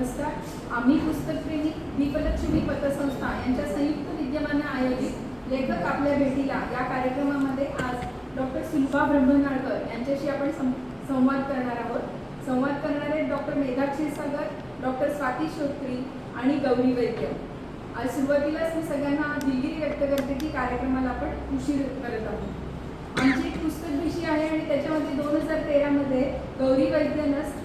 नमस्कार. आम्ही पुस्तकप्रेमी दीपलक्ष्मी पतसंस्था यांच्या संयुक्त विद्यमाने आयोजित लेखक आपल्या भेटीला या कार्यक्रमामध्ये आज डॉक्टर सुलभा ब्रह्मनाळकर यांच्याशी आपण संवाद करणार आहोत. संवाद करणारे डॉक्टर मेधा क्षीरसागर, डॉक्टर स्वाती श्रोत्री आणि गौरी वैद्य. आज सुरुवातीलाच मी सगळ्यांना दिलगिरी व्यक्त करते की कार्यक्रमाला आपण उशीर करत आहोत. आमची एक पुस्तक विषय आहे आणि त्याच्यामध्ये 2013 मध्ये गौरी वैद्यनस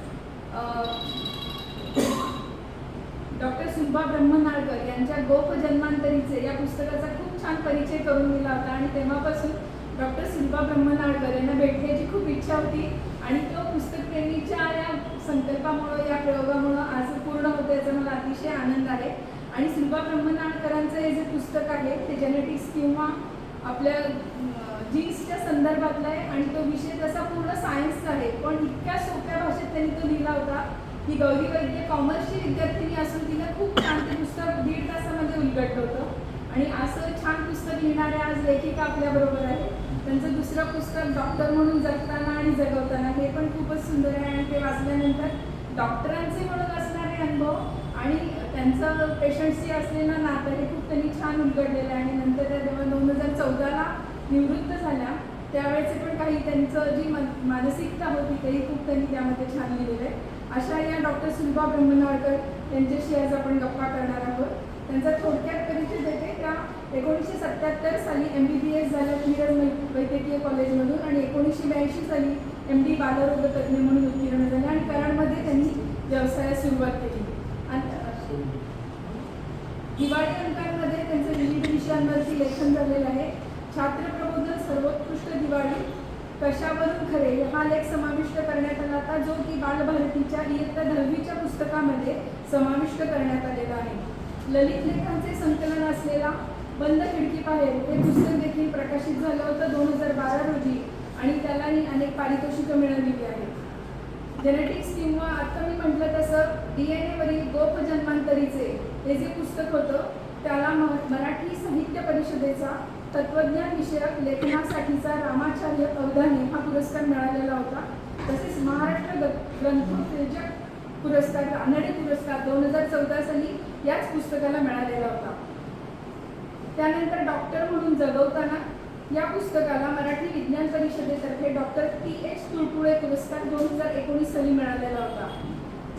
डॉक्टर सुलभा ब्रह्मनाळकर यांच्या गोप जन्मांतरीचे या पुस्तकाचा खूप छान परिचय करून दिला होता आणि तेव्हापासून डॉक्टर सुलभा ब्रह्मनाळकर यांना भेटण्याची खूप इच्छा होती आणि तो पुस्तकप्रेमीच्या या संकल्पामुळं, या प्रयोगामुळं आज पूर्ण होतं, याचा मला अतिशय आनंद आहे. आणि सुलभा ब्रह्मनाळकरांचं हे जे पुस्तक आहे ते जेनेटिक्स किंवा आपल्या जीन्सच्या संदर्भातला आहे आणि तो विषय तसा पूर्ण सायन्सचा आहे, पण इतक्या सोप्या भाषेत त्यांनी तो लिहिला होता की गौरी वैद्य कॉमर्सची विद्यार्थिनी असून तिने खूप छान ते पुस्तक 1.5 तासामध्ये उलगडलं होतं. आणि असं छान पुस्तक लिहिणारे आज लेखिका आपल्याबरोबर आहे. त्यांचं दुसरं पुस्तक डॉक्टर म्हणून जगताना आणि जगवताना हे पण खूपच सुंदर आहे आणि ते वाचल्यानंतर डॉक्टरांचे म्हणून असणारे अनुभव आणि त्यांचं पेशंटशी असलेलं नातं हे खूप त्यांनी छान उलगडलेलं आहे. आणि नंतर त्या जेव्हा 2014ला निवृत्त झाल्या त्यावेळेचे पण काही त्यांचं जी मानसिकता होती तेही खूप त्यांनी त्यामध्ये छान लिहिलेलं आहे. अशा या डॉक्टर सुलभा ब्रह्मनाळकर यांच्याशी आज आपण गप्पा करणार आहोत. त्यांचा थोडक्यात परिचय देते. त्या 1977 साली MBBS झाल्या मिरज वैद्यकीय कॉलेजमधून आणि 1982 साली MD बालरोग तज्ज्ञ म्हणून उत्तीर्ण झाल्या आणि कराडमध्ये त्यांनी व्यवसायास सुरुवात केली. दिवाळी अंकांमध्ये त्यांचं विविध विषयांवरती लेखन झालेलं आहे. छात्र प्रबोधन, सर्वोत्कृष्ट दिवाळी, कशावरून खरे हा लेख समाविष्ट करण्यात आला होता, जो की बालभारतीच्या इयत्ता 10वीच्या पुस्तकामध्ये समाविष्ट करण्यात आलेला आहे. ललित लेखांचे संकलन असलेला बंद खिडकी बाहेर हे पुस्तक देखील प्रकाशित झालं होतं 2012 रोजी आणि त्यालाही अनेक पारितोषिकं मिळालेली आहेत. जेनेटिक्स किंवा आता मी म्हटलं तसं DNA वरील गोप जन्मांतरीचे हे जे पुस्तक होतं त्याला मराठी साहित्य परिषदेचा तत्वज्ञान विषयक लेखनासाठीचा रामाचार्य अवधाने हा पुरस्कार मिळालेला होता. तसेच महाराष्ट्र ग्रंथोत्तेजक पुरस्कार, रानडे पुरस्कार 2014 साली याच पुस्तकाला मिळालेला होता. त्यानंतर डॉक्टर म्हणून जगवताना या पुस्तकाला मराठी विज्ञान परिषदेतर्फे डॉक्टर TH तुळपुळे पुरस्कार 2019 साली मिळालेला होता.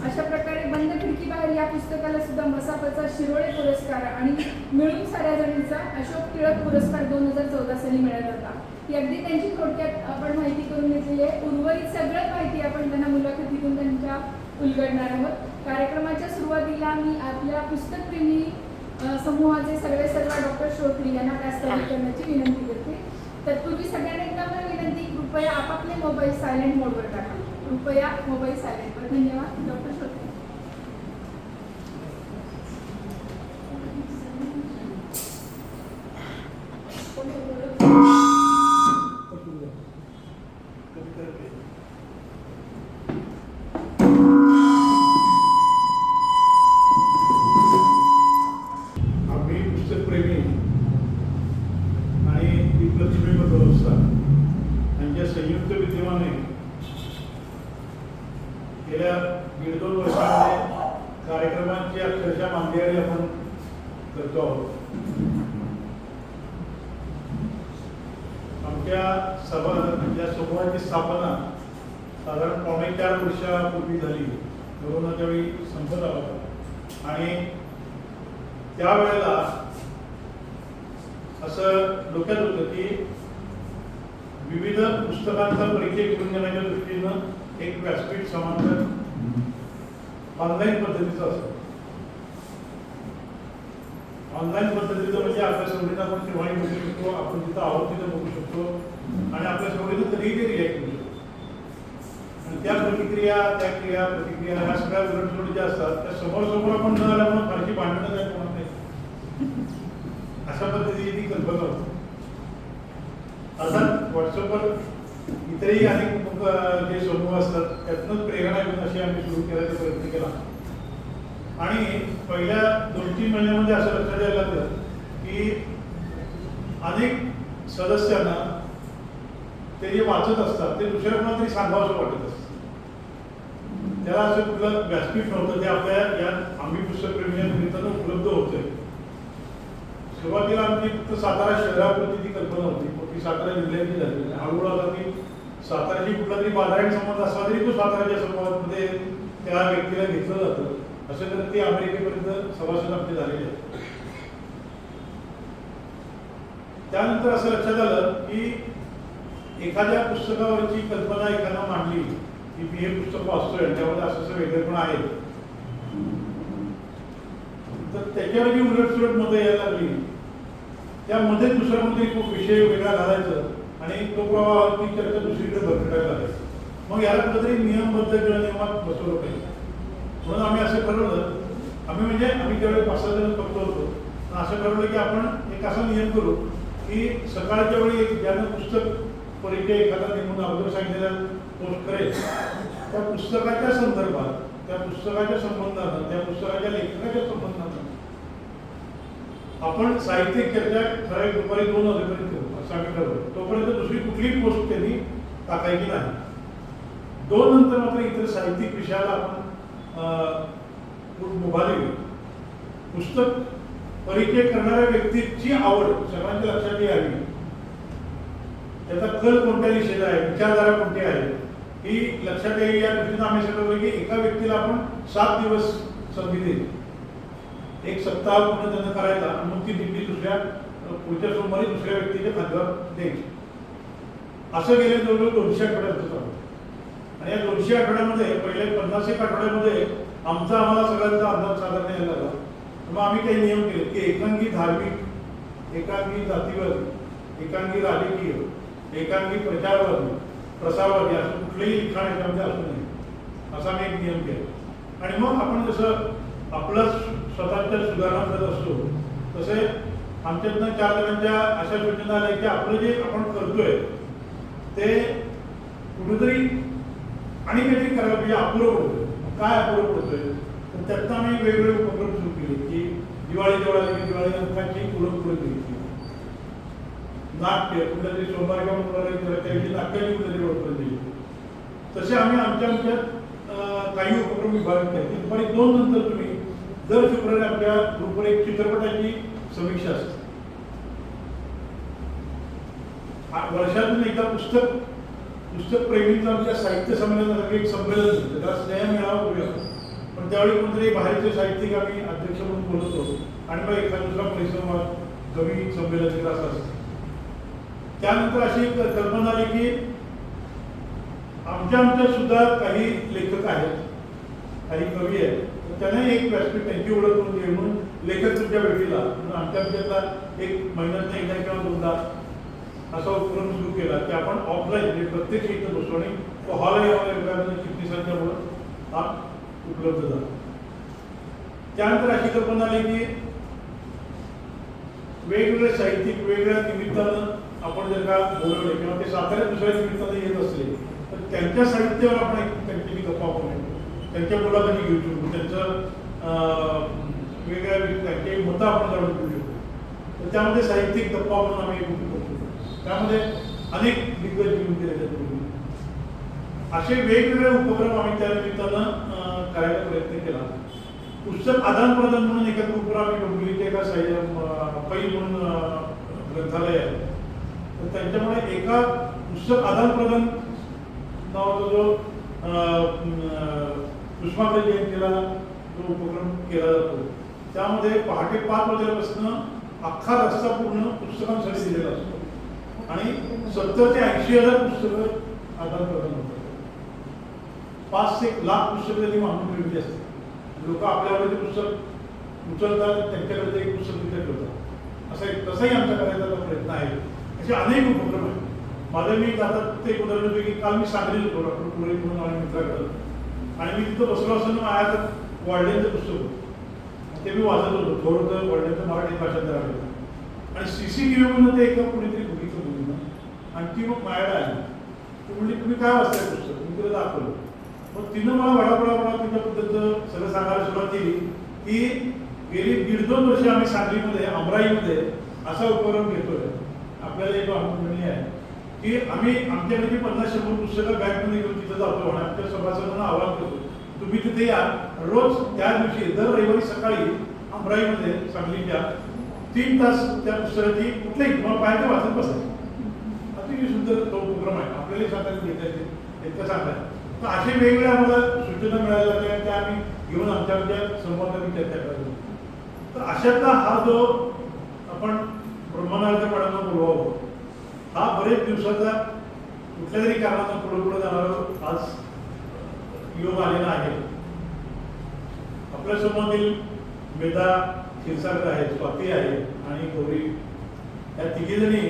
अशा प्रकारे बंद खिडकी बाहेर या पुस्तकाला सुद्धा मसापचा शिरोळे पुरस्कार आणि मिळून साऱ्या जणींचा अशोक टिळक पुरस्कार 2014 साली मिळाला होता. ही अगदी त्यांची थोडक्यात आपण माहिती करून घेतलेली आहे. उर्वरित सगळं माहिती आपण त्यांना मुलाखतीतून त्यांच्या उलगडणार आहोत. कार्यक्रमाच्या सुरुवातीला मी आपल्या पुस्तकप्रेमी समूहाचे सर्व डॉक्टर श्रोत्री यांना त्यास करण्याची विनंती करते. तत्पूर्वी सगळ्यांना एकदा विनंती, कृपया आपापले मोबाईल सायलेंट मोडवर टाका. कृपया मोबाईल सायलेंटवर. धन्यवाद. डॉक्टर श्रोत्री. आम्ही पुस्तकप्रेमी आणि दीपलक्ष्मी पतसंस्था यांच्या संयुक्त विद्यमाने गेल्या 1.5-2 वर्षांमध्ये कार्यक्रमांची अक्षरशः मांदियाळी आपण करतो आहोत. आमच्या या समूहाची स्थापना साधारण 4.5 वर्षापूर्वी झाली. कोरोनाच्या वेळी संपत आला होता आणि त्यावेळेला असं डोक्यात होतं की विविध पुस्तकांचा परिचय करून देण्याच्या दृष्टीनं एक व्यासपीठ समांतर ऑनलाईन पद्धतीचं असतं. ऑनलाईन पद्धतीचं म्हणजे आपल्या सवडीनं आपण केव्हाही बघू शकतो, आपण जिथं आहोत तिथं बघू शकतो आणि आपल्या सवडीनं कधीही ते रिॲक्ट करू शकतो. आणि त्या प्रतिक्रिया ह्या सगळ्या उलटसुलट ज्या असतात त्या समोर आपण न आल्यामुळे फारशी भांडणं काय होणार नाही, अशा पद्धतीची ती कल्पना होती. अर्थात व्हॉट्सअपवर इतरही अनेक जे समूह असतात त्यातूनच प्रेरणा घेऊन अशी आम्ही सुरू करायचा प्रयत्न केला. आणि पहिल्या 2-3 महिन्यामध्ये असं लक्षात यायला लागलं की अनेक सदस्यांना ते जे वाचत असतात ते दुसऱ्या कोणाला तरी सांगावं असं वाटत असतं. त्याला असं कुठलं व्यासपीठ नव्हतं, ते आपल्या या आम्ही पुस्तकप्रेमी निमित्तानं उपलब्ध होतंय. सुरुवातीला आमची फक्त सातारा शहरापुरती ती कल्पना होती, मग ती सातारा जिल्ह्याची झाली. हळूहळू आता ती साताराची कुठला तरी बाजारात संबंध असला तरी तो साताराच्या संबंधामध्ये त्या व्यक्तीला घेतलं जातं. असं तर ते अमेरिकेपर्यंत सभासद आमचे झालेले आहेत. त्यानंतर असं लक्षात आलं की एखाद्या पुस्तकावरची कल्पना एखादा मांडली की मी हे पुस्तक वाचतोय आणि त्यामध्ये असं वेगळेपण आहे, तर त्याच्यावर जी उलटसुलट मतं यायला लागली, त्यामध्ये दुसरा कोणतरी विषय वेगळा घालायचं आणि तो प्रवाह ती चर्चा दुसरीकडे भरकटायला लागेल. मग याला कुठेतरी नियमबद्ध किंवा नियमात बसवलं पाहिजे. म्हणून आम्ही असं ठरवलं, आम्ही त्यावेळी 5-6 जण फक्त होतो, असं ठरवलं की आपण एक असा नियम करू की सकाळच्या वेळी ज्यानं पुस्तक परिचय एखादा नेमून अगोदर सांगितलेला पोस्ट करेल, त्या पुस्तकाच्या संदर्भात, त्या पुस्तकाच्या संबंधानं, त्या पुस्तकाच्या लेखकाच्या संबंधानं आपण साहित्यिक चर्चा ठराविक दुपारी 2 वाजेपर्यंत करू असं आम्ही ठरवलं. तोपर्यंत दुसरी कुठलीही पोस्ट त्यांनी टाकायची नाही. 2 नंतर मात्र इतर साहित्यिक विषयाला आपण मुभा दिली. पुस्तक परिचय करणाऱ्या व्यक्तीची आवड सगळ्यांच्या लक्षात यावी, त्याचा कल कोणत्या दिशेला आहे, विचारधारा कोणती आहे ही लक्षात यावी. या दृष्टीनं आम्ही ठरवलं की एका व्यक्तीला आपण 7 दिवस संधी देऊ, एक सप्ताह पूर्ण त्यांना करायचा आणि मग ती दिंडी पुढच्या सोमवारी दुसऱ्या व्यक्तीच्या खांद्यावर द्यायची. असं गेले जवळजवळ 200 आठवड्यात होतं. आणि या 200 आठवड्यामध्ये पहिले 50 आठवड्यामध्ये आम्हाला सगळ्यांचा अंदाज साधारण यायला लागला. मग आम्ही काही नियम केले की एकांगी धार्मिक, एकांगी जातीवादी, एकांगी राजकीय, एकांगी प्रचारवादी, प्रसारवादी असं कुठलंही लिखाण याच्यामध्ये असू नये असा आम्ही एक नियम केला. आणि मग आपण जसं आपलं स्वतःच्या सुधारणा करत असतो तसे आमच्यातनं 4 जणांच्या अशा सूचना आल्या की आपलं जे आपण करतोय ते कुठेतरी आणि काहीतरी करायला पाहिजे. अपुरं पडतोय. काय अपुरं पडतोय तर त्यातनं आम्ही वेगवेगळे उपक्रम सुरू केले की दिवाळी दिवाळी अंकाची पुरणपोळी केली, नाट्य कुठल्या तरी सोमवारी किंवा मंगळवारी त्याची नाट्याची कुठेतरी ओळख दिली. तसे आम्ही आमच्यात काही उपक्रम विभाग केले. दुपारी 2 नंतर तुम्ही दर शुक्रवारी आमच्या ग्रुपवर एक चित्रपटाची समीक्षा असते. वर्षातून एकदा पुस्तक प्रेमींचं आमच्या साहित्य संमेलनासाठी एक संमेलन असतं, त्याला स्नेह मेळावा करूया. पण त्यावेळी कोणतरी बाहेरचे साहित्यिक आम्ही अध्यक्ष म्हणून बोलतो आणि मग एखादा दुसरा परिसंवाद, कवी संमेलन असं असतं. त्यानंतर अशी एक कल्पना आली की आमच्या सुद्धा काही लेखक आहेत, काही कवी आहेत, त्यांना एक व्यासपीठ त्यांची ओळख करून घे म्हणून लेखक तुमच्या भेटीला आमच्यातला एक महिन्यातनं एकदा किंवा 2दा असा उपक्रम सुरू केला की आपण ऑफलाईन म्हणजे प्रत्यक्ष इथं बसू आणि तो हॉलही आम्हाला चिटणीसांच्यामुळं हा उपलब्ध झाला. त्यानंतर अशी कल्पना आली की वेगवेगळे साहित्यिक वेगवेगळ्या निमित्तानं आपण जर का बोलवले किंवा ते साताऱ्या दुसऱ्या निमित्तानं येत असले तर त्यांच्या साहित्यावर आपण त्यांची गप्पा करू, त्यांच्या मुलाखती घेऊ शकतो, त्यांचं वेगळ्या त्यांची मतं आपण जाणून घेऊ शकतो. तर त्यामध्ये साहित्यिक गप्पा म्हणून आम्ही एक करतो. त्यामध्ये अनेक दिग्गज घेऊन केले जातात. असे वेगवेगळे उपक्रम आम्ही त्या निमित्तानं करायचा प्रयत्न केला. पुस्तक आदान प्रदान म्हणून एका ग्रुपवर आम्ही डोंबिवलीचे एका पै म्हणून ग्रंथालय आहे, तर त्यांच्यामुळे एका पुस्तक आदान प्रदान नावाचा जो कुसुमाग्रज जयंतीला जो उपक्रम केला जातो त्यामध्ये पहाटे 5 वाजल्यापासून अख्खा रस्ता पूर्ण पुस्तकांसाठी दिलेला असतो आणि 70 ते 80 हजार पुस्तकं आदान प्रदान होतात. 5 ते 1 लाख पुस्तकं त्यांनी मागून ठेवली असतात. लोक आपल्याकडे पुस्तक उचलतात, त्यांच्याकडे एक पुस्तक तिथे ठेवतात. तसाही आमचा करायचा प्रयत्न आहे. असे अनेक उपक्रम आहेत. माझं मी जातात ते उदाहरण होते की काल मी सांगलीला होतो डॉक्टर पुरे म्हणून माझ्या मित्राकडं आणि मी तिथं बसलो असताना माझ्या वाढल्यांचं पुस्तक होतं ते मी वाचत होतो. थोडं वाढल्यांचं मराठी भाषांतर आलेलं आणि CCTV म्हणून ते एका कुणीतरी बघितलं मुलीनं आणि ती मग माझ्याकडे आली. ती म्हणली तुम्ही काय वाचताय पुस्तक? मी तिला दाखवलं. मग तिनं मला वडापडा तिच्याबद्दलचं सगळं सांगायला सुरुवात केली की गेली 1.5-2 वर्ष आम्ही सांगलीमध्ये अमराईमध्ये असा उपक्रम घेतोय. आपल्याला एक अनुभवणी आहे की आम्ही आमच्याकडे 50-100 पुस्तकं बॅगमध्ये घेऊन तिथं जातो आणि आमच्या सभासदांना आवाहन करतो तुम्ही तिथे या. रोज त्या दिवशी दर रविवारी सकाळी अमराईमध्ये सांगलीच्या 3 तास त्या पुस्तकाची कुठल्याही तुम्हाला पाहिजे वाचत बसायचं. अतिशय सुंदर तो उपक्रम आहे. आपल्याला स्वतःला घेता येते इतकं चांगलं आहे. तर असे वेगवेगळ्या आम्हाला सूचना मिळाल्या लागल्या त्या आम्ही घेऊन आमच्या संवादाने चर्चा करायचो. तर अशातला हा जो आपण ब्रह्मनारायण मॅडमला बोलवावं, हा बरेच दिवसाचा कुठल्या तरी कारणानं पुढे जाणारा आज योग आलेला आहे. आपल्या समोरील मेधा क्षीरसागर आहे, स्वाती आहे आणि गौरी, या तिघीजणी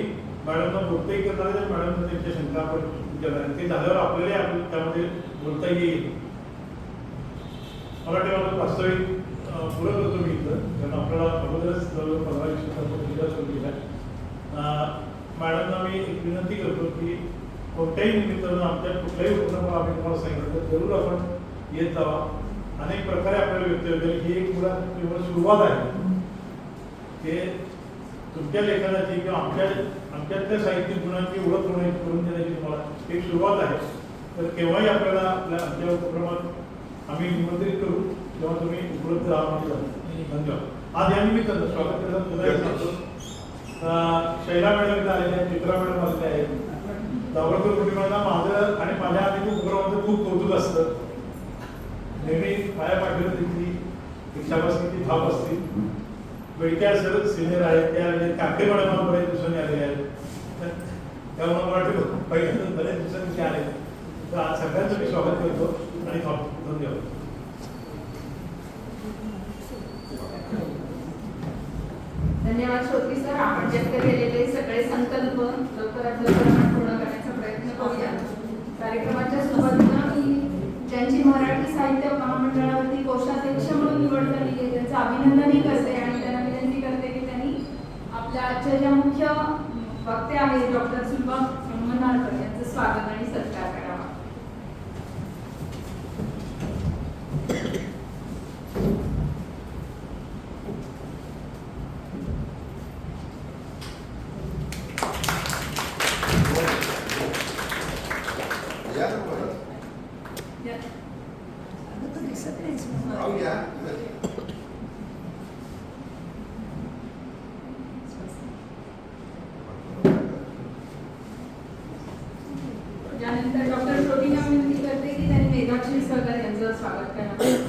मॅडमना बोलताही करणार आहे. मॅडमना त्यांच्या शंका आपण विचारणार, ते झाल्यावर आपल्याला त्यामध्ये बोलता येईल. मला वाटतं वास्तविक पुरं करतो मी इथं, कारण आपल्याला अगोदरच जवळ 15-20 दिवसांचा सुरू केला. मॅडमना मी एक विनंती करतो की कोणत्याही निमित्तानं आमच्या कुठल्याही उपक्रमाला आम्ही तुम्हाला सांगितलं तर जरूर आपण येत जावा. अनेक प्रकारे आपल्याला व्यक्त होईल. ही एक केवळ सुरुवात आहे. ते तुमच्या लेखनाची किंवा आमच्यातल्या साहित्यिक गुणांची ओळख करून देण्याची तुम्हाला एक सुरुवात आहे. तर केव्हाही आपल्याला आमच्या उपक्रमात आम्ही निमंत्रित करू तेव्हा तुम्ही उपलब्ध राहा. धन्यवाद. आज या निमित्तानं स्वागत करतो. शैला मॅडम इथं आलेल्या आहेत, चित्रा मॅडम आलेल्या आहेत. दाभोळकर कुटुंबाला माझं आणि माझ्या आधी उपक्रमाचं खूप कौतुक असतं. नेहमी माझ्या पाठीवर त्यांची एक शाबासकीची थाप असते. बेडक्या सर सिनियर आहेत, त्या आलेले काकडे मॅडम बऱ्याच दिवसांनी आलेले आहेत. त्यामुळे मला वाटतं पहिल्यांदा बऱ्याच दिवसांनी ते आले. तर आज सगळ्यांचं मी स्वागत करतो आणि थांबतो. धन्यवाद. धन्यवाद श्रोत्री सर. आपण व्यक्त केलेले सगळे संकल्प लवकरात लवकर आपण पूर्ण करण्याचा प्रयत्न करूया. कार्यक्रमाच्या सुरुवातीला मी ज्यांची मराठी साहित्य महामंडळावरती कोषाध्यक्ष म्हणून निवड झाली आहे त्यांचं अभिनंदनही करते आणि त्यांना विनंती करते की त्यांनी आपल्या आजच्या ज्या मुख्य वक्ते आहेत डॉक्टर सुलभा ब्रह्मनारकर यांचं स्वागत आणि सत्कार करावा. त्यानंतर डॉक्टर श्रोतींना विनंती करते की त्यांनी मेधा क्षीरसागर यांचं स्वागत करावं.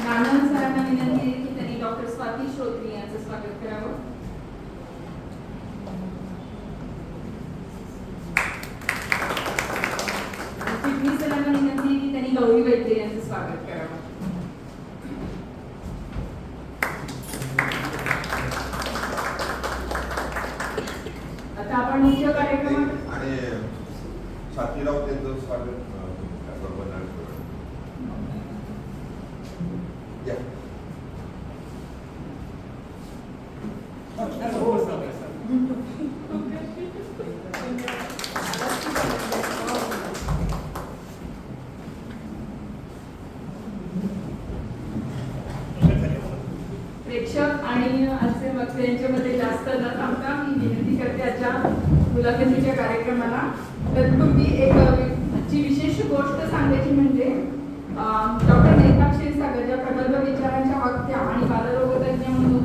नानन सरांना विनंती आहे की त्यांनी डॉक्टर स्वाती श्रोत्री यांचं स्वागत करावं. चिटणीस सरांना विनंती आहे की त्यांनी गौरी वैद्य यांचं स्वागत करावं. आता आपण मुख्य कार्यक्रमात आणि छातीराव त्यांचं स्वागत या. प्रेक्षक आणि आजचे वक्ते यांच्यामध्ये जास्त न थांबता मी विनंती करते आजच्या मुलाखतीच्या कार्यक्रमाला. तत्पूर्वी एक आजची विशेष गोष्ट सांगायची म्हणजे डॉक्टर मेधा क्षीरसागर ज्या प्रगल्भ विचारांच्या वक्त्या आणि बालरोगतज्ञ म्हणून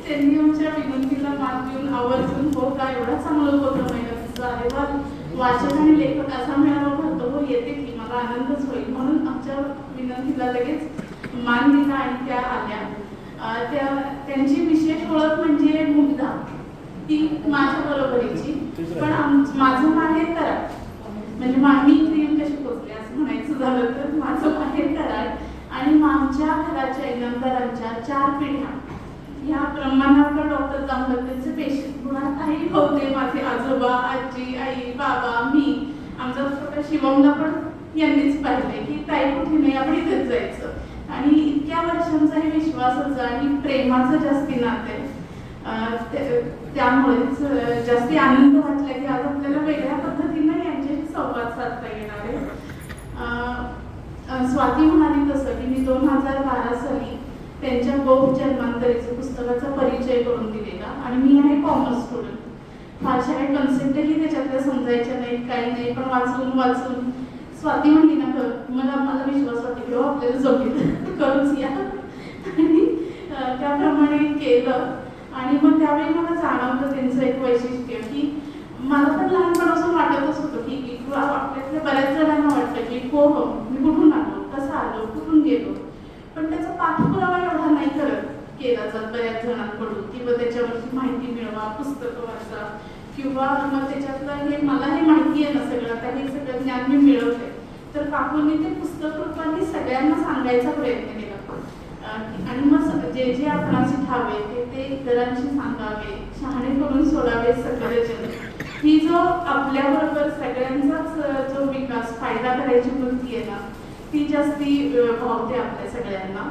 त्यांनी आमच्या विनंतीला मान देऊन आवर्जून हो का एवढा चांगलं होतं मेहनतीचा अहवाल वाचक आणि लेखक असा मेळावा भरतो हो येते की मला आनंदच होईल म्हणून आमच्या विनंतीला लगेच मान दिला आणि त्या आल्या. त्यांची विशेष ओळख म्हणजे मुग्धा, ती माझ्या बरोबरीची, पण माझं माहेर कराड म्हणजे मी इथे येऊन कशी पोचले असं म्हणायचं झालं तर माझं माहेर कराड आणि आमच्या घराच्या इनामदारांच्या 4 पिढ्या ह्या ब्रह्मनारकर डॉक्टर दांपत्याचे पेशंट गुणाताही होते. माझे आजोबा, आजी, आई, बाबा, मी, आमचा छोटा शिवमला पण यांनीच पाहिले की ताई कुठे नाही आपण इथेच जायचं आणि इतक्या वर्षांचाही विश्वासाचा आणि प्रेमाचं जास्ती नाते. त्यामुळेच जास्ती आनंद वाटला की आज आपल्याला वेगळ्या पद्धतीने यांच्याशी संवाद साधता येणार आहे. स्वाती म्हणाली तसं की मी 2012 साली त्यांच्या गोप जन्मांतरीचं पुस्तकाचा परिचय करून दिलेला. आणि मी आहे कॉमर्स स्टुडंट. माझ्या काही कन्सेप्टही त्याच्यातल्या समजायच्या नाहीत, काही नाही, पण वाचून स्वाती म्हणली ना मला विश्वास वाटतो की आपल्याला जमेल करूच या. आणि त्याप्रमाणे केलं. आणि मग त्यावेळी मला जाणवलं त्यांचं एक वैशिष्ट्य की मला पण लहानपणापासून वाटतच होतं की आपल्यातल्या बऱ्याच जणांना वाटतं की हो मी कुठून आलो, कसं आलो, कुठून गेलो, पण त्याचा पाठपुरावा एवढा नाही केला जात बऱ्याच जणांकडून. किंवा त्याच्यावरची माहिती मिळवा, पुस्तकं वाचा, किंवा मग त्याच्यातलं हे मला हे माहिती आहे ना सगळं, आता हे सगळं ज्ञान मी मिळवते. तर काकूंनी ते पुस्तक रूपाने सगळ्यांना सांगायचा प्रयत्न केला. आणि मग जे आपणाशी ठावे ते इतरांशी सांगावे, शहाणे करून सोडावे सगळे जण. ही जो आपल्याबरोबर सगळ्यांचाच जो विकास फायदा करायची वृत्ती आहे ना, ती जास्ती भावते आपल्या सगळ्यांना.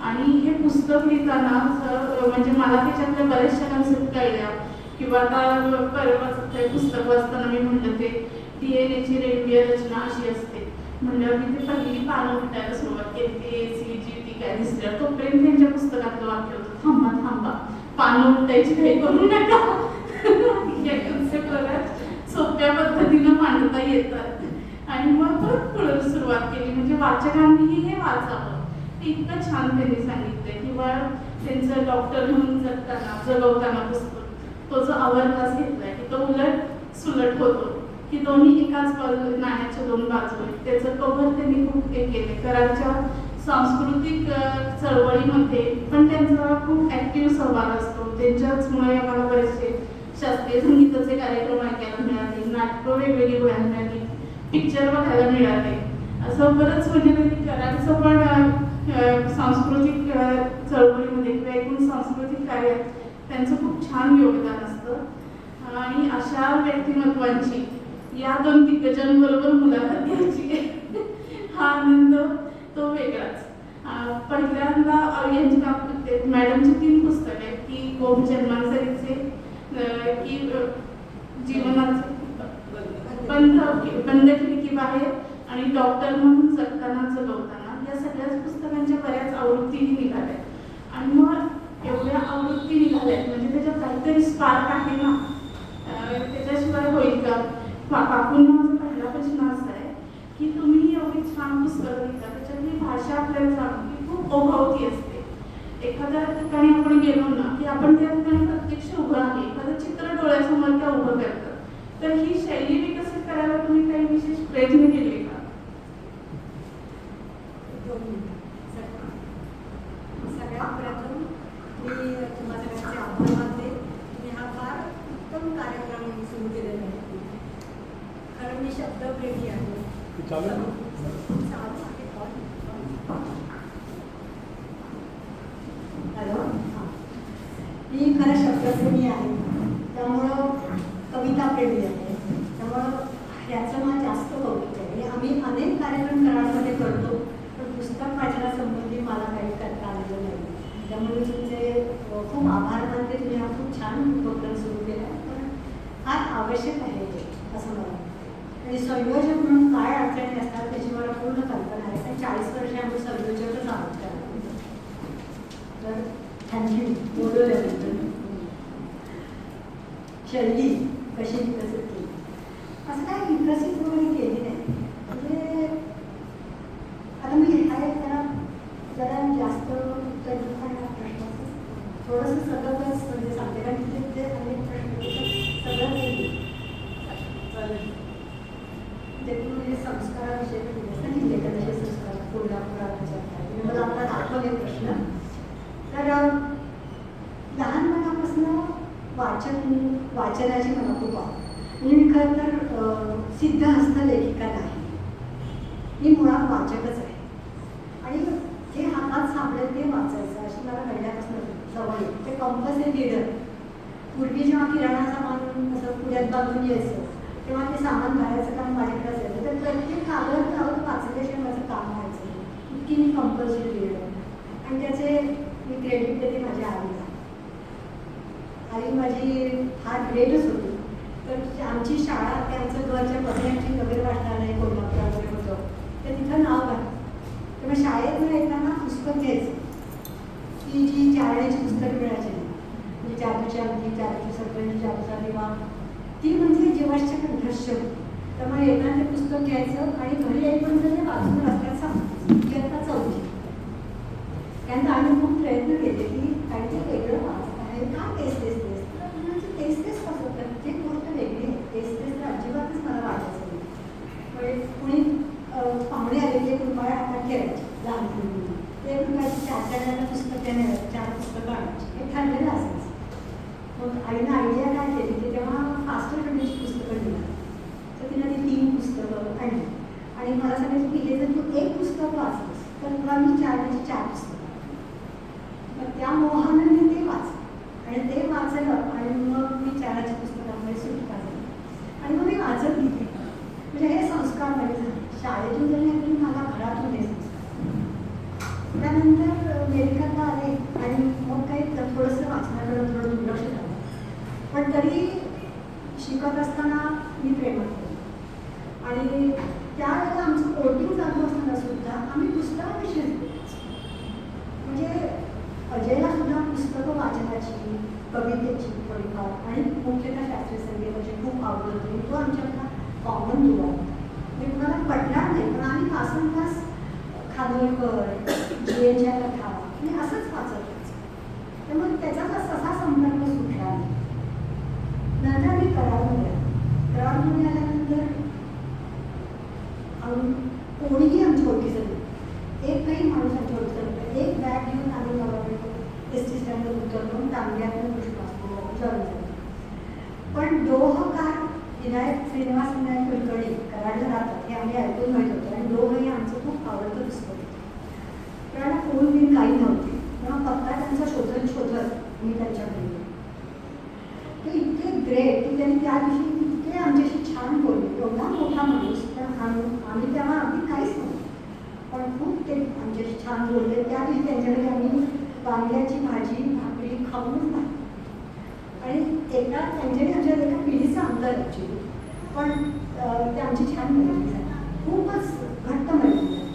आणि हे पुस्तक लिहिताना म्हणजे मला त्याच्यातल्या बऱ्याचशा कन्सेप्ट कळल्या. किंवा आता परवाच पुस्तक वाचताना मी म्हटलं ते DNA रेखीय रचना अशी असते म्हणल्यावर मी ते पहिली पानं उलटायला सुरुवात केली. ACGT काय दिसलं तोपर्यंत त्यांच्या पुस्तकातलं वाक्य होतं, थांबा पानं उलटायची काही करू नका. या कन्सेप्ट बऱ्याच सोप्या पद्धतीनं मांडता येतात. आणि मग परत पुढे सुरुवात केली. म्हणजे वाचकांनीही हे वाचावं, ते इतकं छान त्यांनी सांगितलंय. किंवा त्यांचं डॉक्टर म्हणून जगवताना पुस्तक, तो जो अवरदास घेतलाय की तो उलट सुलट होतो, की दोन्ही एकाच नाण्याच्या दोन बाजू आहेत. त्याचं कव्हर त्यांनी खूप केले. कराडच्या सांस्कृतिक चळवळीमध्ये पण त्यांचा खूप ऍक्टिव्ह सहभाग असतो. त्यांच्याचमुळे आम्हाला बरेचसे शास्त्रीय संगीताचे कार्यक्रम ऐकायला मिळाले, नाटकं वेगवेगळी बघायला मिळाली, पिक्चर बघायला मिळाले. असं बरंच म्हणजे त्यांनी कराडचं पण सांस्कृतिक चळवळीमध्ये किंवा एकूण सांस्कृतिक कार्यात त्यांचं खूप छान योगदान असतं. आणि अशा व्यक्तिमत्वांची या दोन दिग्गजांबरोबर मुलाखत घ्यायची हा आनंद तो वेगळाच. पहिल्यांदा यांची मॅडमची 3 पुस्तकं आहेत की गोप जन्मांतरीचे, की जीवनाचे बंद खिडकी बाहेर, आणि डॉक्टर म्हणून जगताना जगवताना. या सगळ्याच पुस्तकांच्या बऱ्याच आवृत्तीही निघाल्या. आणि मग एवढ्या आवृत्ती निघाल्यात म्हणजे त्याच्यात काहीतरी स्पार्क आहे ना, त्याच्याशिवाय होईल का? काकूंना माझा पहिला प्रश्न असा आहे की तुम्ही एवढी छान पुस्तकं लिहिता, त्याच्यातली भाषा आपल्याला जाणून की खूप ओघवती असते. एखाद्या ठिकाणी आपण गेलो ना की आपण त्या ठिकाणी प्रत्यक्ष उभं आहे, एखादं चित्र डोळ्यासमोर त्या उभं करतं. तर ही शैली विकसित करायला तुम्ही काही विशेष प्रयत्न केले का? सगळ्यात प्रथम मी तुम्हा सगळ्यांचे आभार मानते. तुम्ही हा फार उत्तम कार्यक्रम सुरू केलेला आहे. कारण मी शब्दप्रेमी आहे. हॅलो, मी खरं शब्दप्रेमी आहे, त्यामुळं कविताप्रेमी आहे, त्यामुळं याचं मला जास्त कौतुक आहे. आम्ही अनेक कार्यक्रम कराडमध्ये करतो, पण पुस्तक वाचनासंबंधी मला काही करता आलेलं नाही. त्यामुळे तुमचे खूप आभार मानते. तुम्ही हा खूप छान उपक्रम सुरू केला, पण फार आवश्यक आहे ते असं मला वाटतं. आणि संयोजक म्हणून काय अडचणी असतात त्याची मला पूर्ण कल्पना आहे. कारण 40 वर्षे आम्ही संयोजकच आहोत त्याला. तर थँक्यू बोलवल्याबद्दल. शैली कशी विकसित केली, असं काय विकसित वगैरे केली नाही. म्हणजे आता मी हा एक जरा जास्त उत्तर देताना प्रश्नाचं थोडंसं सगळंच म्हणजे सांगते, कारण तिथे अनेक प्रश्न सगळं चालेल. त्यातून म्हणजे संस्काराविषयी दिले लेखनाचे संस्कार कोल्हापुरात मला आता दाखवले प्रश्न. तर लहानपणापासून वाचनाची मला खूप आवड. म्हणजे मी खरं तर सिद्धहस्त लेखिका नाही, मी मुळात वाचकच आहे. आणि जे हातात सापडेल ते वाचायचं अशी मला पहिल्यापासून सवय. ते कंपस हे लिडर. पूर्वी जेव्हा किराणा सामान असं पुण्यात बांधून यायचं तेव्हा ते सामान भरायचं काम माझ्याकडे असायचं. तर प्रत्येक कागद वाचल्याशिवाय माझं काम व्हायचं, इतकी मी कंपल्सरी लिडर. आणि त्याचे मी क्रेडिट देते माझ्या आईला. आई माझी फार ग्रेटच होती. तर आमची शाळा ते आमचं घरच्या पत्र्यांची नगर वाचनालय कोल्हापुरामध्ये होतं, तर तिथं नाव घातलं. तेव्हा शाळेत येताना पुस्तक घ्यायचं चाळण्याची पुस्तकं मिळायची नाही. म्हणजे जादूची अंगठी, जादूची सरपंच, जादूचा दिवा, ती म्हणजे जीवाच्या कंठस्थ होती. त्यामुळे येताना ते पुस्तक घ्यायचं आणि घरी येईपर्यंत ते वाचून रस्त्यात सांगायचं की आता चौथी. त्यानंतर आम्ही खूप प्रयत्न केले की काहीतरी वेगळं वाचत आहे, का तेच तेच तेच तेच तेच वाचत, प्रत्येक गोष्ट वेगळी आहे, तेच तेच तर अजिबातच मला वाटायचं नाही. म्हणजे कुणी पाहुणे आले की 1 रुपया हातात ठेवायचे लहानपणी, ते 1 रुपयाची 4 पुस्तकं नाही, 4 पुस्तकं आणायची, हे ठरलेलं असायचं. मग आईनं आयडिया काय केली की तेव्हा फास्टर कंडीची पुस्तकं दिली, तर तिनं ती 3 पुस्तकं आणली आणि मला सांगायचं की हे जर तू 1 पुस्तक वाचलंस तर तुला मी 4 पुस्तकं. मग त्या मोहानं मी ते वाचलं आणि ते वाचलं आणि मग मी 4 पुस्तकांमध्ये सुटका झाली आणि मग मी वाचत घेतली. म्हणजे हे संस्कार माझे झाले, शाळेतून जरी नाही तरी मला घरातून हे संस्कार. त्यानंतर अमेरिकेला आले आणि मग काही थोडंसं वाचनाकडे थोडं दुर्लक्ष झालं, पण तरी शिकत असताना मी प्रेमात होते. आणि त्यावेळेला आमचं कोर्टिंग चालू असताना सुद्धा आम्ही पुस्तकाविषयी बोलायचो. म्हणजे अजयला सुद्धा पुस्तकं वाचनाची, कवितेची थोडीफार आणि मुख्यतः शास्त्रीय संगीताची खूप आवड होती. तो आमच्याकडला कॉमन दुवा होता. म्हणजे कुणाला पडणार नाही, पण आम्ही तासनतास खानोलकर, जीएनच्या कथा आणि असंच वाचत होतो. त्यामुळे त्याचा तसा संपर्क सुटला नाही. नंतर आम्ही कराडमध्ये आल्यानंतर कोणीही आमच्या ओळखीचं नाही, एकही माणूस आमच्या ओळखीचं नव्हतं. एक बॅग घेऊन आम्ही गावाकडे एसटी स्टँडवर उतरलो, तांब्यातून कृष्णास्त्र जॉईन झालो. पण डोहकार श्रीनिवास विनायक कुलकर्णी कराडला राहतात हे आम्ही ऐकून माहीत होतं आणि डोह हे आमचं खूप आवडतं पुस्तक होतं. कारण फोन बिन काही नव्हते, तेव्हा पत्ता त्यांचा शोधत मी त्यांच्याकडे गेलो. ते इतके ग्रेट की त्यांनी त्या दिवशी इतके आमच्याशी छान बोलले. एवढा मोठा माणूस, पण आम्ही तेव्हा अगदी काहीच नव्हतं, पण खूप ते आमच्याशी छान बोलले. त्या दिवशी त्यांच्याकडे आम्ही वांग्याची भाजी भाकरी खाऊनच नाही. आणि त्यांच्याकडे आमच्या एका पिढीचं अंतर ॲक्च्युली, पण ते आमची छान मैत्री झाली, खूपच घट्ट मैत्री झाली.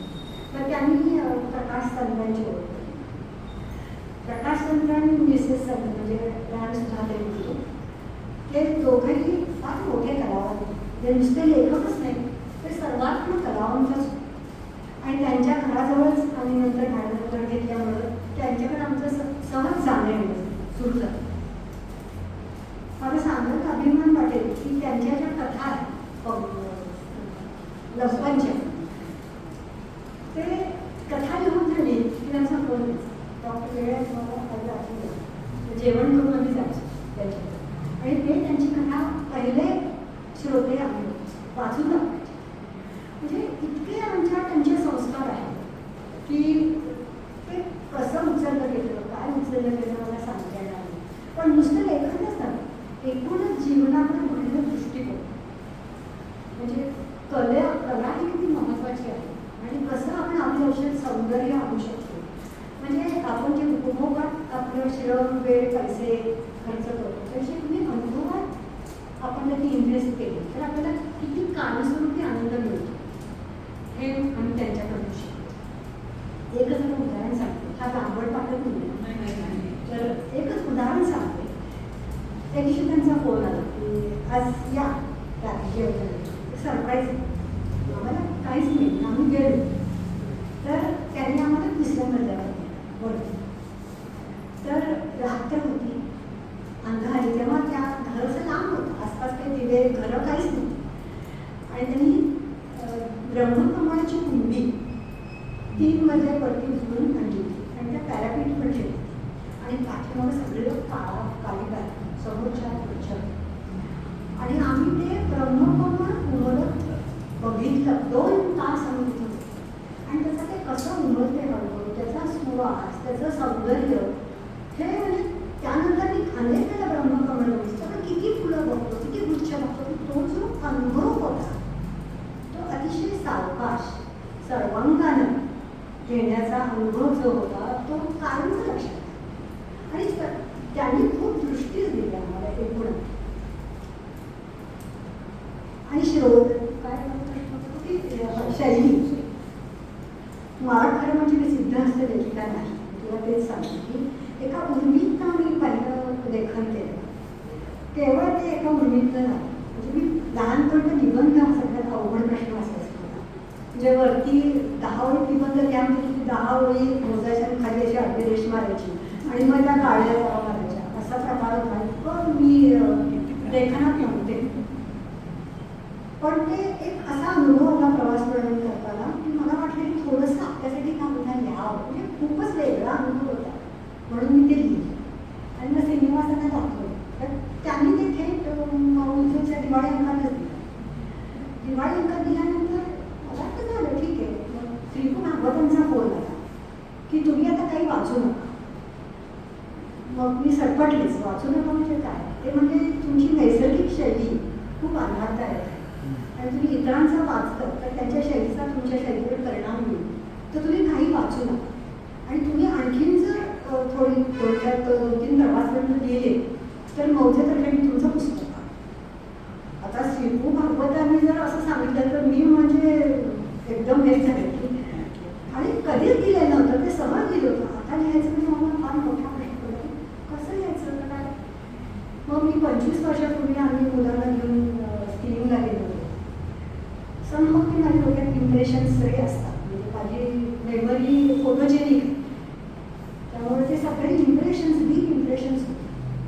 तर त्यांनी प्रकाश संतांची ओळख केली. प्रकाश संत आणि मिसेस संत म्हणजे लहानसुद्धा ते होतो, ते दोघंही फार मोठे कलावंत, जे नुसते लेखकच नाही, ते सर्वात मोठे कलावंतच. आणि त्यांच्या घराजवळच आम्ही नंतर भाडं घेतल्यामुळं त्यांच्याकडे आमचं सहज जाणं येणं सुरू झालं. मला सांगत अभिमान वाटेल की त्यांच्या ज्या कथा आहेत लपवांच्या, ते कथा लिहून झाली की त्यांचा फोन द्यायचा, डॉक्टर वेळेत मला आठवलं जेवण करून आम्ही जायचो त्यांच्याकडे आणि ते त्यांची कथा पहिले श्रोते आम्ही वाचून दाखवायचे. म्हणजे इतके आमच्या त्यांचे संस्कार आहेत की ते कसं उचललं गेलं, काय उचललं गेलं मला सांगता येणार नाही. पण नुसतं लेखनच नाही, एकूणच जीवनाकडे बघण्याचा दृष्टिकोन, म्हणजे कला ही किती महत्त्वाची आहे आणि कसं आपण आपल्या आयुष्यात सौंदर्य आणू शकतो. म्हणजे आपण जे उपभोगात आपलं श्रम वेळ पैसे खर्च करतो त्याशी तुम्ही अनुभवात आपण त्याची इन्व्हेस्ट केली तर आपल्याला किती कायमस्वरूपी आनंद मिळतो हे आम्ही त्यांच्याकडून शिकतो. एकच आपण उदाहरण सांगतो, हा लांबड पाठत नाही, तर एकच उदाहरण सांगते. त्या दिवशी त्यांचा फोन आला की आज या रात्री जेवणाला, सरप्राईज आम्हाला काहीच नाही, आम्ही गेलो. तर त्यांनी आम्हाला 3ऱ्या मजल्यावर बोलतो. तर रात्र होती, अंधार, तेव्हा त्या घराचं लांब होतं, आसपास काही दिवे घरं काहीच नव्हती. आणि त्यांनी ब्रह्मकमळाची कुंडी 3 मजल्यावरती उचलून आणली होती आणि त्या पॅरापीटवर ठेवली आणि पाठीमागं सगळं काळी बॅग समोरच्या पुढच्या. आणि आम्ही ते ब्रह्मकमळ उमलत बघितलं, 2 तास आम्ही तिथं होतो आणि त्याचं ते कसं उमलते हळूहळू, त्याचा सुवास, त्याचं सौंदर्य, हे म्हणजे त्यानंतर मी अनेक वेळा ब्रह्मकमळ बघितलं, पण किती फुलं बघतो, किती गुच्छ बघतो, तो जो अनुभव होता तो अतिशय सावकाश सर्वांगानं घेण्याचा अनुभव जो होता तो कायमच लक्षात. आणि त्यांनी खूप दृष्टीच दिली आम्हाला एकूण. आणि काय शैली, मला खरं म्हणजे मी सिद्धहस्त लेखिका नाही, तुला तेच सांगते की एका उर्मीतनं मी पहिलं लेखन केलं. केवळ ते एका उर्मीतनं नाही, म्हणजे मी लहानपणी निबंध हा सगळ्यात अवघड प्रश्न असायचा मला. म्हणजे वरती 10 ओळी निबंध त्यामध्ये की 10 ओळी मोजायच्या आणि खाली अशी अर्धी रेष मारायची आणि मग त्या गाड्या जरा मारायच्या, असा प्रकार होता. पण मी लेखनात नव्हते. पण ते एक असा अनुभव होता प्रवास वर्णन करताना की मला वाटलं की थोडंसं आपल्यासाठी काम लिहावं, म्हणजे खूपच वेगळा अनुभव होता म्हणून मी ते लिहिलं. आणि मग श्रीनिवासांना दाखवलं तर त्यांनी ते थेट उद्योगच्या दिवाळी अंकातच दिलं. दिवाळी अंकात दिल्यानंतर मला तर झालं ठीक आहे. मग श्रीपू भागवतांचा फोन आला की तुम्ही आता काही वाचू नका. मग मी सटपटलीच, वाचू नका म्हणजे काय? ते म्हणजे तुमची नैसर्गिक शैली खूप आल्हाददायक आहे आणि तुम्ही इतरांचं वाचतं तर त्यांच्या शैलीचा तुमच्या शैलीवर परिणाम होईल, तर तुम्ही काही वाचू नका. आणि तुम्ही आणखीन जर थोडी थोडक्यात 2-3 प्रवासवर्णन लिहिले तर मौजे तर्फे तुमचं पुस्तक आहे. आता श्रीपू भागवतांनी जर असं सांगितलं तर मी म्हणजे एकदम हे झाले की, आणि कधीच लिहिलं नव्हतं, ते सहज लिहिलं होतं. आता लिहायचं म्हणजे मला फार मोठा प्रश्न पडला, कसं लिहायचं तर काय. मग मी 25 वर्षापूर्वी आम्ही मुलांना घेऊन स्कीइंगला गेलो होतो. सण मग मी माझ्या डोक्यात इम्प्रेशन्स सगळे असतात, म्हणजे माझी मेमरी फोटोजेनिक आहे. त्यामुळे ते सगळे इम्प्रेशन्स डीप इम्प्रेशन्स होते.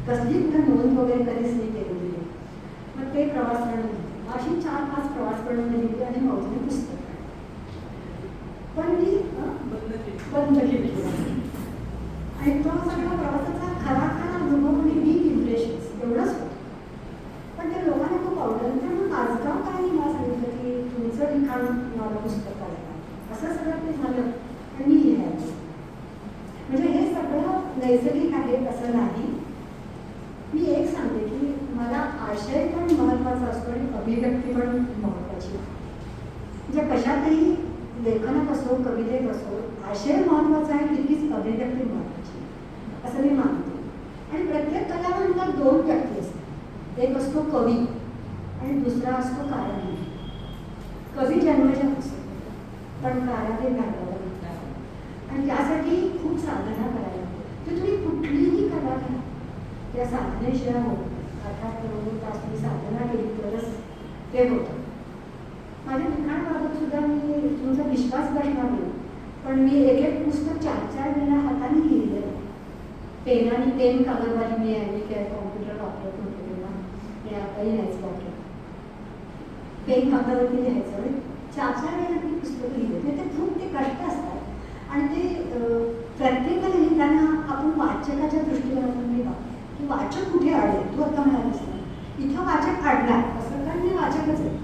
कसली कुठं नोंद वगैरे कधीच नाही केलेली. मग ते प्रवास वर्णन लिहिली. अशी 4-5 प्रवास वर्णन लिहिली आणि मौजे पुस्तक. पण मी बंद केली. आणि तो सगळा प्रवासाचा खरा अनुभव म्हणजे डीप इम्प्रेशन्स एवढंच होतं. पण ते लोकांना खूप आवडलं. तर मग माझगावकरांनी मला सांगितलं की तुमचं लिखाण मला पुस्तक करायला. असं सगळं ते झालं आणि मी लिहायचं. म्हणजे हे सगळं नैसर्गिक आहे असं नाही. मी एक सांगते की मला आशय पण महत्त्वाचा असतो आणि अभिव्यक्ती पण महत्त्वाची. म्हणजे कशातही लेखनात असो, कवितेत असो, आशय महत्त्वाचा आहे तितकीच अभिव्यक्ती महत्त्वाची असं मी मानते. आणि प्रत्येक कलावंताला 2 व्यक्ती असतात. एक असतो कवी आणि दुसरा असतो कारागीर. कवी जन्मजात असतो पण कारागीर घडवायला लागतात आणि त्यासाठी खूप साधना करायला लागते. तर तुम्ही कुठलीही कला घ्या, त्या साधनेशिवाय होत. 8-8 तास मी साधना केली तरच ते होतं. माझ्या लिखाणाबाबत सुद्धा मी तुमचा विश्वास बसणार नाही, पण मी एक पुस्तक 4-4 वेळा हाताने लिहिलेलं. पेनाने पेन कागदबाजी मी आहे, मी काय कॉम्प्युटर वापरत होते तेव्हा, मी आताही नाहीच वापरत. पेन कागदावरती लिहायचं आणि 4-4 वेळा मी पुस्तकं लिहिली. ते खूप ते कष्ट असतात आणि ते प्रत्येकाला लिहिताना आपण वाचकाच्या दृष्टीकोनातून मी बघतो की वाचक कुठे अडले. तो आता मला दिसला इथं वाचक अडला असं, कारण मी वाचकच आहे.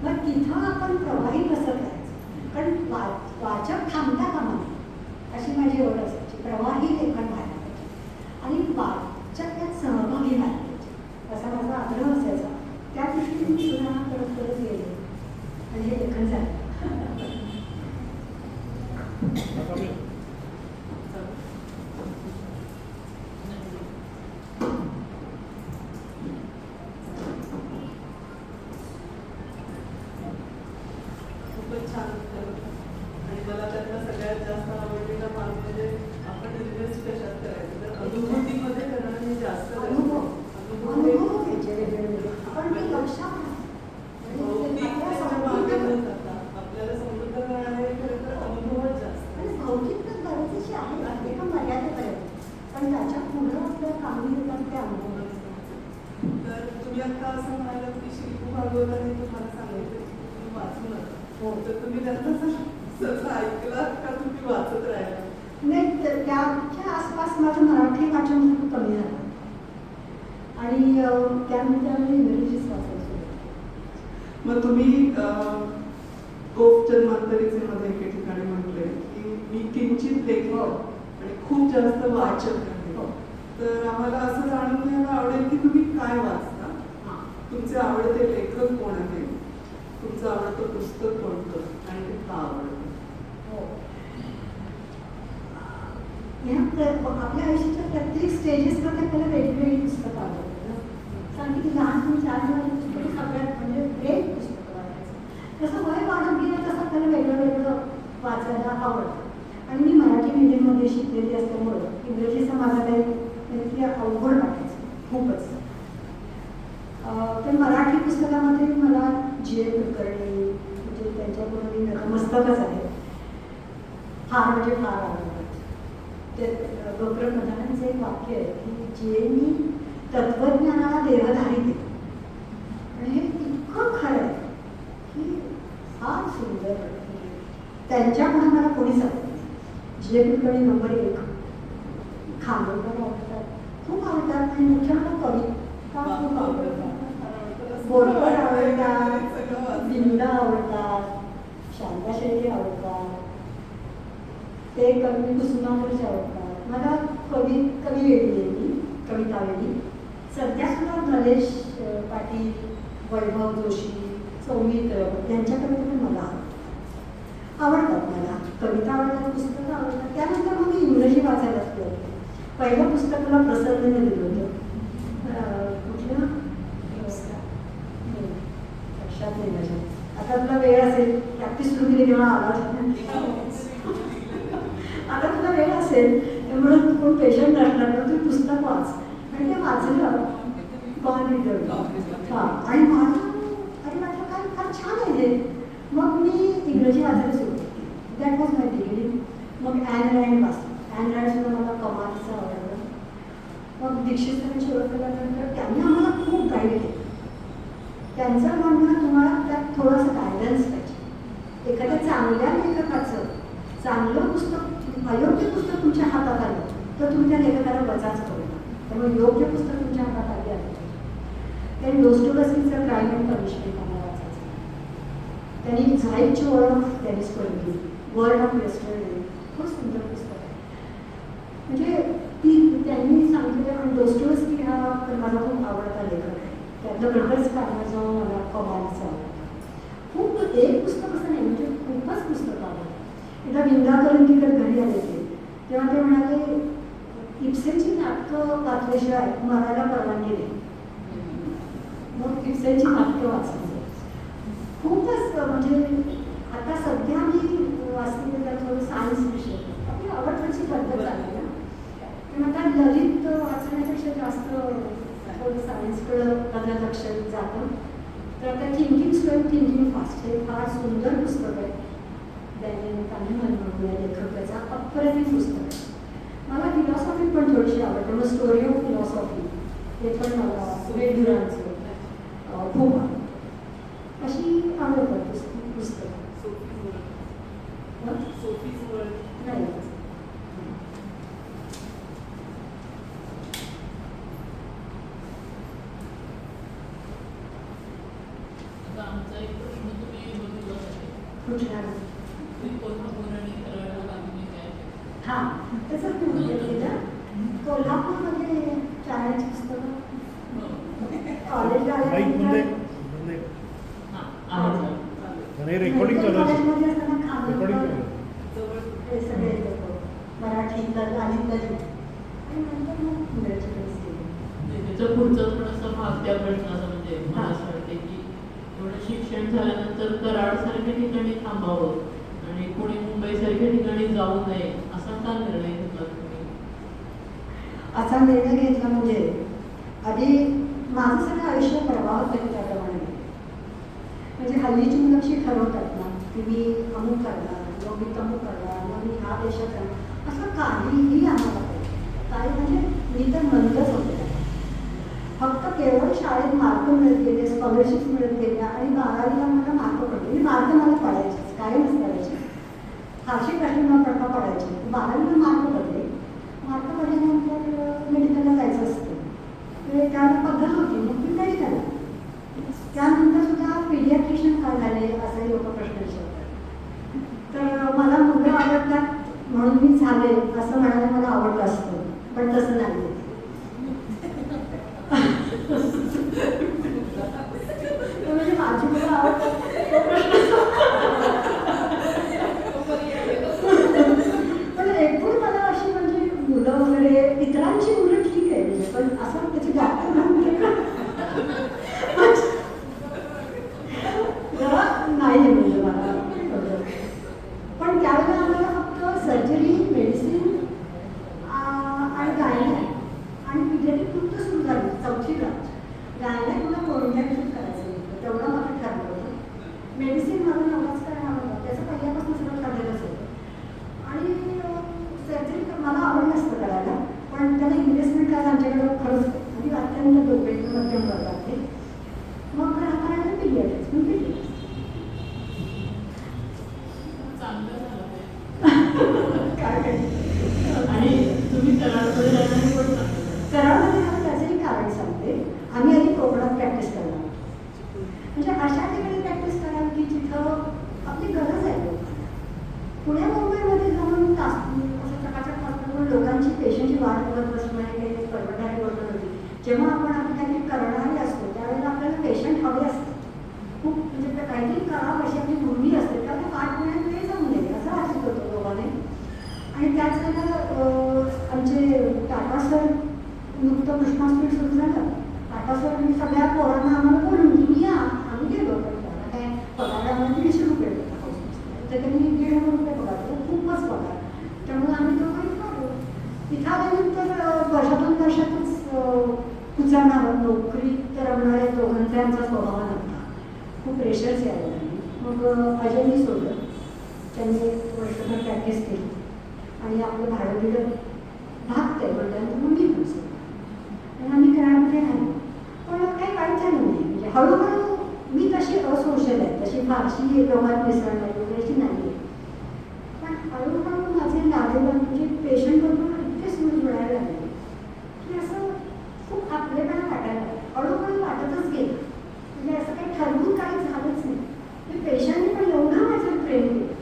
मग तिथं आपण प्रवाही कसं करायचं, कारण वाचक थांबता कामा नये अशी माझी ओढ असायची. प्रवाही लेखन व्हायला पाहिजे आणि वाचक त्यात सहभागी व्हायला पाहिजे असा माझा आग्रह असायचा. त्या दृष्टीने मी सुद्धा करत गेले आणि हे लेखन झालं. खूपच छान उत्तर आणि मला त्यातला सगळ्यात जास्त आवडलेला भाग म्हणजे आपण इन्व्हेस्ट कशात करायचं, तर अनुभूतीमध्ये करणं हे जास्त अनुभव अनुभव घ्यायचे वेगवेगळे, पण ते लक्षात भौतिक त्याच्या मागे न जाता आपल्याला समृद्ध करणारे खरं तर अनुभवच जास्त. आणि भौतिक तर गरजेची आहे एका मर्यादेपर्यंत, पण त्याच्या पुढं आपल्या कामगिरीला ते अनुभव असतात. तर तुम्ही आता असं म्हणालात की श्रीपू भागवतांनी तुम्हाला सांगितलं की तुम्ही वाचू नका. तर तुम्ही त्यांचा सहसा ऐकलात का तुम्ही वाचत राहिला? नाही, तर त्याच्या आसपास माझं मराठी वाचन खूप कमी झालं आणि त्यानंतर मी इंग्रजीच वाचायचं. मग तुम्ही कोफ जन्मांतरीचे मध्ये एके ठिकाणी म्हटले की मी किंचित लेखक आणि खूप जास्त वाचक आहे. तर आम्हाला असं जाणून घ्यायला आवडेल की तुम्ही काय वाचता, तुमचे आवडते लेखक कोण आहे, तुमचं आवडतं पुस्तक कोणतं आणि ते का आवडतं? आपल्या आयुष्याच्या प्रत्येक स्टेजेसमध्ये आपल्याला वेगवेगळी पुस्तकं आवडतात. सांगते की लहानपणी 4 वर्षाची पुस्तकं सगळ्यात म्हणजे ग्रेट पुस्तकं वाचायचं. जसं वय वाढत गेलं तसं आपल्याला वेगळं वेगळं वाचायला आवडतं. आणि मी मराठी मीडियममध्ये शिकलेली असल्यामुळं इंग्रजीचा माझा काही ते गोप्रप्रधानांचं एक वाक्य आहे की जे मी तत्वज्ञानाला देहधारी देतो. आणि हे इतकं खरं आहे की फार सुंदर की त्यांच्यापुढे मला कोणी सांगत नाही. जे कुलकर्णी नंबर 1 खांडेकर आवडतात, खूप आवडतात. आणि मुख्य मला कविता खूप आवडतात, बोरकर आवडतात, विंदा आवडतात, शांता शेळके आवडतात, ते कवी कुसुमाग्रज आवडतात. मला कवी वेगळी आहे, मी कविता वेगळी. सध्या सुद्धा नरेश पाटील, वैभव जोशी, सौमित यांच्या कविता पण मला आवडतात. मला कविता आवडतात, पुस्तकं आवडतात. त्यानंतर मग मी इंग्रजी वाचायला सुरुवात केली. पहिलं पुस्तक मला प्रसन्नने दिलं होतं, कुठलं लक्षात नाही माझ्या. आता तुला वेळ असेल, प्रॅक्टिस सुरू केली तेव्हा आला. आता तुला वेळ असेल म्हणून कोण पेशंट असणार तर तू पुस्तक वाच. आणि ते वाचलं गॉन रिटर्न. हां, आणि अरे म्हटलं काय फार छान आहे हे. मग मी इंग्रजी वाचायला सुरू केली. That was my beginning. मग ॲन रँड वाचलं. ॲन रँड सुद्धा मला कमालीचं आवडलं. मग दीक्षित सरांची ओळख केल्यानंतर त्यांनी आम्हाला खूप गाईड केलं. त्यांचं म्हणणं तुम्हाला त्यात थोडंसं गायडन्स पाहिजे. एखाद्या चांगल्या लेखकाचं चांगलं पुस्तक, अयोग्य पुस्तक तुमच्या हातात आलं तर तुम्ही त्या लेखकाला बचाच करू नका. त्यामुळे योग्य पुस्तक तुमच्या हातात आले आलं पाहिजे. त्यांनी डोस्टोव्हस्कीचं क्राईम अँड पनिशमेंट आम्हाला वाचायचं. त्यांनी झाईची ओळख त्यांनीच करून दिली. वर्ल्ड ऑफ येस्टरडे खूप सुंदर पुस्तक आहे. म्हणजे ती त्यांनी सांगितलं. आणि डोस्टोव्स्की हा माझा खूप आवडता लेखक आहे. त्यातलं ब्रदर्स कामाजो मला कमालीचं आवडतं. खूप एक पुस्तक असं नाही, म्हणजे खूपच पुस्तकं आवडतं. एकदा विंदा करंदीकर घरी आले ते तेव्हा ते म्हणाले इप्सेनची नाटकं वाचल्याशिवाय मरायला परवानगी नाही. मग इप्सेनची नाटकं वाचली. खूपच म्हणजे आता सध्या मी वाचते त्याला थोडं सायन्स विषय आपली आवडण्याची पद्धत झाली ना. पण आता ललित वाचण्यापेक्षा जास्त थोडं सायन्सकडं माझं लक्ष जातं. तर आता थिंकिंग स्लो थिंकिंग फास्ट हे फार सुंदर पुस्तक आहे. डॅनियल कानेमन म्हणून या लेखकाचा अप्रतिम पुस्तक आहे. मला फिलॉसॉफी पण थोडीशी आवडते. मग स्टोरी ऑफ फिलॉसॉफी हे पण मला वेगळांचं खूप आवडतं. अशी आवडतात पुस्तकं. नाही आमचा एक प्रश्न तुम्ही बघितला कुठला कोल्हापूर आणि कराडला तुम्ही काय हां तसं तू केलं. कोल्हापूरमध्ये शाळेची पुस्तकं कॉलेजला माईकमध्ये रेकॉर्डिंग चालू आहे. कॉलेजमध्ये असताना रेकॉर्डिंग खानोलकर हे सगळे मराठी ललित आणि नंतर मग इंग्रजी बेस केली. त्याचा पुढचा थोडासा भाग त्या प्रश्नाचा म्हणजे मला असं वाटते की एवढं शिक्षण झाल्यानंतर कराडसारख्या ठिकाणी थांबावं आणि पुणे मुंबईसारख्या ठिकाणी जाऊ नये असा का निर्णय घेतला तुम्ही? असा निर्णय घेतला म्हणजे आधी माझं सगळं आयुष्य प्रवाह तरी त्याप्रमाणे म्हणजे हल्लीची मुलं अशी ठरवतात ना की मी अमुक करणार, मग मी तमुक करणार, मग मी ह्या देशात करणार, असं काहीही आम्हाला पाहिजे. काही म्हणजे मी तर मंदच होते. फक्त केवळ शाळेत मार्क मिळत गेले, स्कॉलरशिप मिळत गेल्या आणि 12वीला मला मार्क पडले. मी मार्क मला पडायचेच, काय नसतायचे. फारशी प्रश्न न पडता पडायचे. 12वीला मार्क पडले. मार्क पडल्यानंतर मेडिकलला जायचं असतं. ते त्याला पद्धत होती, मग मी मेडिकलला. त्यानंतर सुद्धा पिडियाट्रिशियन काय झाले असे लोक प्रश्न विचारतात. तर मला मुलं आवडतात म्हणून मी झाले असं म्हणायला मला आवडलं असतं, पण तसं नाही. म्हणजे माझी मुलं आवडतात पण एकूण मला अशी म्हणजे मुलं वगैरे इतरांची मुलं ठीक आहे म्हणजे, पण असं त्याची डॉक्टर नाही आहे म्हणजे मला. पण त्यावेळेला आम्हाला फक्त सर्जरी, मेडिसिन आणि गायनॅक आणि पिडियाट्रिक फक्त सुरू झाली 4थी ब्रांच. गायनॅक मला कोणत्या दिवशी करायचं होतं तेवढं मला ठरलं होतं. मेडिसिन मला नवराच करायला आवडतं, त्याचं पहिल्यापासून सगळं ठरलेलंच होतं. आणि सर्जरी मला आवडलं नसतं करायला, पण त्याला इन्व्हेस्टमेंट करायला आमच्याकडे खरंच आणि अत्यंत दोघेंचं मध्यम करतात ते. मग करायला पिरियड चांगलं झालं काय करायचं. आणि तुम्ही कराडमध्ये राहणारे पण चांगलं झालं. कराडमध्ये हा त्याचंही कारण सांगते. आम्ही आधी कोकणात प्रॅक्टिस करणार, म्हणजे अशा ठिकाणी प्रॅक्टिस कराल की जिथं आपली गरज आहे लोकांना. पुण्या मुंबईमध्ये जाऊन असं चकाचक हॉस्पिटल लोकांची पेशंटची वाट बघत बसणं हे काही परवडणारी गोष्ट होती. जेव्हा आपण आपली काहीतरी करणारे असतो त्यावेळेला आपल्याला पेशंट हवे असतात. खूप म्हणजे काहीतरी करावं अशी आपली भूमी असते, कारण ते वाट पुण्यात वेळ जाऊन नये असं वाटत होतं दोघांनी. आणि त्याच वेळेला आमचे टाटा सर नुकतं कृष्णास्पीड सुरू झालं. टाटा सर मी सगळ्या पोरांना आम्हाला बोलून तुम्ही या, आम्ही गेलो. पण त्याला काय पगार आम्हाला 150 रुपये होता, तर त्यांनी 1,500 रुपये पगार, खूपच पगार. त्यामुळे आम्ही दोघंही काढलो. इथं आल्यानंतर वर्षातून वर्षातच कुचारणार नोकरी तर रमणाऱ्या दोघांचा आमचा स्वभाव नव्हता. खूप प्रेशर्स यायला लागली. मग अजयनी सोडलं, त्यांनी वर्षभर प्रॅक्टिस केली आणि आपलं भाडं दिलं भागतंय म्हटल्यानंतर मग मी पण सोडलं आणि आम्ही कराडमध्ये राहिलो. पण काही वाईट झालं नाही, म्हणजे हळूहळू मी तशी असोशल आहे, तशी फारशी लोकांत मिसळणारी वगैरेची नाही आहे. पण हळूहळू माझे लागेल म्हणजे पेशंटबरोबर इतके सुरू मिळायला लागले की असं खूप आपलेपणा वाटायला लागलं. हळूहळू वाटतच गेलं, म्हणजे असं काही ठरवून काही झालंच नाही. मी पेशंटने पण एवढं माझं प्रेम केलं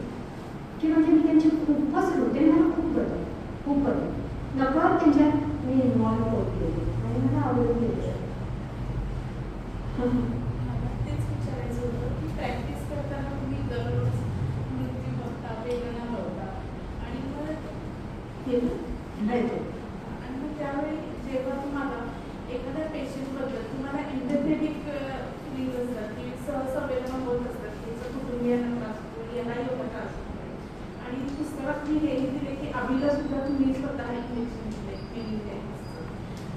की म्हणजे मी त्यांची खूपच होते, मला खूप बदल नकळत त्यांच्यात मी इन्व्हॉल्व होत गेले आणि मला आवडून गेले. तेच विचारायचं होतं की प्रॅक्टिस करताना तुम्ही दररोज नृत्य बघता, वेदना बघता आणि मग त्यावेळी जेव्हा तुम्हाला एखाद्या पेशंटबद्दल तुम्हाला एम्पॅथेटिक फीलिंग असतात की सहसंवेदना होत असतात की याचा कुटुंबियांना त्रास होतो, यालाही एवढा त्रास होतो. आणि पुस्तकात मी हेही दिले की आम्हीला सुद्धा तुम्ही स्वतः इंजेक्शन दिले, फिलिंग दिले.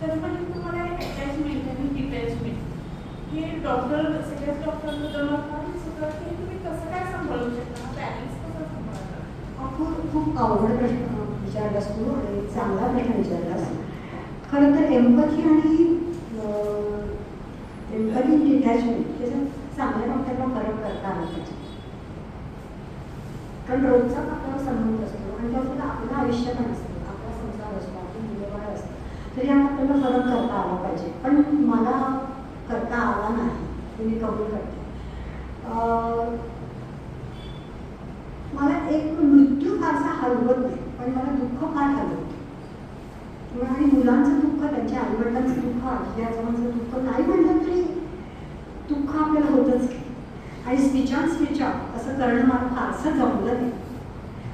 तर पण तुम्हाला अटॅचमेंट आणि डिटॅचमेंट हे डॉक्टर सगळ्याच डॉक्टरांबद्दल सुद्धा की तुम्ही कसं काय सांभाळू शकता, हा बॅलन्स कसा सांभाळता? खूप अवघड प्रश्न विचारलास तू आणि चांगला प्रश्न विचारलास. खरं तर एम्पथी आणि डिटॅचमेंट त्याच्यात चांगल्या डॉक्टरला फरक करता आला पाहिजे. कारण रोजचा आपला संबंध असतो आणि त्याच्यात आपलं आयुष्य पण असतं, आपला संसार असतो, आपली मुलंबाळ असतं, तरी आपल्याला फरक करता आला पाहिजे. पण मला करता आला नाही हे मी कबूल करते. मला एक मृत्यू फारसा हलवत नाही, पण मला दुःख फार हलवतं. आणि मुलांचं दुःख, त्यांच्या आईवडिलांचं दुःख, आजी आजोबांचं दुःख नाही म्हटलं तरी दुःख आपल्याला होतच की. आणि स्विच ऑन स्विच ऑफ असं करणं मला फारसं जमलं नाही.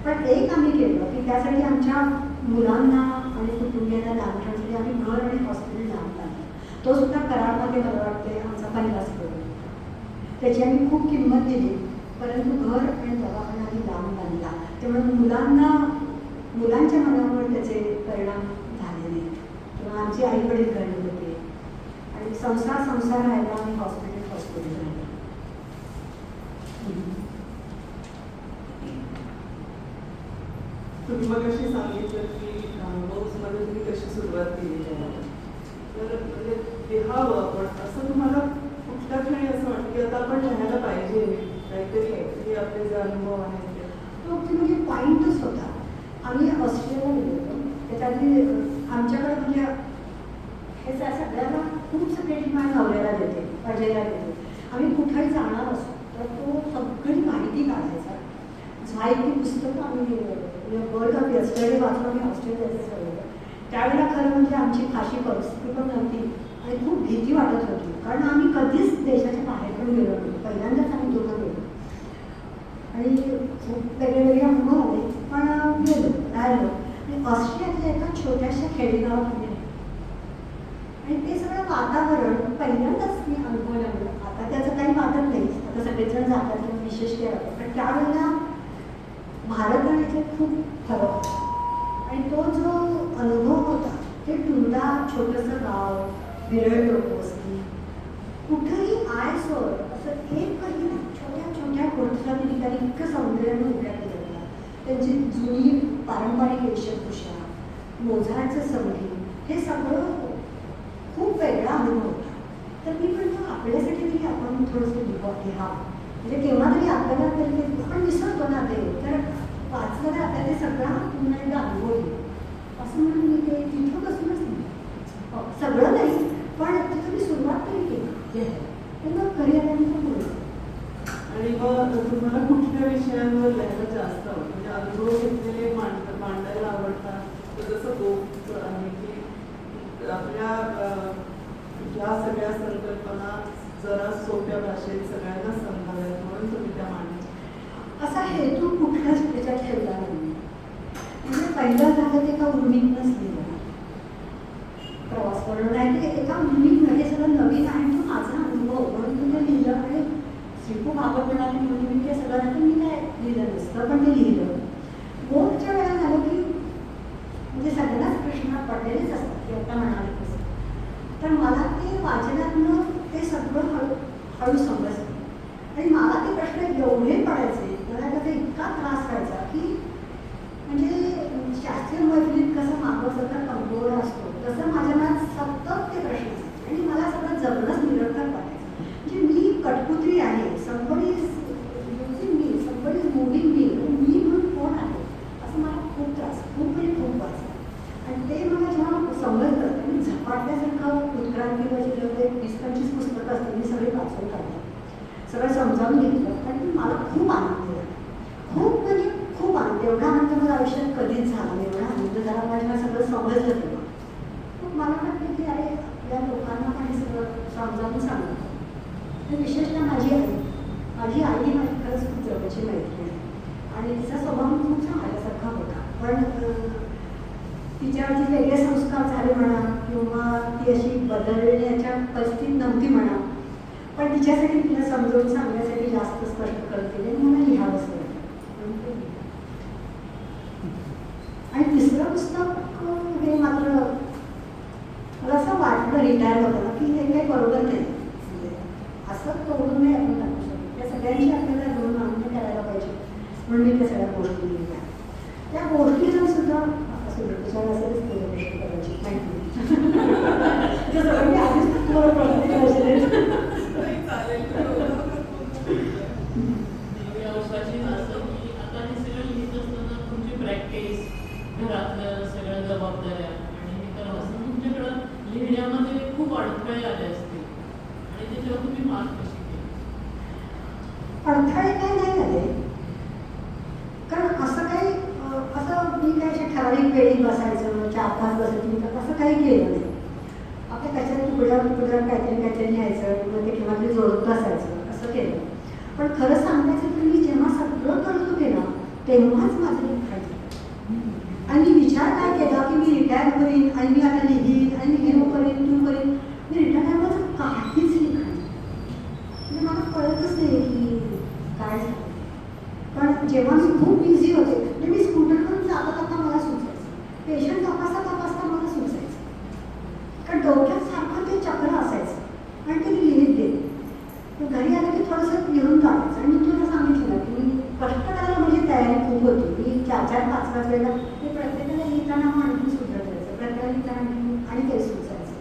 पण एक आम्ही केलं की त्यासाठी आमच्या मुलांना आणि कुटुंबियांना लांब ठेवण्यासाठी आम्ही घर आणि हॉस्पिटल लांब आणलं. तो सुद्धा कराडमध्ये मला वाटते आमचा पहिलाच प्रोग्राम. त्याची आम्ही खूप किंमत दिली, परंतु घर आणि दवाखाना आम्ही लांब आणला. त्यामुळे मुलांच्या मनावर त्याचे परिणाम झाले नाहीत किंवा आमचे आई वडील घरी होते आणि संसार राहिला आणि हॉस्पिटल राहिलं. तुम्ही मग अशी सांगितलं की बॉक्समध्ये तुम्ही कशी सुरुवात केली आहे, तर म्हणजे लिहावं आपण असं तुम्हाला कुठल्या क्षणी असं वाटतं की आता आपण लिहायला पाहिजे काहीतरी आपले जे अनुभव आहेत ते. तो म्हणजे पॉईंटच होता. आम्ही ऑस्ट्रेलियाला गेलो होतो, त्याच्यातली आमच्याकडे म्हणजे हे सगळ्यांना खूप क्रेडिट माझ्या नवऱ्याला देते, अजयला देते. आम्ही कुठेही जाणार असतो तर तो सगळी माहिती काढायचा. झायची पुस्तकं आम्ही वर्ल्ड ऑफ यस्टरडे वाचून आम्ही ऑस्ट्रेलियाचं ठरवलं. त्यावेळेला खरं म्हणजे आमची फाशी परिस्थिती पण नव्हती आणि खूप भीती वाटत होती, कारण आम्ही कधीच देशाच्या बाहेर पण गेलो नव्हतो. पहिल्यांदाच आम्ही दोघं गेलो आणि खूप वेगळे अनुभव आले. पण गेलो, राहिलो आणि ऑस्ट्रेलियाच्या एका छोट्याशा खेडेगावात गेले आणि ते सगळं वातावरण पहिल्यांदाच मी अनुभवलं. आता त्याचं काही वाटत नाही, आता सगळेजण जातात किंवा विशेष केलं, पण त्यावेळेला भारत आणि इथे खूप फरक होता. आणि तो जो अनुभव होता ते टुंडा छोटंसं गाव, विरळ लोकवस्ती, कुठंही आयसोर असं एकही छोट्या कोथळ्या ठिकाणी इतकं सौंदर्याने उभ्या केलेलं. त्यांची जुनी पारंपरिक वेशभूषा, मोझार्टचं संगीत हे सगळं खूप वेगळा अनुभव होता. तर मी म्हणतो आपल्यासाठी तरी आपण थोडंसं लिहा म्हणजे केव्हा तरी आपल्याला तरी आपण विसरतो ना ते, तर वाचलं तर आपल्याला ते सगळं पुन्हा एकदा अनुभव येईल असं म्हणून मी ते तिथं बसूनच नाही, सगळं नाही पण तिथं मी सुरुवात तरी केली. तर मग घरी आल्यानंतर बोलतो. आणि मग तुम्हाला कुठल्या विषयांवर लिहायला जास्त आवडतं, म्हणजे अनुभव घेतलेले मांडायला आवडतात? तर जसं गोपचं आहे की आपल्या या सगळ्या संकल्पना जरा सोप्या भाषेत सगळ्यांना समजाव्यात म्हणून तुम्ही त्या मांडता. असा हेतू कुठल्याच त्याच्यात ठेवला नाही. म्हणजे पहिलं झालं ते एका उर्मीतनंच लिहिलं प्रवास करून आहे की एका उर्मीतनं हे सगळं नवीन आहे तो माझा अनुभव म्हणून मी ते लिहिलं. आणि श्रीपू बाबा म्हणाले म्हणून मी ते सगळं तर मी काय लिहिलं नसतं पण ते लिहिलं. मोठच्या वेळा झालं की म्हणजे सगळ्यांनाच प्रश्न पडलेलेच असतात की आता म्हणाले तसं, तर मला ते वाचनातनं ते सगळं हळू समजलं. आणि मला ते प्रश्न एवढे पडायचे, मला त्याचा इतका त्रास व्हायचा की म्हणजे शास्त्रीय मैफिलीत कसं मागं सगळं कंगोरा असतो तसं माझ्या मनात सतत ते प्रश्न असायचे आणि मला सगळं जगणंच निरर्थक वाटायचं. म्हणजे मी कटपुतळी आहे, somebody is using me, somebody is moving me, मी म्हणून कोण आहे असं मला खूप त्रास, खूप म्हणजे खूप वाचला. आणि ते मला जेव्हा समजलं मी झपाटल्यासारखं उत्क्रांतीमध्ये जेव्हा 20-25 पुस्तकं असतील मी सगळे वाचून काढले, सगळं समजावून घेतलं आणि मला खूप आनंद झाला. खूप म्हणजे खूप आनंद, एवढा आनंद मला आयुष्यात कधीच झाला नाही. एवढा आनंद झाला मला सगळं समजलं तेव्हा. मग मला वाटतं की अरे या लोकांना पण हे सगळं समजावून सांगलं. तर विशेषतः माझी आई माझी खरंच खूप जवळची मैत्रीण आहे आणि तिचा स्वभाव खूप माझ्यासारखा होता. पण तिच्यावरती वेगळे संस्कार झाले म्हणा किंवा ती अशी बदलण्याच्या परिस्थितीत नव्हती म्हणा, पण तिच्यासाठी तिला समजावून सांगण्यासाठी जास्त स्पष्ट करते मला लिहावंच लागतं. आणि तिसरं पुस्तक हे मात्र मला असं वाटलं रिटायर होताना की हे काही बरोबर नाही, असं तोडून नाही आपण टाकू शकतो. त्या सगळ्यांची आपल्याला दोन मान्य करायला पाहिजे म्हणून मी त्या सगळ्या गोष्टी लिहिल्या. त्या गोष्टीला सुद्धा त्याच्यावर असेलच केलं प्रश्न करायची माहिती मी आधीच तुम्हाला प्रॅक्टिस, घरातलं सगळ्या जबाबदाऱ्या आणि हे करत असताना तुमच्याकडं लिहिण्यामध्ये खूप अडथळे आले असतील आणि त्याच्यावर तुम्ही मात कशी केली? अडथळे काय नाही आले, कारण असं काही असं मी काय अशा ठराविक वेळी बसायचं 4-5 बसायचं असं काही केलं नाही. आपल्या कशात तुकड्यावर काहीतरी लिहायचं किंवा ते किंवा तरी जोडत बसायचं असं केलं. पण खरं सांगायचं तर मी जेव्हा सगळं करत होते ना तेव्हाच माझं लिखाण झालं. आणि मी विचार काय केला की मी रिटायर करीन आणि मी आता लिहीन आणि मी हे करीन तू करीन. मी रिटायर माझं काहीच लिखाण म्हणजे मला कळतच नाही की काय झालं. पण जेव्हा मी खूप बिझी होते म्हणजे मी स्कूटरवरून जाता मला सुचायचं, पेशंट तपासता मला सुचायचं, कारण डोक्यात सारखं ते चक्र असायचं आणि ते लिहित गेले. घरी आलं की थोडंसं लिहून काढायचं. आणि मी तुला सांगितलं ना की मी कष्ट करायला माझी तयारी खूप होती. मी 4-5 वेळेला मी प्रत्येकाला लिहिताना आणखी सुचत जायचं, प्रत्येकाला लिहिताना आणि काही सुचायचं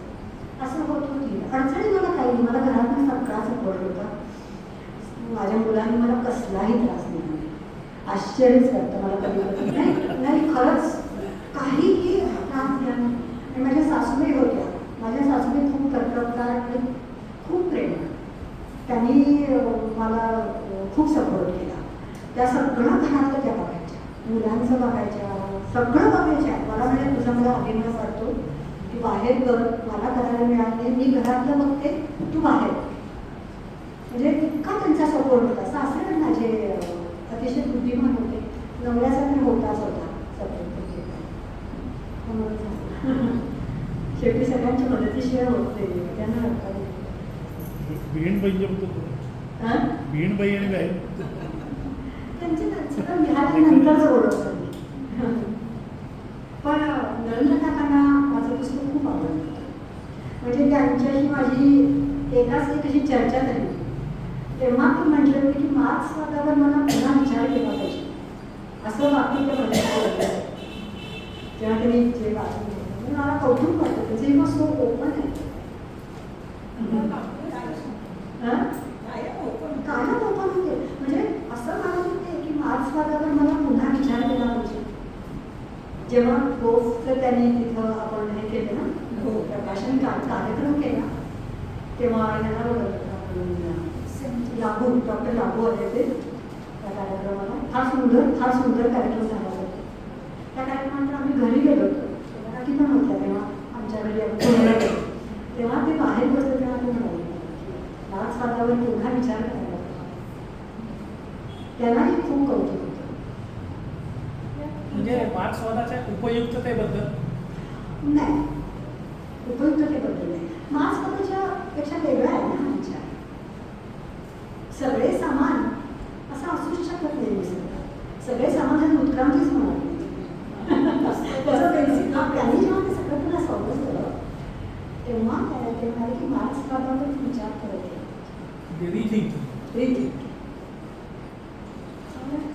असं होत होती. अडचणी मला काही नाही, मला घरातून सगळा सपोर्ट होता. माझ्या मुलांनी मला कसलाही त्रास नाही. आश्चर्यच वाटतं मला कधी नाही खरंच काहीही त्रास दिला नाही. आणि माझ्या सासूबाई होत्या, माझ्या सासूबाई खूप कर्तबगार आणि खूप प्रेमळ, त्यांनी मला खूप सपोर्ट केला. त्या सगळं घरातलं त्या बघायच्या, मुलांचं बघायच्या, सगळं बघायच्या. मला म्हणजे तुझा मला अभिमान वाटतो की बाहेर मला करायला मिळाले, मी घरातलं बघते तू बाहेर. म्हणजे इतका त्यांचा सपोर्ट होता. सासरे माझे अतिशय बुद्धिमान होते, नवऱ्याचा तर होताच होता सपोर्ट. शेवटी सगळ्यांच्या मदतीशिवाय होत नाही त्यांना बहीणबाई आणि बाई त्यांचे सगळं मिळाल्यानंतरच ओळखतं. पण नरेंद्र काकांना माझं पुस्तक खूप आवडलं होतं. म्हणजे त्यांच्याशी माझी एकाच एक अशी चर्चा झाली तेव्हा मी म्हटलं होतं की मार्क्सवादावर मला पुन्हा विचार केला पाहिजे असं बाकी ते म्हणायचं. तेव्हा त्यांनी जे वाचून घेतलं म्हणजे मला कौतुक वाटतं त्याचं ही सो ओपन आहे. कायम ओपन होते म्हणजे असं मला वाटते की मार्क्सवादावर मला पुन्हा विचार केला पाहिजे. जेव्हा गोफचं त्यांनी तिथं आपण हे केलं ना प्रकाशन कार्यक्रम केला तेव्हा ह्याला लागू डॉक्टर लागू आले ते त्या कार्यक्रमाला फार सुंदर कार्यक्रम झाला होता. त्या कार्यक्रमानंतर आम्ही घरी गेलो होतो मराठी पण होत्या तेव्हा आमच्या घरी आम्ही तेव्हा ते बाहेर बसले तेव्हा ते म्हणाले मार्क्सवादावर पुन्हा विचार करायला त्यांनाही खूप कौतुक होतं. म्हणजे मार्क्सवादाच्या उपयुक्ततेबद्दल नाही उपयुक्ततेबद्दल नाही मार्क्सवादाच्या पेक्षा वेगळा आहे ना विचार. सगळे सामान असं असूच शकत नाही निसर्ग. सगळे सामान हे उत्क्रांतीच होणार नाही. त्यांनी जेव्हा ते सगळं तुला समजलं तेव्हा ते म्हणाले की मार्क्सवादावर विचार करत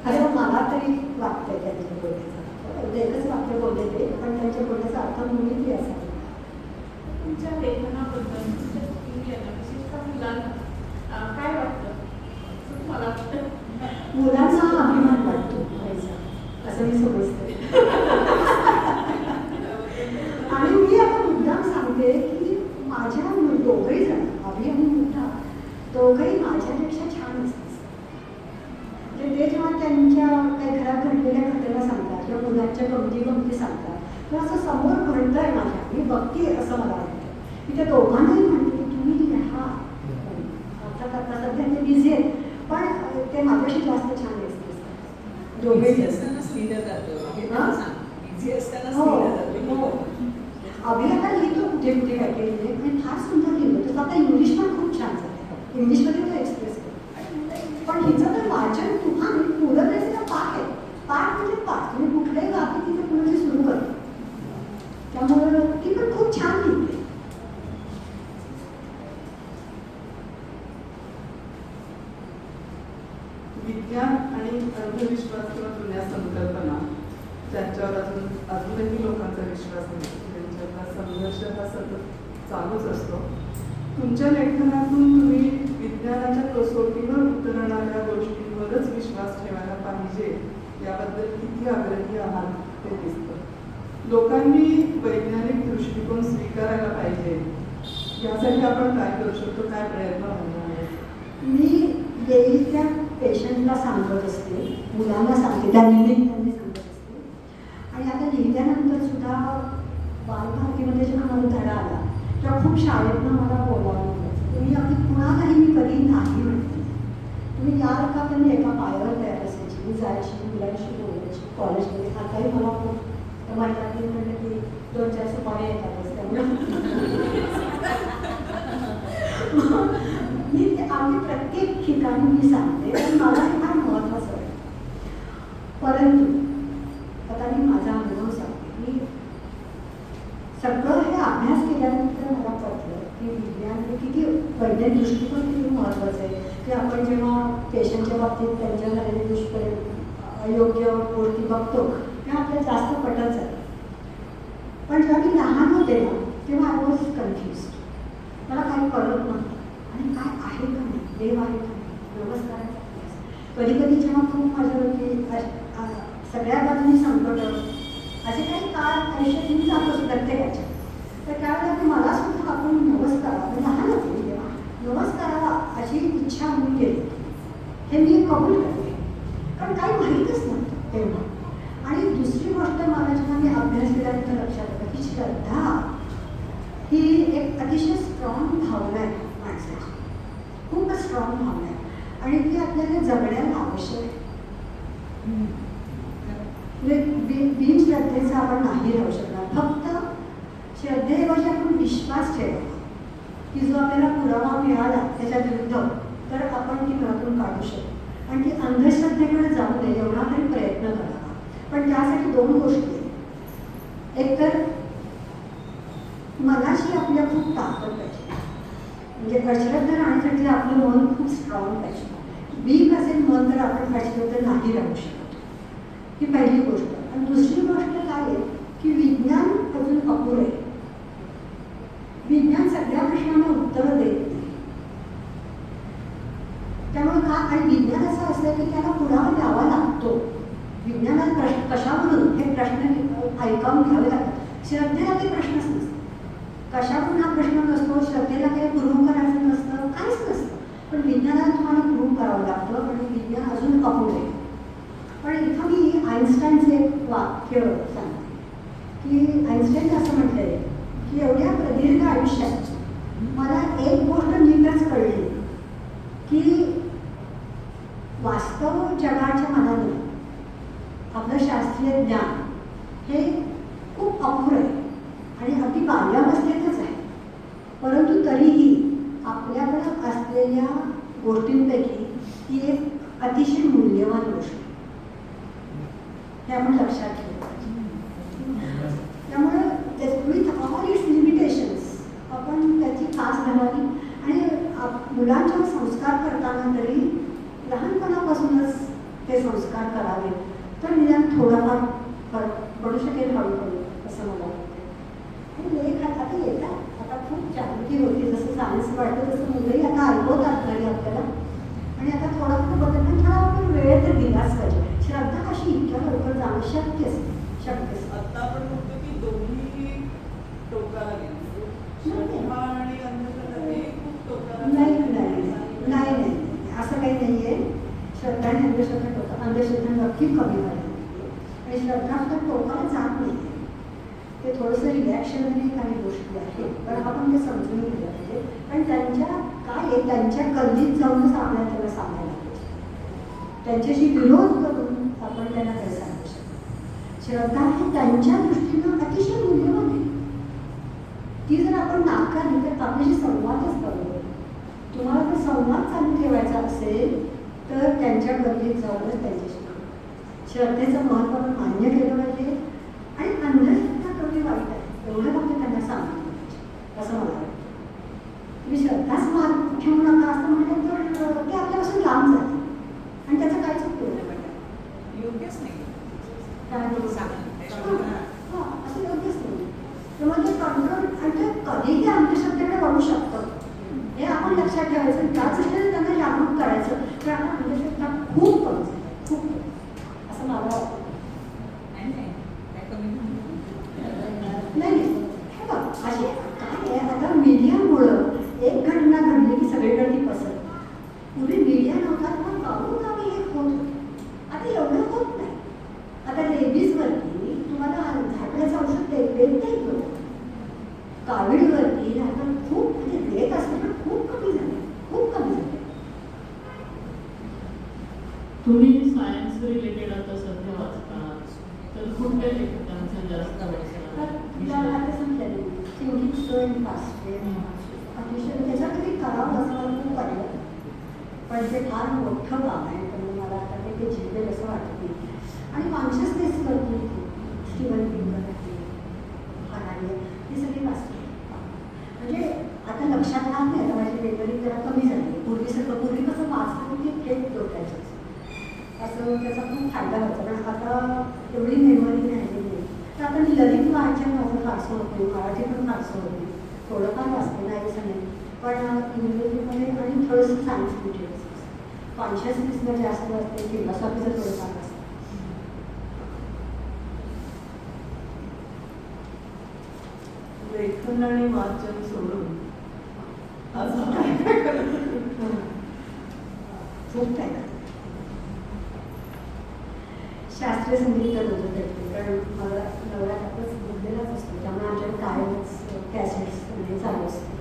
खरं मला तरी वाटतंय त्यांच्या बोलण्याचं एकच वाक्य बोलले ते पण त्यांच्या बोलण्याचा अर्थ मुलीही असा तुमच्या लेखनाबद्दल तुमच्या कुटुंबियांना विशेषतः मुलांना काय वाटतं मला वाटतं मुलांचा अभिमान वाटतो असं मी समजते. आणि मी आता मुद्दाम सांगते की माझ्या दोघंही जण अभि आणि मुद्दा दोघंही माझ्यापेक्षा छान असतात. म्हणजे ते जेव्हा त्यांच्या काही घरात घडलेल्या घटना सांगतात किंवा मुलांच्या गमती सांगतात तेव्हा असं समोर घडतंय माझ्या मी बघते असं मला वाटतं. मी त्या दोघांनाही म्हणते की तुम्ही लिहा आता सध्या ते बिझी आहेत पण ते माझ्याशी जास्त छान असतात दोघेही. अभियाना लिहितो कुठे कुठे काय काय लिहिले आणि फार सुंदर लिहिलं तर आता इंग्लिश पण खूप छान झालं इंग्लिशमध्ये तो एक्सप्रेस करतो. पण हिचं तर वाचन तुम्हा मुलं त्याचं पाठ आहे पाठ म्हणजे पाठ तुम्ही कुठल्याही वाक्य तिथे मुलं सुरू करतो त्यामुळं ती पण खूप छान लिहिते. विज्ञान आणि अंधविश्वास किंवा जुन्या संकल्पना ज्यांच्यावर अजूनही लोकांचा विश्वास नाही त्यांच्यातला संघर्ष हा सतत चालूच असतो. तुमच्या लेखनातून तुम्ही विज्ञानाच्या कसोटीवर उतरणाऱ्या गोष्टींवरच विश्वास ठेवायला पाहिजे याबद्दल किती आग्रही आहात ते दिसतं. लोकांनी वैज्ञानिक दृष्टिकोन स्वीकारायला पाहिजे यासाठी आपण काय करू शकतो काय प्रयत्न व्हायला हवे. मी येईल त्या पेशंटला सांगत असते मुलांना सांगते त्या निमित्ताने सांगत असते. आणि आता लिहिल्यानंतर सुद्धा बालभारतीमध्ये जेव्हा मला धडा आला तेव्हा खूप शाळेतनं मला बोलावलं होतं तुम्ही अगदी कुणालाही मी कधी नाही म्हणते तुम्ही याल का पण मी एका पायावर तयार असायची मी जायची मुलांशी बोलायची कॉलेजमध्ये आताही मला खूप माझ्या म्हणलं की 2-4 सुपाऱ्या येतातच त्यामुळे मी आम्ही प्रत्येक ठिकाणी मी सांगते पण मला हे फार महत्त्वाचं आहे. परंतु आता मी माझा अनुभव सांगते मी सगळं हे अभ्यास केल्यानंतर मला कळलं की विज्ञान हे किती वैज्ञानिक दृष्टिकोन किती महत्त्वाचं आहे की आपण जेव्हा पेशंटच्या बाबतीत त्यांच्या झालेले दुष्परिणाम अयोग्य गोष्टी बघतो तेव्हा आपल्याला जास्त पटत जातं. पण जेव्हा मी लहान होते ना तेव्हा आय वॉज कन्फ्युज मला काही कळत नव्हतं आणि काय आहे का नाही देव आहे का नाही नमस्काराचा कधी कधी जेव्हा खूप माझ्यावरती सगळ्या बाजूनी संकट असे काही काळ आयुष्यात मी जात असतो प्रत्येकाच्या तर त्यावेळेला मला सुद्धा आपण नमस्काराला लहान होते तेव्हा नमस्काराला अशी इच्छा मी केली हे मी कबूल करते कारण काही माहीतच नव्हतं तेव्हा. आणि दुसरी गोष्ट मला जेव्हा मी अभ्यास केल्यानंतर लक्षात आलं की श्रद्धा ही एक अतिशय स्ट्रॉंग भावना आहे माणसाची खूप स्ट्रॉंग भावना आहे आणि ती आपल्याला जगण्याला आवश्यक आहे. बिन श्रद्धेचा आपण नाही राहू शकणार फक्त श्रद्धेऐवजी आपण विश्वास ठेवावा की जो आपल्याला पुरावा मिळाला त्याच्या विरुद्ध तर आपण ती मनातून काढू शकतो आणि ती अंधश्रद्धेकडे जाऊ नये एवढा तरी प्रयत्न करावा. पण त्यासाठी 2 गोष्टी आहेत. एक तर मनाशी आपल्या खूप ताकद पाहिजे म्हणजे अश्रद्ध राहण्यासाठी आपलं मन खूप स्ट्रॉंग पाहिजे. वीक असेल मन तर आपण अश्रद्ध नाही राहू शकत ही पहिली गोष्ट. आणि दुसरी गोष्ट काय आहे की श्रद्धेला काही प्रश्नच नसतो. कशावरून हा प्रश्न नसतो, श्रद्धेला काही प्रूव्ह करायचं नसतं, काहीच नसतं. पण विज्ञानाला तुम्हाला प्रूव्ह करावं लागतं आणि विज्ञान अजून अपूर्ण आहे. पण इथं मी आईन्स्टाईनचं एक वाक्य सांगते की आईन्स्टाईन असं म्हटलंय की एवढ्या प्रदीर्घ आयुष्यात मला एक गोष्ट नीटच कळली की वास्तव जगाच्या मनाने आपलं शास्त्रीय ज्ञान हे खूप अपुरं आहे आणि अगदी बाल्यावस्थेतच आहे. परंतु तरीही आपल्याकडं असलेल्या गोष्टींपैकी ही एक अतिशय मूल्यवान गोष्ट आहे. हे आपण लक्षात ठेवलं पाहिजे. त्यामुळे विथ ऑल इट्स लिमिटेशन्स आपण त्याची कास धरावी आणि मुलांच्यावर संस्कार करताना तरी लहानपणापासूनच ते संस्कार करावे तर निदान थोडाफार फरक पडू शकेल हळूहळू असं मला वाटतं. आणि लेख आता येतात, आता खूप जागृती होती, जसं सायन्स वाटतं तसं मुलंही आता ऐकवतात घरी आपल्याला आणि आता थोडंफार बदल पण थोडा आपण वेळ तर दिलाच पाहिजे. श्रद्धा अशी इतक्या लवकर जाणं शक्यच शक्यच. आता आपण म्हणतो की दोन्ही टोकाला गेले, श्रद्धा आणि अंधश्रद्धा हे खूप टोकाला नाही नाही नाही नाही असं काही नाही आहे. श्रद्धा आणि अंधश्रद्धा टोका, अंधश्रद्धा नक्की कमी झाली आणि श्रद्धा सुद्धा टोकाला जात नाही. ते थोडंसं रिॲक्शनरी काही गोष्टी आहेत पण आपण ते समजून घेतलं पाहिजे. पण त्यांच्या काय आहे त्यांच्या गल्लीत जाऊनच आपल्याला त्याला सांगायला पाहिजे. त्यांच्याशी विरोध करून आपण त्यांना काही सांगू शकतो. श्रद्धा ही त्यांच्या दृष्टीनं अतिशय मूल्यवान आहे. ती जर आपण नाकारली तर आपल्याशी संवादच बरोबर. तुम्हाला जर संवाद चालू ठेवायचा असेल तर त्यांच्या गल्लीत जाऊनच त्यांच्याशी श्रद्धेचं महत्त्व आपण मान्य केलं पाहिजे आणि अंधश्रद्धा कमी वाईट आहे एवढं फक्त त्यांना सांगितलं पाहिजे असं मला वाटतं. तुम्ही श्रद्धाच मार्ग ठेवू नका असं म्हटलं तर ते आपल्यापासून लांब जाते आणि त्याचा काहीच उपयोग नाही वाटत. योग्यच नाही काय असं योग्यच नाही. तेव्हा ते कंट्रोल आणि ते कधी ते अंधश्रद्धेकडे वाढू शकतं हे आपण लक्षात ठेवायचं. त्याच दृष्टीने त्यांना जागरूक करायचं तर आपण अंधश्रद्धा खूप कमी झाली खूप असं मला वाटतं. नाही हे बघ अशी काय आहे आता मीडियामुळं एक घटना घडली की सगळीकडे ती पसरते. पूर्वी मीडिया नव्हता पण गावोगावी हे होत होते. आता एवढं होत नाही. आता रेबीजवरती तुम्हाला झाकल्याचं औषध देत नाही होतं. कावीडवरती आता खूप म्हणजे देत असतं पण खूप कमी झाले खूप कमी झाले. तुम्ही सायन्स रिलेटेड आता सध्या वाचता तर कुठल्या लेखकांचं जास्त आता समजलं थिंकिंग स्लो अँड फास्ट अतिशय त्याच्यात तरी करावं असं मला खूप वाटलं पण ते फार मोठं काम आहे पण मला आता ते झेपेल असं वाटत नाही. आणि कॉन्शियसनेस करतो स्टीवन किंग हराले हे सगळे वाचते म्हणजे आता लक्षात राहत नाही. आता माझी मेमरी जरा कमी झाली. पूर्वी कसं वाचलं की थेट डोक्याचं असं त्याचा खूप फायदा व्हायचा पण आता एवढी मेमरी राहिली नाही. तर आता मी ललित वाचन माझं फारसं होते मराठी पण फारसं होते थोडंफार वाचते नाही असं नाही पण इंग्रजीमध्ये आणि थोडंसं सायन्स डिटेल्स कॉन्शियसनेसनं जास्त असते फिलॉसॉफीचं थोडंफार असतं. लेखन आणि वाचन सोडून अजून काय खूप काय शास्त्रीय संगीत तर होतं करते कारण मला नवरात्रातच बुद्धीलाच असतो त्यामुळे आमच्याकडे कायमच कॅसेट्स म्हणजे चालू असते.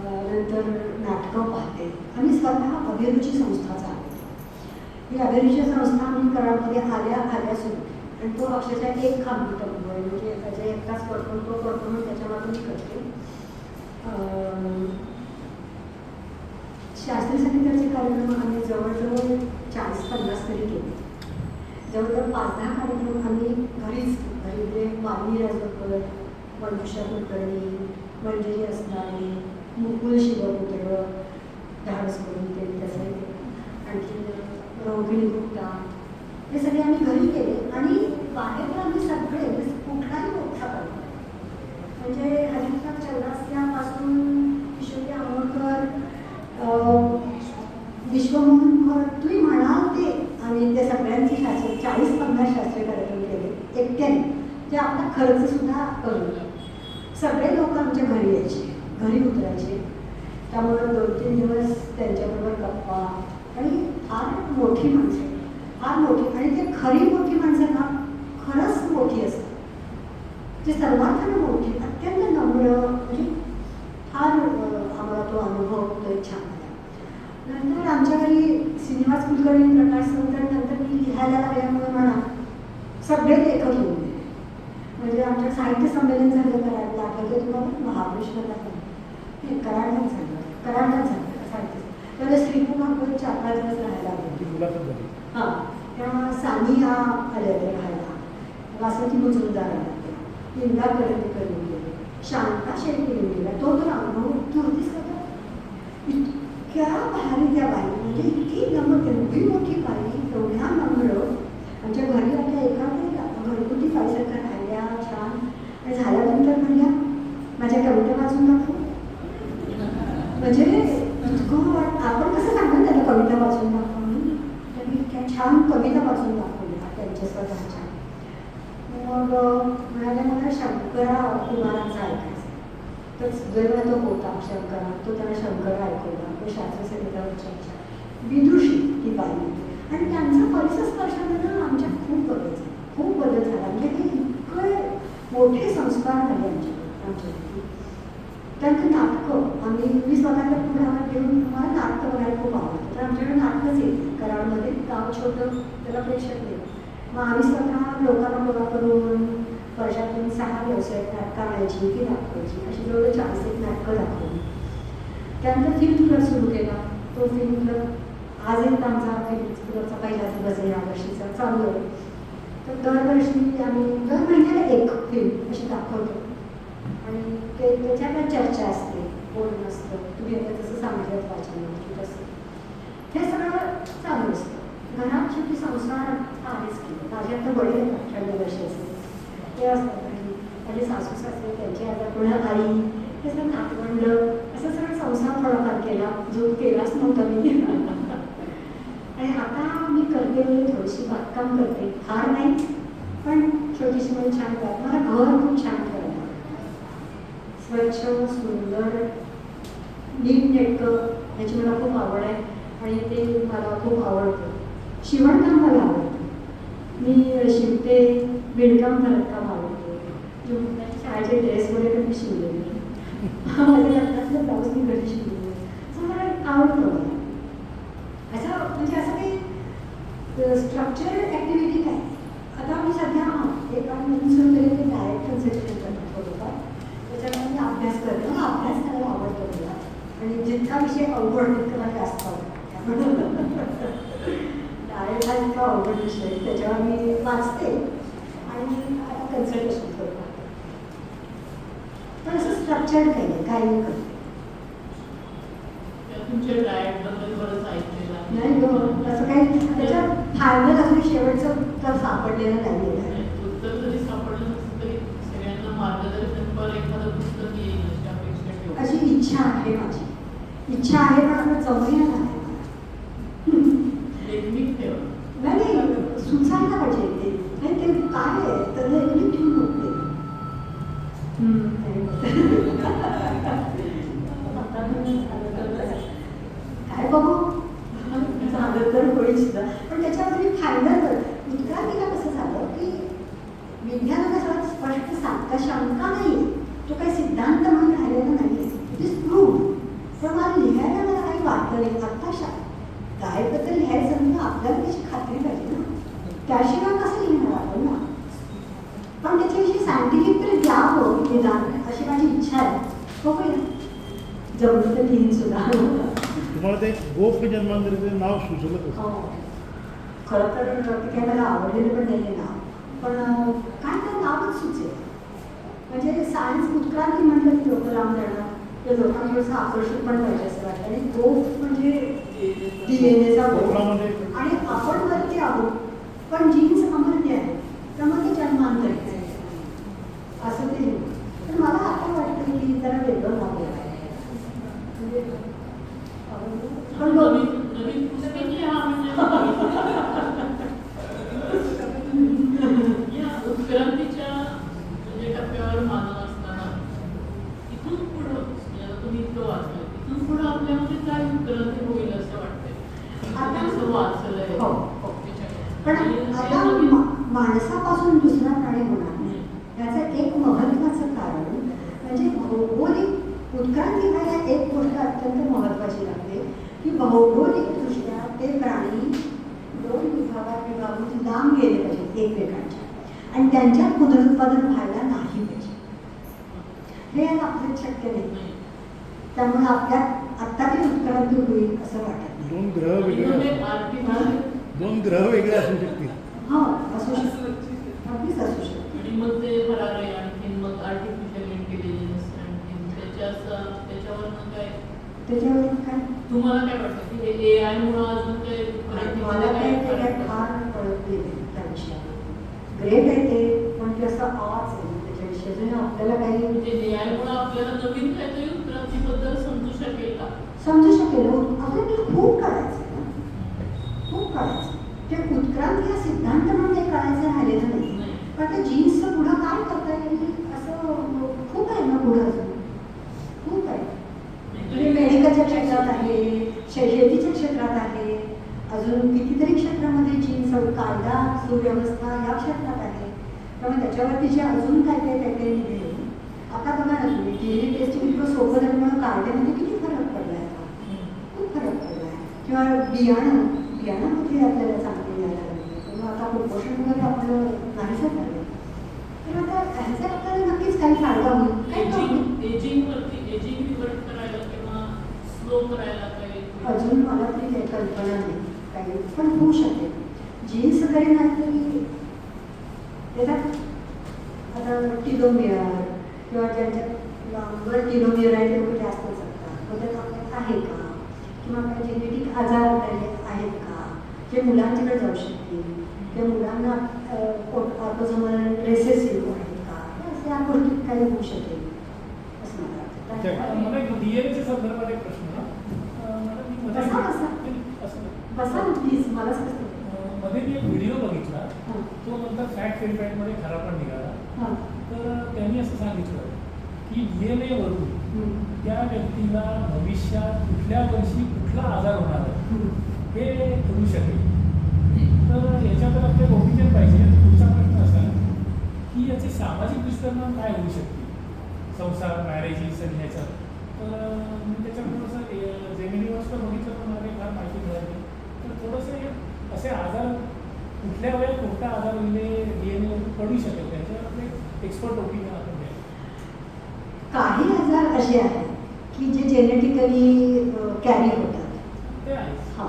नंतर नाटकं पाहते. आम्ही स्वतः अभिरुची संस्था चालवते. ही अभिरुची संस्था आम्ही कराडमध्ये आल्या सुरू आणि तो अक्षरशः एक खांब म्हणजे त्याच्या एकटाच पडतो तो पडतो म्हणून त्याच्यामागून मी करते. शास्त्रीय संगीताचे कार्यक्रम आम्ही जवळजवळ 40-50 तरी केले. जवळजवळ 5-10 कार्यक्रम आम्ही घरी म्हणजे वाल्मी राजकर वंदुषा कुलकर्णी मंजिरी असणारे मुकुल शिवपुत्र धाडस करून ते त्याचं आणखी रोहिणी गुप्ता हे सगळे आम्ही घरी केले आणि बाहेर आम्ही सगळे कुठलाही मोठा करतो म्हणजे हरिप्रसाद चौरस्त्यापासून किशोरी आंबेडकर विश्वमोहन तुम्ही म्हणाल ते आम्ही त्या सगळ्यांची 40-50 शास्त्रीय कार्यक्रम केले एकट्याने जे आपल्या खर्च सुद्धा करून सगळे लोक आमच्या घरी यायचे, घरी उतरायचे. त्यामुळं 2-3 दिवस त्यांच्याबरोबर गप्पा. आणि फार मोठी माणसं, फार मोठी, आणि ते खरी मोठी माणसं ना खरंच मोठी असतात. ते सर्वांना मोठी, अत्यंत नम्र, म्हणजे फार आम्हाला तो अनुभव तो एक छान आला. नंतर आमच्या घरी श्रीनिवास कुलकर्णी, प्रकाश संतर, नंतर मी लिहायला लागल्यामुळे म्हणा सगळे लेखक होऊन गेले. म्हणजे आमच्या साहित्य संमेलन झालं कराडला, आठवतं तुम्हाला? महाबळेश्वरला कराडलाच झालं साहित्य. त्याला श्रीपू भागवत 4-5 दिवस राहायला आले. हां, तेव्हा सानिया आल्या होत्या राहायला, वासंती मुजुमदार आल्या होत्या, इंदा करंदीकर येऊन गेले, शांता शेट्टी येऊन गेला. तो तर अनुभव तू होतीस का? इतक्या भारी त्या बाई, म्हणजे इतकी नम्र, एवढी मोठी बाई, एवढ्या नम्र. आमच्या घरी आल्या, एका घरगुती बाईसारखं राहिल्या, छान. आणि झाल्यानंतर म्हणल्या माझ्या कविता वाचून दाखवू. म्हणजे इतकं आपण कसं सांगू त्याला कविता वाचून दाखवून, त्यांनी इतक्या छान कविता वाचून दाखवल्या त्यांच्या स्वतःच्या. मग म्हणाले मला शंकरा कुमारांचा ऐकायचा. तर जेव्हा तो होता शंकरा, तो त्याला शंकर ऐकवला, तो शास्त्रसंगीतावर चर्चा, विदुषी ती बाई. आणि त्यांचा परिसर स्पर्शानं आमच्यात खूप बदल झाला, खूप बदल झाला. म्हणजे ते इतके मोठे संस्कार झाले आमच्याकडे. त्यानंतर नाटकं, मी स्वतःच्या पुढावर घेऊन मला नाटकं बघायला खूप आवडतं. तर आमच्याकडे नाटकंच येते कराडमध्ये, गाव छोटं, त्याला प्रेक्षक नाही. मग आम्ही स्वतः लोकांना गोळा करून वर्षातून 6 व्यावसायिक नाटकं आणायची, ती दाखवायची. अशी जवळ 40 नाटकं दाखवली. त्यानंतर फिल्म क्लब सुरू केला. तो फिल्म क्लब आज एक आमचा फिल्म क्लबचा पहिला दिवस आहे, या वर्षीचा चालू आहे. तर दरवर्षी आम्ही दर महिन्याला एक फिल्म अशी दाखवतो. आणि त्याच्यावर चर्चा असते, बोलणं असतं. तुम्ही आता जसं सांगितलं वाचनामध्ये तसं हे सगळं चालू असतं. घरात शेवटी संसार आहेच की. माझे आता वडील 98 वर्षाचे ते असतात, आणि माझे सासू सासरे, त्यांची आता पुन्हा आई, हे सगळं नातवंड, असं सगळं संसार थोडाफार केला, जो केलाच नव्हता मी. आणि आता मी करते, थोडीशी बागकाम करते, फार नाही पण छोटीशी मला छान करते. मला घर खूप छान करायला, स्वच्छ, सुंदर, नीटनेटकं, ह्याची मला खूप आवड आहे. आणि ते मला खूप आवडतं. शिवणकाम मला आवडतं, मी शिवते, विणकाम भरतकाम आवडते. शाळेचे ड्रेस वगैरे मी शिवलेले, माझ्या लग्नातलं ब्लाऊज मी घरी शिवलेले, असं मला आवडतं. मला असं म्हणजे असं काही स्ट्रक्चरल ॲक्टिव्हिटी काय. आता मी सध्या एक नवीन सुरू केले ते डायट कन्सल्टंट करतात थोडंफार, त्याच्यामुळे मी अभ्यास करते. मला अभ्यास करायला आवडतो मला, आणि जितका विषय अवघड तितकं मला जास्त आवडतं. डायट हा इतका अवघड विषय, त्याच्यावर मी वाचते आणि आता कन्सल्टेशन करतो. पण असं स्ट्रक्चर्ड काही नाही करते. तुमच्या डाएटबद्दल बरंच ऐकलेलं आहे. नाही गं, तसं काही त्याच्यात फायनल अजून शेवटचं उत्तर सापडलेलं नाही आहे. उत्तर जरी सापडलं नसतं तरी सगळ्यांना मार्गदर्शन पर एखादं पुस्तक येईल अशी अपेक्षा ठेवू. अशी इच्छा आहे माझी, इच्छा आहे, पण आता जमलेलं नाही. लेखनिक ठेव. नाही सुचायला पाहिजे ते. नाही ते काय आहे तर लेखनिक ठेवून होते. काय बघू झालं तर होईल सुद्धा. पण त्याच्यावर मी फायनल उत्तराधिका कसं झालं की विज्ञान कसं स्पष्ट सांगता शंका नाही, तो काही सिद्धांत म्हणून राहिलेला नाही, इट इज प्रूव्ह. पण मला लिहायला मला काही वाटलं नाही. आत्ता गायबद्दल लिहायचं म्हणजे आपल्याला त्याची खात्री पाहिजे ना, त्याशिवाय कसं लिहिणार आपण ना. पण त्याच्याविषयी सायंटिफिक तरी द्यावं निदान, अशी माझी इच्छा आहे. हो काय जमलं तर लिहीन सुद्धा. तुम्हाला ते गोप जन्मांतरीचं नाव सुचलं कसं? खरं तर ते काय मला आवडलेलं पण नाही आहे नाव, पण काय तर नावच सुचेल. म्हणजे सायन्स उत्क्रांती म्हटलं की लोक लांब जाणार, त्या लोकांना थोडंसं आकर्षण पण पाहिजे असं वाटतं. आणि गोप म्हणजे DNA गोप, आणि आपण वरती आहोत पण जीन्स अमर्त्य आहे, त्यामध्ये जन्मांतरित आहे असं ते. पण मला आता वाटतं की जरा वेगळं नाव आहे. पण नवीन पुस्तक लिहा म्हणजे या उत्क्रांतीच्या त्यामध्ये काय उत्क्रांती होईल असं वाटतंय. आता- मी असं वाचलंय हो, हो. त्याच्याकडे. पण आणि हे आता नवीन- माणसापासून दुसरा प्राणी होणार नाही याचं एक महत्त्वाचं कारण म्हणजे भौगोलिक उत्क्रांती व्हायला एक गोष्ट अत्यंत महत्त्वाची लागते की भौगोलिकदृष्ट्या ते प्राणी 2 विभागात विभागून लांब गेले पाहिजेत एकमेकांच्या आणि त्यांच्यात पुनरुत्पादन व्हायला नाही पाहिजे. हे याला आपल्यात शक्य नाही. त्यामुळे आपल्यात आत्ता ती उत्क्रांती होईल असं वाटत नाही. 2 ग्रह वेगळे म्हणजे असतील. artificial 2 ग्रह वेगळे असू शकतील. हां असू शकतं, अगदीच असू शकतं. आणि मग ते फरारे आणखीन मग आर्टिफिशियल इंटेलिजन्स आणखीन त्याच्यावरनं काय त्याच्यावर काय तुम्हाला काय वाटतं की हे AI मुळे अजून काय मला उत्क्रांतीमध्ये काय काय ते फरक काय फार कळत नाही त्या विषयावर. ग्रेट आहे ते पण ते असं आवाज आहे त्याच्याविषयी अजून आपल्याला काही म्हणजे AI मुळे आपल्याला नवीन काहीतरी उत्क्रांतीबद्दल समजू शकेल का? समजू शकेल. आपल्याला खूप कळायचं आहे ना, खूप कळायचं. ते उत्क्रांती हा सिद्धांत म्हणून काही कळायचं राहिलेलं नाही. नाही. पण ते जीन्सचं पुढं काय करता येईल असं खूप आहे ना पुढं अजून खूप आहे. म्हणजे मेडिकलच्या क्षेत्रात आहे, शेतीच्या क्षेत्रात आहे, अजून कितीतरी क्षेत्रामध्ये जीन्स कायदा सुव्यवस्था या क्षेत्रात आहे. त्यामुळे त्याच्यावरती जे अजून काय काय निघेल. आता बघा ना तुम्ही DNA टेस्टिंग इतकं सोपं झाल्यामुळे कायद्यामध्ये किती फरक पडला आहे आता. खूप फरक पडला आहे. किंवा बियाणामध्ये आपल्याला चांगली मिळायला लागली किंवा आता कुपोषण वगैरे आपलं नाहीसं झालं. तर आता ह्याचा आपल्याला नक्कीच काही फायदा होईल. काही problem एजिंग रिव्हर्ट करायला किंवा स्लो करायला काही अजून मला तरी काही कल्पना नाही काही पण होऊ शकेल. जीन्स वगैरे नाही तरी त्याच्यात आता टिलोमियर किंवा ज्यांच्यात लांबवर टिलोमियर आहे ते लोक जास्त जगतात. मग त्यात आपल्यात आहे का किंवा काही जेनेटिक आजार काही आहेत का जे मुलांच्याकडे जाऊ शकतील किंवा मुलांना ऑटोझोमल रेसेसिव्ह आहेत का असं या गोष्टीत काही होऊ शकेल असं मला वाटतं. मला एक DNAच्या संदर्भात एक प्रश्न आहे. मॅडम, मी मध्ये- बसा, बसा. असं नाही. बसा ना प्लीज मलाच कसं मध्ये मी एक व्हिडिओ बघितला. हां तो नंतर फॅक्ट व्हेरीफाईडमध्ये खरा पण निघाला. हां तर त्यांनी असं सांगितलं की DNA वरून त्या व्यक्तीला भविष्यात कुठल्या वर्षी कुठला आजार होणार आहे हे कळू शकेल. तर याच्यावर आपल्याला ओपिनियन पाहिजे. पुढचा प्रश्न असा की याचे सामाजिक दुष्परिणाम काय होऊ शकतील संसार मॅरेजेस आणि ह्याच्यात. तर मी त्याच्यामुळे असं जेमिनीवर बघितलं पण मला फार माहिती मिळाली. तर थोडंसं असे आजार कुठल्या वेळेत कोणता आजार म्हणजे DNA पडू शकेल त्याच्यावर आपले एक्सपर्ट ओपिनियन आपण घ्या. काही आजार असे आहेत की जे जेनेटिकली कॅरी होतात. ते आहेच. हां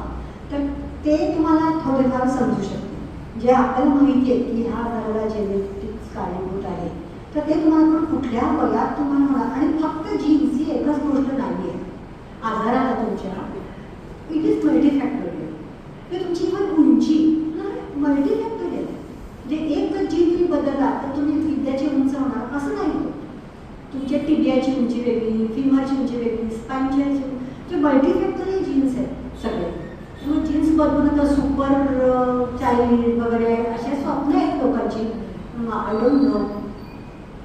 तर ते तुम्हाला थोडेफार समजू शकते. जे आपल्याला माहिती आहे की ह्या आजाराला जेनेटिक्स कारणीभूत आहे तर ते तुम्हाला पण कुठल्या वयात तुम्हाला होणार. आणि फक्त जीन्स ही एकच गोष्ट नाही आहे आजाराला तुमच्या. It is multifactorial. ते तुमची इव्हन उंची मल्टीफॅक्टोरियल आहे. म्हणजे एक जर जीन तुम्ही बदलला तर तुम्ही विद्याची उंच होणार असं नाही होत. तुमच्या टिबियाची उंची वेगळी, फिमरची उंची वेगळी, स्पाईनची जे मल्टीफॅक्टोरियल जीन्स आहेत सगळे. मग जीन्स बदलून आता सुपर चाइल्ड वगैरे असे स्वप्न आहेत लोकांची. आय डोंट नो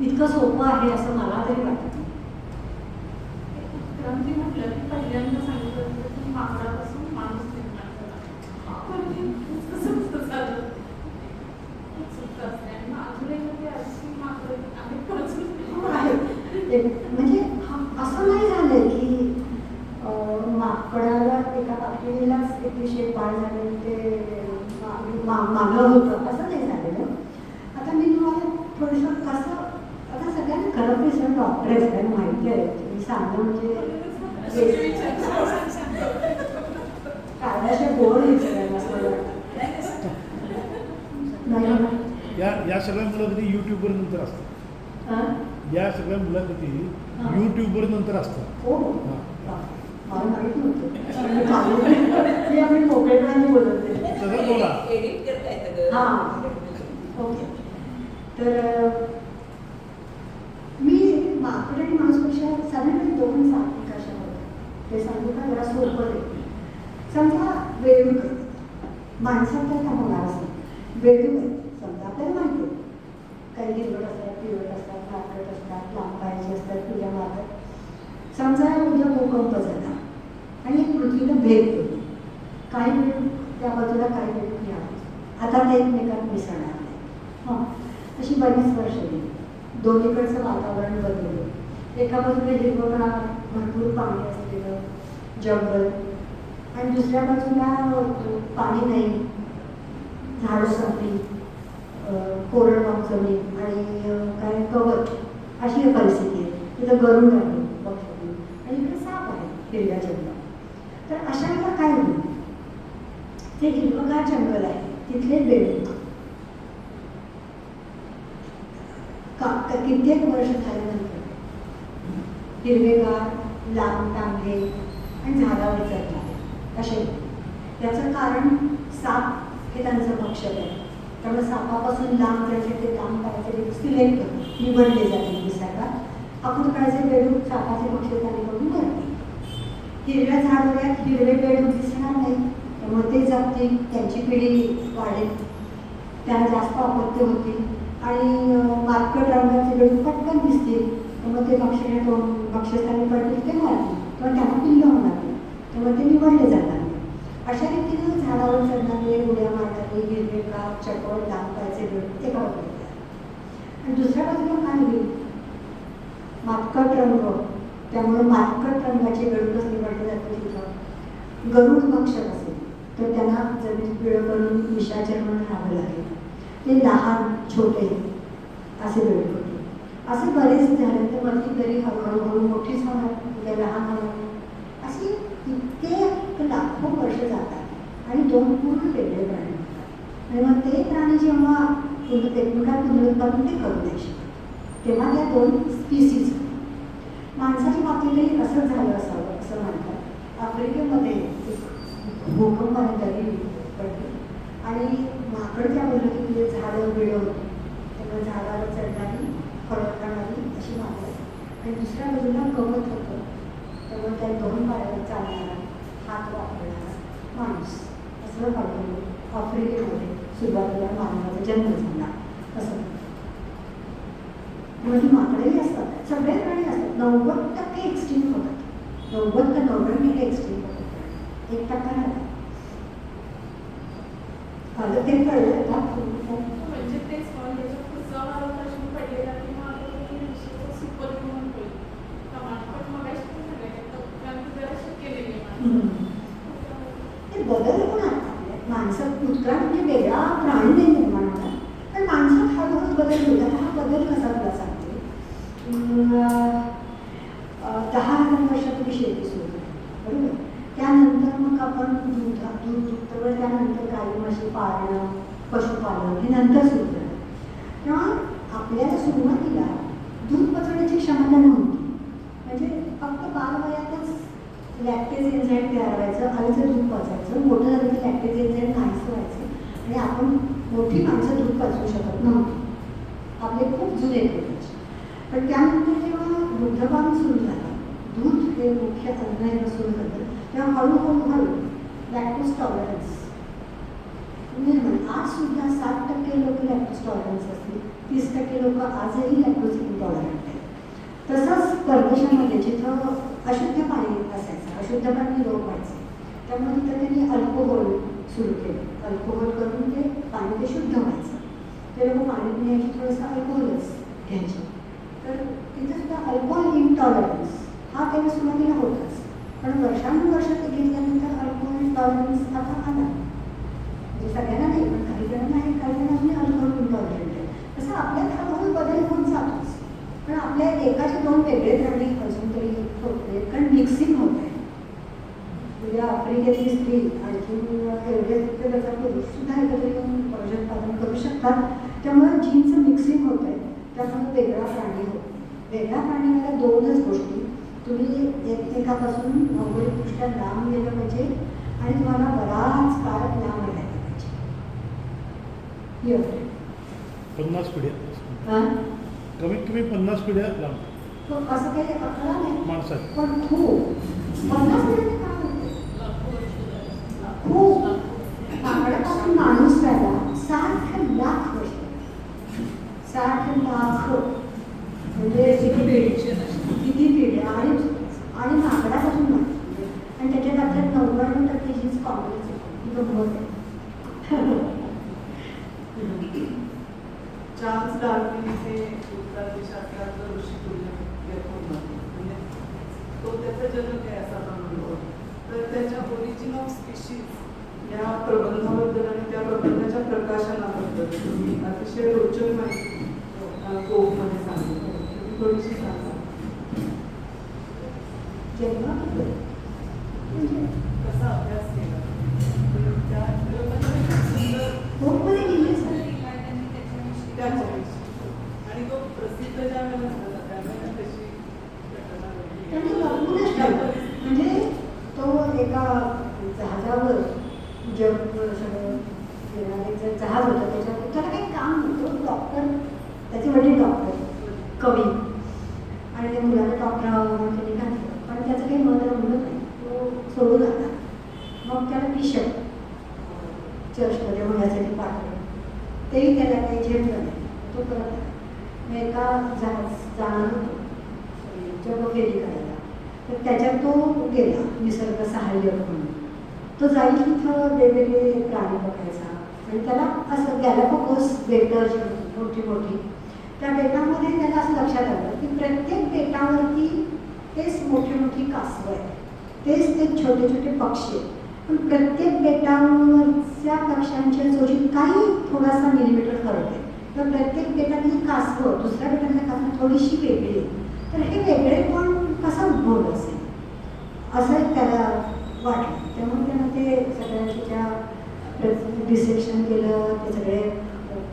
इतकं सोपं आहे असं मला तरी वाटत नाही. क्रांती म्हटलं की पहिल्यांदा सांगितलं की माकडापासून माणूस निर्माण झाला. तसं झालं. उत्सुकता असते आणि माकडे अशी माकडे आहेत हो, आहे. म्हणजे असं नाही झालं की माकडाला एका पातळीलाच एक विषय पाळ झाले ते मागं होतं असं नाही झालेलं. आता मी तुम्हाला थोडंसं कसं आता सगळ्यांना खरं मी सर डॉक्टर आहे सगळ्यांना माहिती आहे. मी सांगणं म्हणजे कायद्याच्या गोड आहे सगळ्यांना असं वाटतं. नाही या सगळ्या मुलाखती युट्यूबवर नंतर असतात. या सगळ्या मुलाखती युट्यूबवर नंतर असतात. हो मला माहीत नव्हतं. मी आम्ही मोकळेपणाने बोलवते. सगळं बोला. हां ओके. तर मी माकड आणि माणूसपेक्षा साधारणपणे 2 सात्विक अशा होत्या. ते सांगू का जरा सोपं आहे. समजा वेळूक माणसात तर का होणार असं वेळूक आहे समजा आपल्याला माहिती आहे. काही हिरवट असतात, पिवळट असतात, नाटकट असतात, लांब पायाचे असतात, तुझ्या मारतात. समजा उद्या भूकंप झाला भेद होतो. काही वेळ त्या बाजूला, काही वेळ या बाजूला. आता ते एकमेकात मिसळणार नाही. हां, अशी बरीच वर्ष गेली. दोन्हीकडचं वातावरण बदललं. एका बाजूला हिरवगार, भरपूर पाणी असलेलं जंगल, आणि दुसऱ्या बाजूला पाणी नाही, झाडं संपली, कोरडवाहू जमीन आणि काय गवत, अशी परिस्थिती आहे. तिथं गरुड आहे पक्षी, आणि इकडे साप आहे हिरव्या जंगलात. तर अशा वेळेला काय होईल, ते हिरवगार जंगल आहे, तिथले बेडूक कित्येक वर्ष झाल्यानंतर हिरवेगार, लांब टांगे आणि झाडावर चढतात असे. याचं कारण साप हे त्यांचं भक्षक आहे. त्यामुळे सापापासून लांब राहायचे, ते लांब काहीतरी सिलेक्ट निवडले जाते निसर्गात. अकुरकाळचे बेडूक सापाचे भक्षकाने करून मरते. हिरव्या झाडावर हिरवे बेडूक दिसणार नाही, त्यामुळे ते जगतील, त्यांची पिढी वाढेल, त्यांना जास्त अपत्य होतील, आणि मार्कट रंगाचे बेडूक पटकन दिसतील, त्यामुळे ते भक्षस्थानी पडतील, ते मारतील किंवा त्यांना पिल्लं होणार नाही, त्यामुळे ते निवडले जाणार. अशा रीतीने झाडावर चढणारे, उड्या मारणारे, हिरवेगार, चपळ, लांब पायाचे बेडूक एका बाजूला. आणि दुसऱ्या बाजूला काय होईल, मातकट रंग, त्यामुळे मातकट रंगाचे बेडूकच निवडले जाते. तिथं गरुड भक्षक असेल तर त्यांना जमीन पिळं करून निशाचर म्हणून राहावं लागेल. ते लहान छोटे असे बेडूक होते. असे बरेच झाले, तर वरती तरी हळूहळू मोठीच होणार, उद्या लहान होणार, अशी इतके लाखो वर्ष जातात आणि दोन पूर्ण वेगळे प्राणी होतात. आणि मग ते प्राणी जेव्हा एकमेकात पुनरुत्पादन ते करू नाही शकत, तेव्हा त्या दोन स्पीसीज. माणसाच्या बाबतीतही असं झालं असावं असं म्हणतात. आफ्रिकेमध्ये एक भूकंपाने दरी पडली आणि माकड त्या बाजूला तिथे झाडं बिडं होती, त्यामुळे झाडावर चढणारी, फळं खाणारी अशी माकड, आणि दुसऱ्या बाजूला गवत होतं, त्यामुळे त्या दोन पायावर चालणारा, हात वापरणारा माणूस. असं पाहिजे आफ्रिकेमध्ये सुरुवातीला मानवाचा जन्म झाला असं. म्हणजे माकडंही असतात, सगळे प्राणी असतात. 90% एक्सटिंक्ट होतात, 90 ते 90% एक्सटिंक्ट होतात, 1% राहतात. आता ते कळलं का? म्हणजे ते पडलेला किंवा सुपर ह्युमन होईल पण मग शक्य नाही. ते बदल होणार. माणसं कुत्रा म्हणजे वेगळा प्राणी नाही निर्माण होणार, पण माणसात हळूहळू बदल होतात. हा बदल कसा तुला सांगते. 10,000 वर्षापूर्वी शेती सुरू झाली, बरोबर. त्यानंतर मग आपण दूध दुभतं, त्यानंतर गाई म्हशी पाळणं, पशुपालन हे नंतर सुरू झालं. तेव्हा आपल्याला सुरुवातीला दूध पचवण्याची क्षमता नव्हती. म्हणजे फक्त बालवयातच लॅक्टेज एन्झाईम तयार व्हायचं, आईचं दूध पचायचं, मोठं झालं की लॅक्टेज एन्झाईम नाहीसं व्हायचं, आणि आपण मोठी माणसं दूध पचवू शकत नव्हती. आपले खूप जुने होते. पण त्यानंतर जेव्हा दुग्धपान सुरू झालं, दूध हे मुख्य अन्न सुरू झालं, तेव्हा हळूहळू लॅक्टोज टॉलरन्स आज सुद्धा 7% लोक लॅक्टोज टॉलरन्स असतील, 30% लोक आजही लॅक्टोज इंटॉलरंट आहेत. तसंच परदेशामध्ये जिथं अशुद्ध पाणी असायचं, अशुद्ध पाणी रोग व्हायचे, त्यामुळे तिथं त्यांनी अल्कोहोल सुरू केलं. अल्कोहोल करून ते पाणी ते शुद्ध व्हायचं. ते लोक पाणी पिण्याची थोडंसं अल्कोहोलच घ्यायचे. तर तिथं सुद्धा अल्कोहोल इंटॉलरन्स हा तेव्हा सुरुवातीला होताच, पण वर्षानुवर्ष ते घेतल्यानंतर अल्कोहोल इंटॉलरन्स आता आला. म्हणजे सगळ्यांना नाही, पण काही जणांना आहे, काही जणांना अल्कोहोल इंटॉलरंट आहे. तसं आपल्यात हळूहळू बदल होऊन जातोच. पण आपल्या एकाचे दोन वेगळे प्राणी अजून तरी होते, कारण मिक्सिंग होत आहे. म्हणजे आफ्रिकेतली स्त्री आणखी एवढे त्याचा पुरुष सुद्धा एकत्र येऊन प्रजोत्पादन करू शकतात. त्यामुळे जीनचं मिक्सिंग होत आहे, त्यामुळे वेगळा प्राणी होतो. वेगळ्या प्राणीला दोनच गोष्टी, तुम्ही एकमेकापासून भौगोलिकदृष्ट्या लांब गेलं पाहिजे आणि तुम्हाला बराच काळ लांब राहायला पाहिजे. 50 पिढ्या, कमीत कमी 50 पिढ्या लांब. असं काही आकडा नाही माणसात पण खूप 50 पिढ्या काय होते खूप. माकडापासून माणूस राहिला 60 लाख वर्ष, 60 लाख म्हणजे किती पिढ्या. आणि माकडापासून आणि त्याच्यात आपल्यात 90 आश्चर्यजनक आहे असं आपण म्हणतो. तर त्याच्या ओरिजिन ऑफ स्पीशीज या प्रबंधाबद्दल आणि त्या प्रबंधाच्या प्रकाशनाबद्दल तुम्ही अतिशय रोचक माहिती कोकमध्ये सांगितली. तुम्ही थोडीशी सांगा. जन्माबद्दल म्हणजे कसा अभ्यास केला त्या खूप सुंदर कोकमध्ये गेले सर. त्याच्याविषयी आणि तो प्रसिद्ध ज्या वेळेला झाला त्यावेळेला कशी घटना त्यांनी घडली? वापरूनच ठेवलं. म्हणजे तो एका जहाजावर जग सगळं फिरणारे जे जहाज होतं त्याच्यावर त्याला काही काम नव्हतं. डॉक्टर, त्याचे वडील डॉक्टर, कवी, आणि त्या मुलाला डॉक्टर म्हणून त्यांनी घातलं. पण त्याचं काही मन रमलं नाही. तो सोडून आला. मग त्याला बिशप चर्चमध्ये होण्यासाठी पाठवलं. तेही त्याला काही झेपलं नाही. तो परत आला. मग एका जाणार होतो जगफेरी करायला. तर त्याच्यात तो गेला निसर्ग सहाय्यक म्हणून. तो जाईल तिथं वेगवेगळे प्राणी बघायचा. आणि त्याला असं गॅलापागोस बेटं जी होती मोठी मोठी, त्या बेटामध्ये त्याला असं लक्षात आलं की प्रत्येक बेटावरती तेच मोठी मोठी कासवं आहेत, तेच ते छोटे छोटे पक्षी आहेत. पण प्रत्येक बेटावरच्या पक्ष्यांच्या जोशीत काही थोडासा मिलीमीटर फरक आहे. तर प्रत्येक बेटातली कासवं दुसऱ्या बेटातल्या कासवं थोडीशी वेगळी आहे. तर हे वेगळे पण कसं उद्भवलं असेल असं त्याला वाटलं. त्यामुळे त्यानं ते सगळ्यांची त्या डिसेक्शन केलं. ते सगळे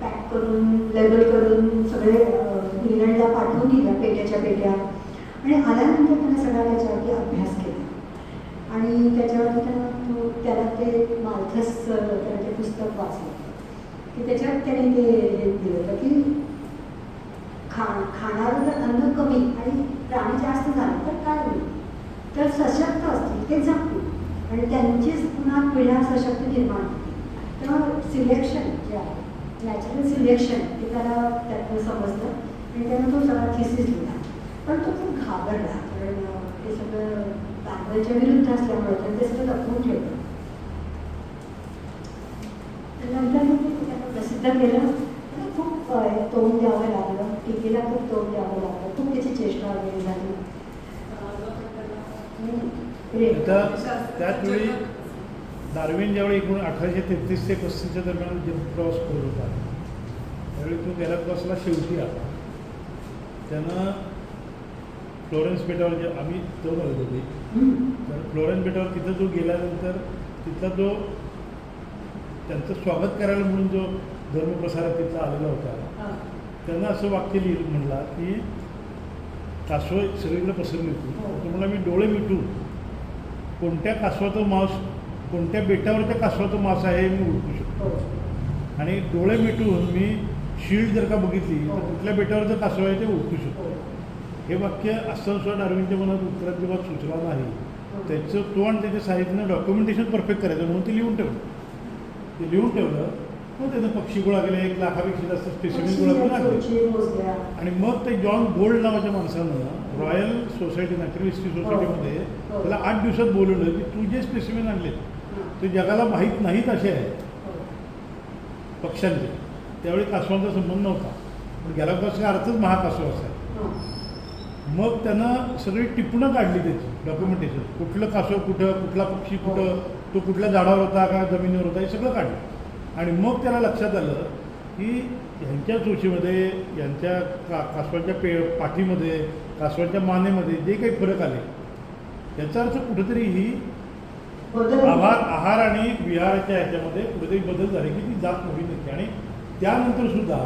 पॅक करून लेबल करून सगळे इंग्लंडला पाठवून दिल्या पेट्याच्या पेट्या. आणि आल्यानंतर त्यानं सगळा त्याच्यावरती अभ्यास केला. आणि त्याच्यावरती त्याला ते माल्थस त्यानं ते पुस्तक वाचलं की त्याच्यात त्यांनी ते हे दिलं होतं की खाणारं जर अन्न कमी आणि प्राणी जास्त झाले तर काय होईल. तर सशक्त असतील ते जगतील आणि त्यांचीच पुन्हा पिढ्या सशक्त निर्माण होतील. तेव्हा सिलेक्शन जे आहे नॅचरल सिलेक्शन ते त्याला त्यातनं समजलं आणि त्यानं तो सगळा थिसिस लिहिला. पण तो खूप घाबरला कारण ते सगळं बायबलच्या विरुद्ध असल्यामुळे त्यानं ते सगळं लपवून ठेवलं. नंतर मग ते त्यानं प्रसिद्ध केलं. खूप तोंड द्यावं लागलं. टीकेला खूप तोंड द्यावं लागलं. खूप त्याची चेष्टा वगैरे झाली. त्याच वेळी डार्विन ज्यावेळी 1833 ते 35 दरम्यान जम्प क्रॉस करत होता त्यावेळी तो गॅलापागोसला शेवटी आला. त्यानं फ्लोरेन्स बेटावर जे आम्ही जाऊन आलो होते तर फ्लोरेन्स बेटावर तिथं जो गेल्यानंतर तिथला जो त्यांचं स्वागत करायला म्हणून जो धर्मप्रसारक तिथला आलेला होता त्यांना असं वाक्य म्हणला की कासवं सगळीकडे पसरली होती. तो म्हणला मी डोळे मिटून कोणत्या कासवाचं मांस कोणत्या बेटावरच्या कासवाचं मांस आहे मी ओळखू शकतो. आणि डोळे मिटून मी शील्ड जर का बघितली तर कुठल्या बेटावरचं कासव आहे ते ओळखू शकतो. हे वाक्य असं सुद्धा डार्विनच्या मनात उत्तराधिकार सुचला नाही. त्याचं तो आणि त्याच्या साहित्यानं डॉक्युमेंटेशन परफेक्ट करायचं म्हणून ते लिहून ठेवलं. ते लिहून ठेवलं मग त्यानं पक्षी गोळा केले. 1 लाखापेक्षा जास्त स्पेसिमेन गोळा करून आणले. आणि मग ते जॉन गोल्ड नावाच्या माणसानं रॉयल सोसायटी नॅचरल हिस्ट्री सोसायटीमध्ये त्याला 8 दिवसात बोलवलं की तू जे स्पेसिमेन आणले ते जगाला माहीत नाहीत असे आहेत पक्ष्यांचे. त्यावेळी कासवांचा संबंध नव्हता पण गॅलापागोसचा अर्थच महाकासव असा आहे. मग त्यानं सगळी टिपणं काढली त्याची डॉक्युमेंटेशन. कुठलं कासव कुठं कुठला पक्षी कुठं तो कुठल्या झाडावर होता का जमिनीवर होता हे सगळं काढलं. आणि मग त्याला लक्षात आलं की ह्यांच्या चोचीमध्ये यांच्या कासवाच्या पाठीमध्ये कासवाच्या मानेमध्ये जे काही फरक आले याचा अर्थ कुठेतरी ही आहार आणि विहाराच्या ह्याच्यामध्ये कुठेतरी बदल झाले की ती जात नवीन येते. आणि त्यानंतर सुद्धा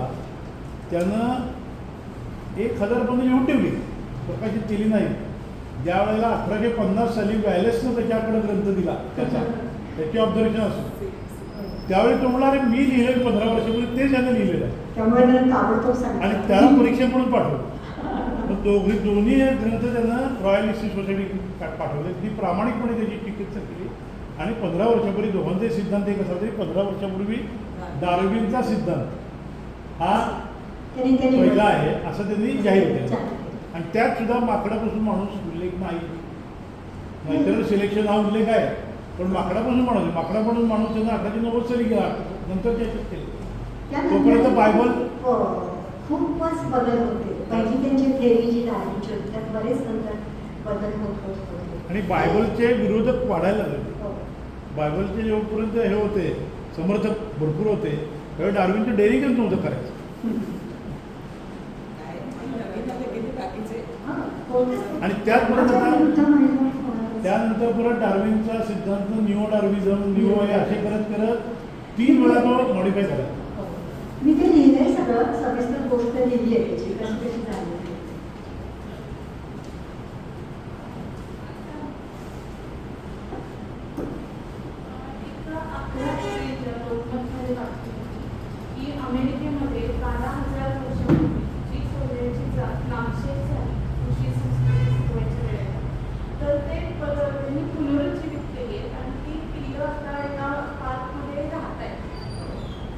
त्यानं 1000 पण लिहून ठेवली प्रकाशित केली नाही. ज्या वेळेला 1850 साली वॅलेसनं त्याच्याकडे ग्रंथ दिला त्याची ऑब्झर्वेशन असतो त्यावेळी तो म्हणला अरे मी लिहिलेलं 15 वर्षापूर्वी तेच यानं लिहिलेलं आहे आणि त्याला परीक्षा म्हणून पाठवलं. मग दोन्ही ग्रंथ त्यांना रॉयल हिस्ट्री सोसायटी पाठवले. ती प्रामाणिकपणे त्याची चिकित्सा केली आणि 15 वर्षापूर्वी दोघांचे सिद्धांत एक असा तरी 15 वर्षापूर्वी डार्विनचा सिद्धांत हा पहिला आहे असं त्यांनी जाहीर केलं. आणि त्यात सुद्धा माकडापासून माणूस उल्लेख नाही. नॅचरल सिलेक्शन हा उल्लेख आहे पण माकडापासून माणूस त्यांना 1890 साली गेला नंतर त्याच्यात केलं. तोपर्यंत बायबल खूपच बदल होते. पहिली त्यांची थेरी जी डार्विनची होती त्यात बरेच नंतर बदल होत होत होते. आणि बायबलचे विरोधक वाढायला लागले. हो. बायबलचे जेव्हापर्यंत हे होते समर्थक भरपूर होते त्यावेळी डार्विनचं डेअरिंगच नव्हतं करायचं. हां, होतंच. आणि त्यात परत आता आता युद्ध म्हणलं होणारच. त्यानंतर परत डार्विनचा सिद्धांत निओ डार्विझम निओ हे असे करत करत 3 वेळा तो मॉडिफाय झाला. हो. मी ते लिहिलंय सगळं, सविस्तर गोष्ट लिहिली आहे त्याची कशी कशी झाली आहे. की अमेरिकेमध्ये 12,000 वर्षापूर्वी जी सोन्याची जात नामशेष झाली कृषी संस्कृती शिकवायच्या वेळेला, तर ते त्यांनी पुनरुज्जीवित केली आहेत आणि ती पिढी आता एका पार्कमध्ये राहत आहेत.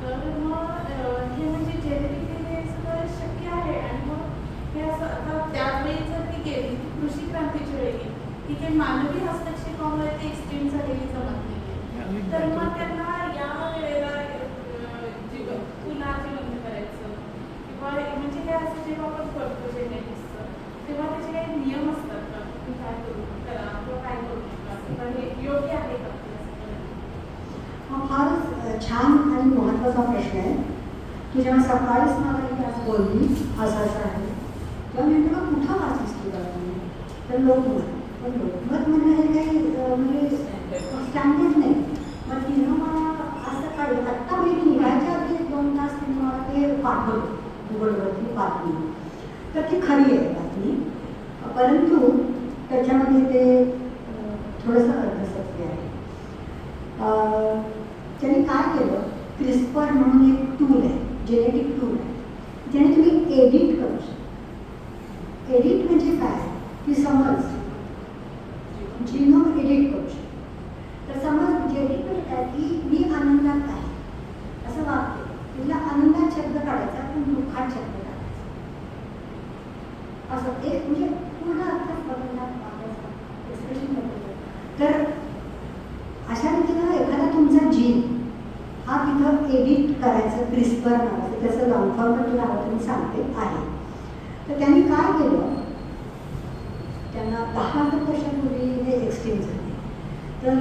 तर मग हे म्हणजे जेनेटिकली हे सगळं शक्य आहे. आणि मग हे असं आता त्यावेळी जर ती गेली कृषी क्रांतीच्या वेळी की ते मानवी हस्तक्षेपामुळे ते एक्सट्रीम झालेली जमत नाही. तर मग त्यांना या वेळेला पुन्हा जिवंत करायचं किंवा म्हणजे हे असं जेव्हा आपण करतो जेनेटिक्सचं तेव्हा त्याचे काही नियम असतात का, तुम्ही काय करू करा किंवा काय करू नका किंवा हे योग्य आहे का हा फारच छान आणि महत्त्वाचा प्रश्न आहे. तू जेव्हा सकाळीच मला ही आज बोलली असं आहे तेव्हा मी तुला कुठं वाचलीस तू तुम्ही तर लोकमत. पण लोकमत म्हणणं हे काही म्हणजे स्टँडर्ड नाही. मग तिनं मला असं काढलं आत्ता मी निघायच्या आधी 2 तास तिने मला ते पाठवलं गुगलवरती बातमी. तर ती खरी आहे बातमी, परंतु त्याच्यामध्ये ते थोडंसं अर्धसत्य आहे. त्यांनी काय केलं, क्रिस्पर म्हणून एक टूल आहे, जेनेटिक टूल आहे, ज्याने तुम्ही एडिट करू शकता. एडिट म्हणजे काय की समज जीनोम एडिट करू शकता. तर समज जेनेटिक म्हणजे काय की मी आनंदात आहे असं वागते, तिला आनंदात शब्द काढायचा पण दुःखात शब्द काढायचा असं एक म्हणजे पूर्ण अर्थात बदलण्यात एक्सप्रेशन बदलतं. तर अशा रीतीनं एखादा तुमचा जीन हा तिथं एडिट करायचं क्रिस्पर नावाचं त्याचं लॉंग फॉर्म पण तुला आवडतं मी सांगते आहे. तर त्यांनी काय केलं, त्यांना 10,000 वर्षापूर्वी हे एक्सट्रीम झाले. तर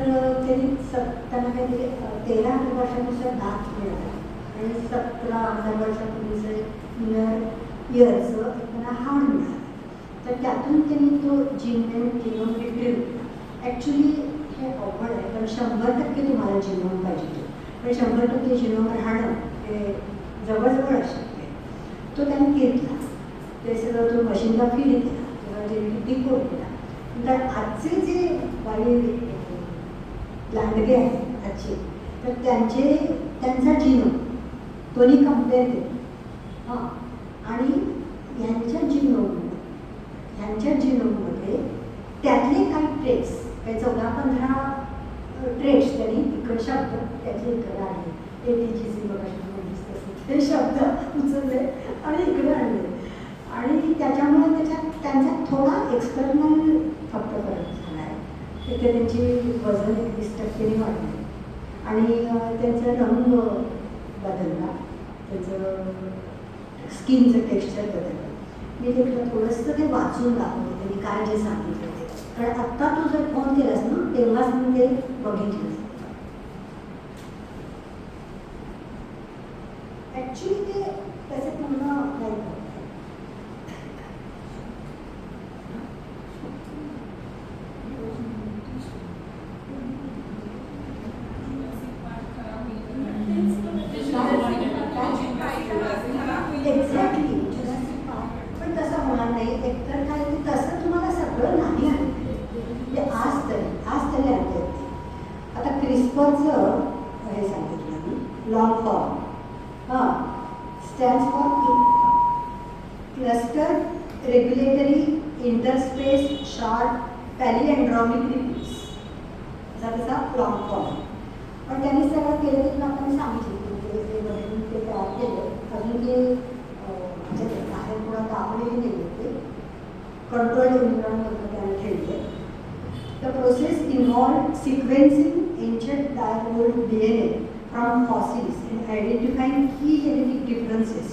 त्यांनी त्यांना काहीतरी 13,000 वर्षानुसार दात मिळाला आणि 17,000 वर्षापूर्वीचं इयरचं त्यांना हाड मिळालं. तर त्यातून त्यांनी तो जीनोम रिट्रीव्ह केला. ॲक्च्युली हे अवघड आहे कारण 100% तुम्हाला जीनोम पाहिजे पण 100% जीनोम राहणं हे जवळजवळ अशक्य आहे. तो त्यांनी घेतला, ते सगळं तो मशीनला फीड केला किंवा जेनेटिक डिकोड केला. तर आजचे जे वाईट लांडगे आहेत आजचे, तर त्यांचा जीनोम दोन्ही कम्पेअर केला. हां, आणि ह्यांच्या जीनोममध्ये त्यातले काही ट्रेट्स, काही 14-15 ट्रेट्स त्यांनी इकडे शब्द त्यातले इकडे आणले. ATGC ते शब्द उचलले आणि इकडे आणले. आणि त्याच्यामुळे त्यांचा थोडा एक्सटर्नल फक्त फरक झाला आहे. तिथे त्यांची वजन 21% वाढले आणि त्यांचा रंग बदलला, त्याचं स्किनचं टेक्स्चर बदललं. मी ते थोडंसं ते वाचून दाखवलं त्यांनी काय जे सांगितलं ते. कारण आत्ता तू जर फोन केलास ना तेव्हाच मी ते बघितलं. ॲक्च्युली ते त्याचे पूर्ण नाही करत. एक्झॅक्टली पण तसं होणार नाही. एकतर काय की तसं तुम्हाला सगळं नाही आहे म्हणजे आज तरी आणते. आता क्रिस्परचं हे सांगितलं मी long form stands for cluster regulatory interspace short palindromic repeats असा त्याचा लॉंग फॉर्म. पण त्यांनी सगळं केलं ते तुला आपण सांगितलं ते तयार केलं. अजून ते म्हणजे बाहेर पुढं दाखवलेली नाही होते, कंट्रोल एन्व्हायरमेंटमध्ये त्याने ठेवले. The process involve sequencing ancient डायगोल्ड DNA from fossils in identifying key genetic differences.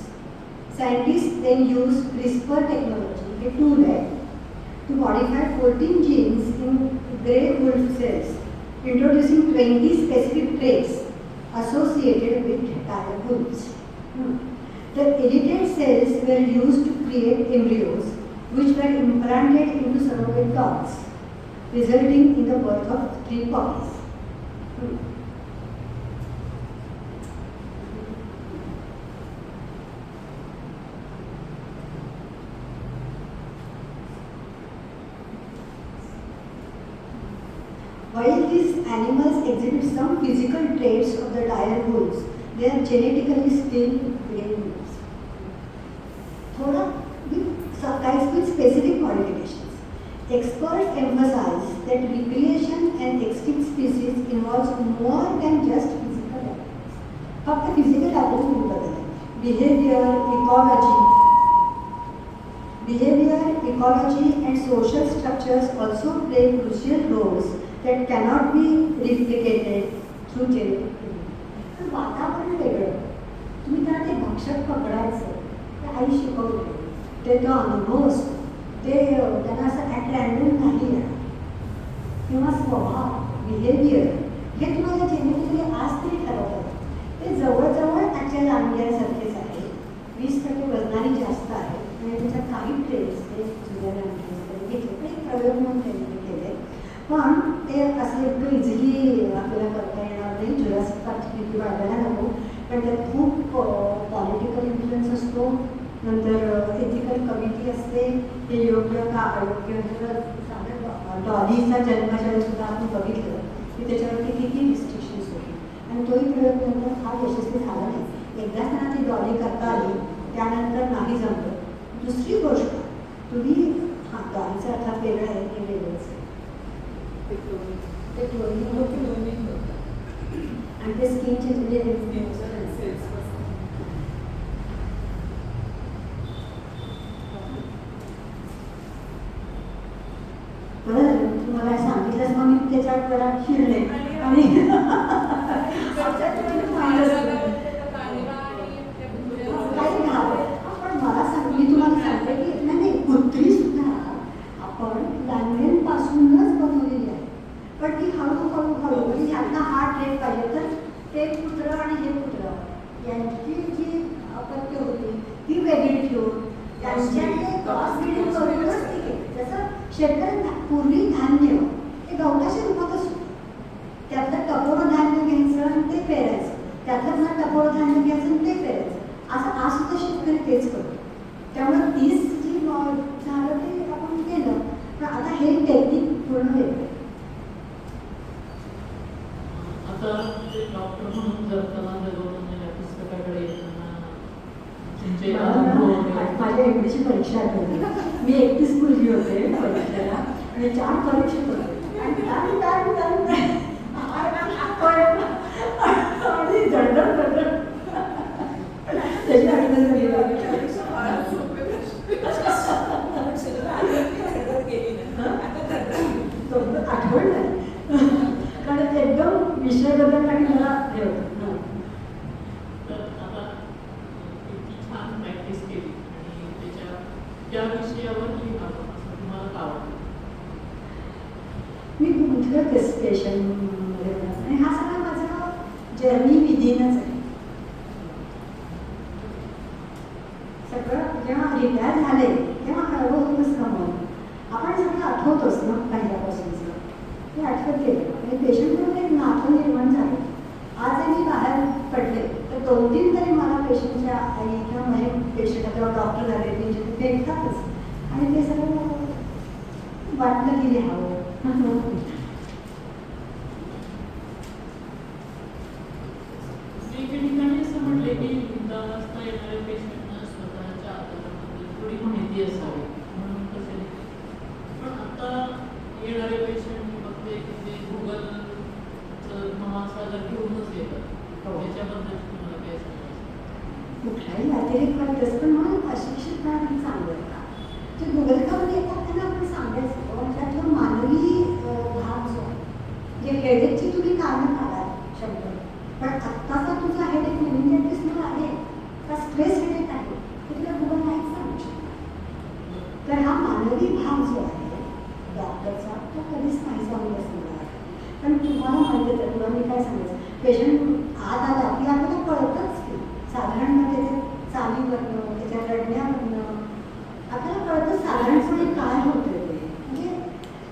Scientists then use CRISPR technology, a tool to modify 14 genes in gray wolf cells, introducing 20 specific traits associated with dire wolves. The edited cells were used to create embryos which were implanted into surrogate dogs, resulting in the birth of 3 puppies. While these animals exhibit some physical traits of the dire wolves, they are genetically still grey wolves. With specific modifications. Experts emphasize that recreation and extinct species involves more than just physical activities. फक्त physical activity बदल behavior, ecology and social structures also play crucial roles that cannot be replicated through genetic breeding. तर वातावरण वेगळं, तुम्ही त्यांना ते भक्षक पकडायचं, ते आई शिकवते, ते तो अनुभव असतो, ते त्यांना असं ॲट रॅन्डम नाही येणार, किंवा स्वभाव बिहेवियर हे तुम्हाला जेनेटिकली आज तरी ठरवतात. ते जवळजवळ आजच्या लांडग्यासारखेच आहे, 20% वजनाने जास्त आहे आणि त्याच्यात काही ट्रेड्स ते जुन्या लांडग्यांकडे घेतले, ते प्रयोग म्हणून त्यांनी केले. पण ते असं इतकं इझिली आपल्याला करता येणार नाही. जुरासिक पार्कची भीती वाढवायला नको, पण त्यात खूप पॉलिटिकल इन्फ्लुएन्स असतो, नंतर एथिकल कमिटी असते, ते योग्य का अयोग्य. डॉलीचा जन्माच्या सुद्धा आपण बघितलं की त्याच्यावरती किती रिस्ट्रिक्शन्स होते आणि तोही प्रयोग नंतर फार यशस्वी झाला नाही. एकदा त्यांना ती डॉली करता आली, त्यानंतर नाही जमलं. दुसरी गोष्ट, तुम्ही डॉलीचा अर्थात वेगळं आहे, हे वेगळंच आहे. ते क्लोनिंग आणि ते स्किनचे म्हणजे तुम्हाला सांगितलंच, मग मी त्याच्यावर जरा शिरले आणि काही घाबरत. पण मला मी तुम्हाला सांगते की नाही, कुत्री सुद्धा आपण लांडग्यांपासूनच बनवलेली आहे, पण ती हळूहळू म्हणजे ह्यांना हा ट्रेड पाहिजे तर ते कुत्रं आणि हे कुत्रं यांची जी अपत्य होती ती वेगळी ठेवून त्यांच्याकडे क्रॉस ब्रीडिंग करूनच ती केली. जसं शेतकऱ्यांना पूर्वी धान्य हे गवताच्या रूपातच होतं, त्यातलं टपोरं धान्य घ्यायचं आणि ते पेरायचं, त्यातलं पुन्हा टपोरं धान्य घ्यायचं आणि ते पेरायचं, असं आज सुद्धा शेतकरी तेच करतो. त्यामुळे 30 जी झालं ते आपण केलं, पण आता हे टेक्निक पूर्ण वेगळं. आता डॉक्टर म्हणून जगताना जगवताना या पुस्तकाकडे येताना तुमचे माझ्या एवढीची परीक्षा आठवली. मी 31 मुलगी होते परीक्षेला आणि 4 परीक्षा होते आणि दडदड त्याची आठवण झाली. आठवण नाही, कारण ते एकदम विषय बदल आणि मला हे होतं. तर आता इतकी छान प्रॅक्टिस केली आणि त्या विषयावर लिहिणार असं तुम्हाला का वाटतं? मी गुंतवत असते पेशंटमध्ये आणि हा सगळा माझा जर्नी विदिनच आहे. सगळं जेव्हा रिटायर झाले तेव्हा हळूहळूच कमवलं. आपण सगळं आठवतोच ना पहिल्यापासूनचं, ते आठवत गेलं आणि पेशंटबरोबर एक नातं निर्माण झालं. आजही मी बाहेर पडले तर 2-3 तरी मला पेशंटच्या आई किंवा माझे पेशंट किंवा डॉक्टर झाले त्यांचे ते भेटतातच आणि ते सगळं वाटलं की लिहावं. एके ठिकाणी असं म्हटले की वृद्धावस्था येणाऱ्या पेशंटना स्वतःच्या आजाराबद्दल थोडी माहिती असावी म्हणून कसं लिहिले. पण आता येणारे पेशंट बघते की ते गुगलचं महासागर घेऊनच येतात. त्याच्याबद्दल तुम्हाला काय सांगायचं? कुठलाही अतिरेक करत असतं, पण मला अशिक्षित प्राणी चांगलं आहे का जे गुगलकडून येतात त्यांना आपण सांगायचं त्यातलं मानवी भाग जो आहे, जे हेडेकची तुम्ही कारणं काढा शब्द, पण आत्ताचा तुझा हेडेक मेनिंजायटिसमुळे आहे का स्ट्रेस हेडेक आहे हे तुला गुगल नाहीच सांगू शकतो. तर हा मानवी भाग जो आहे पेशंट आत आला की आपल्याला कळतंच की साधारण त्याचे चालीवरनं त्याच्या रडण्यावरनं आपल्याला कळतं साधारणपणे काय होतं ते. म्हणजे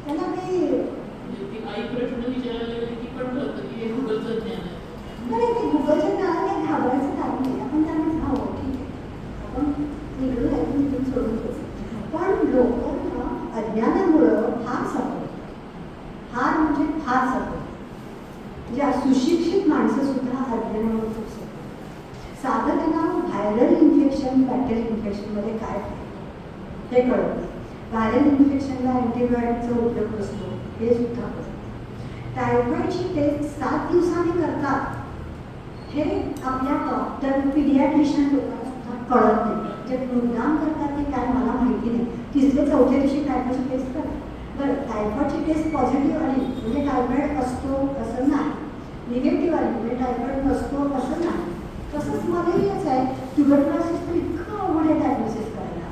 त्यांना काही म्हणजे ती आई प्रश्न विचारायला लागली की पण कळतं की हे गुगलचं ज्ञान आहे. नाही ते गुगलच्या नावाने घाबरायचं काम नाही. आपण त्यांना हो ठीक आहे आपण इकडून ऐकून इथून सोडून द्यायचं. पण लोकांना अज्ञानामुळं फार सपोर्ट फार म्हणजे फार सपोर्ट म्हणजे सुशिक्षित माणसं सुद्धा अज्ञानामुळे खूप सपोर्ट. साधं त्यांना व्हायरल इन्फेक्शन बॅक्टेरियल इन्फेक्शनमध्ये काय हे कळत नाही. व्हायरल इन्फेक्शनला अँटीबायोटिकचा उपयोग असतो हे सुद्धा कळतं. टायफॉईडची टेस्ट 7 दिवसांनी करतात हे आपल्या डॉक्टर पिडियाट्रिशियन लोकांना सुद्धा कळत नाही. जे मुद्दाम करतात ते काय मला माहिती नाही. 3-4 दिवशी टायफॉईडची टेस्ट करा. बरं टायफॉईडची टेस्ट पॉझिटिव्ह आली म्हणजे टायफॉईड असतो असं नाही. निगेटिव्ह आली म्हणजे टायफॉईड नसतो असं नाही. तसंच मलेरियाच आहे. ट्युबरक्युलोसिस तर इतकं अवघड आहे डायग्नोसिस करायला.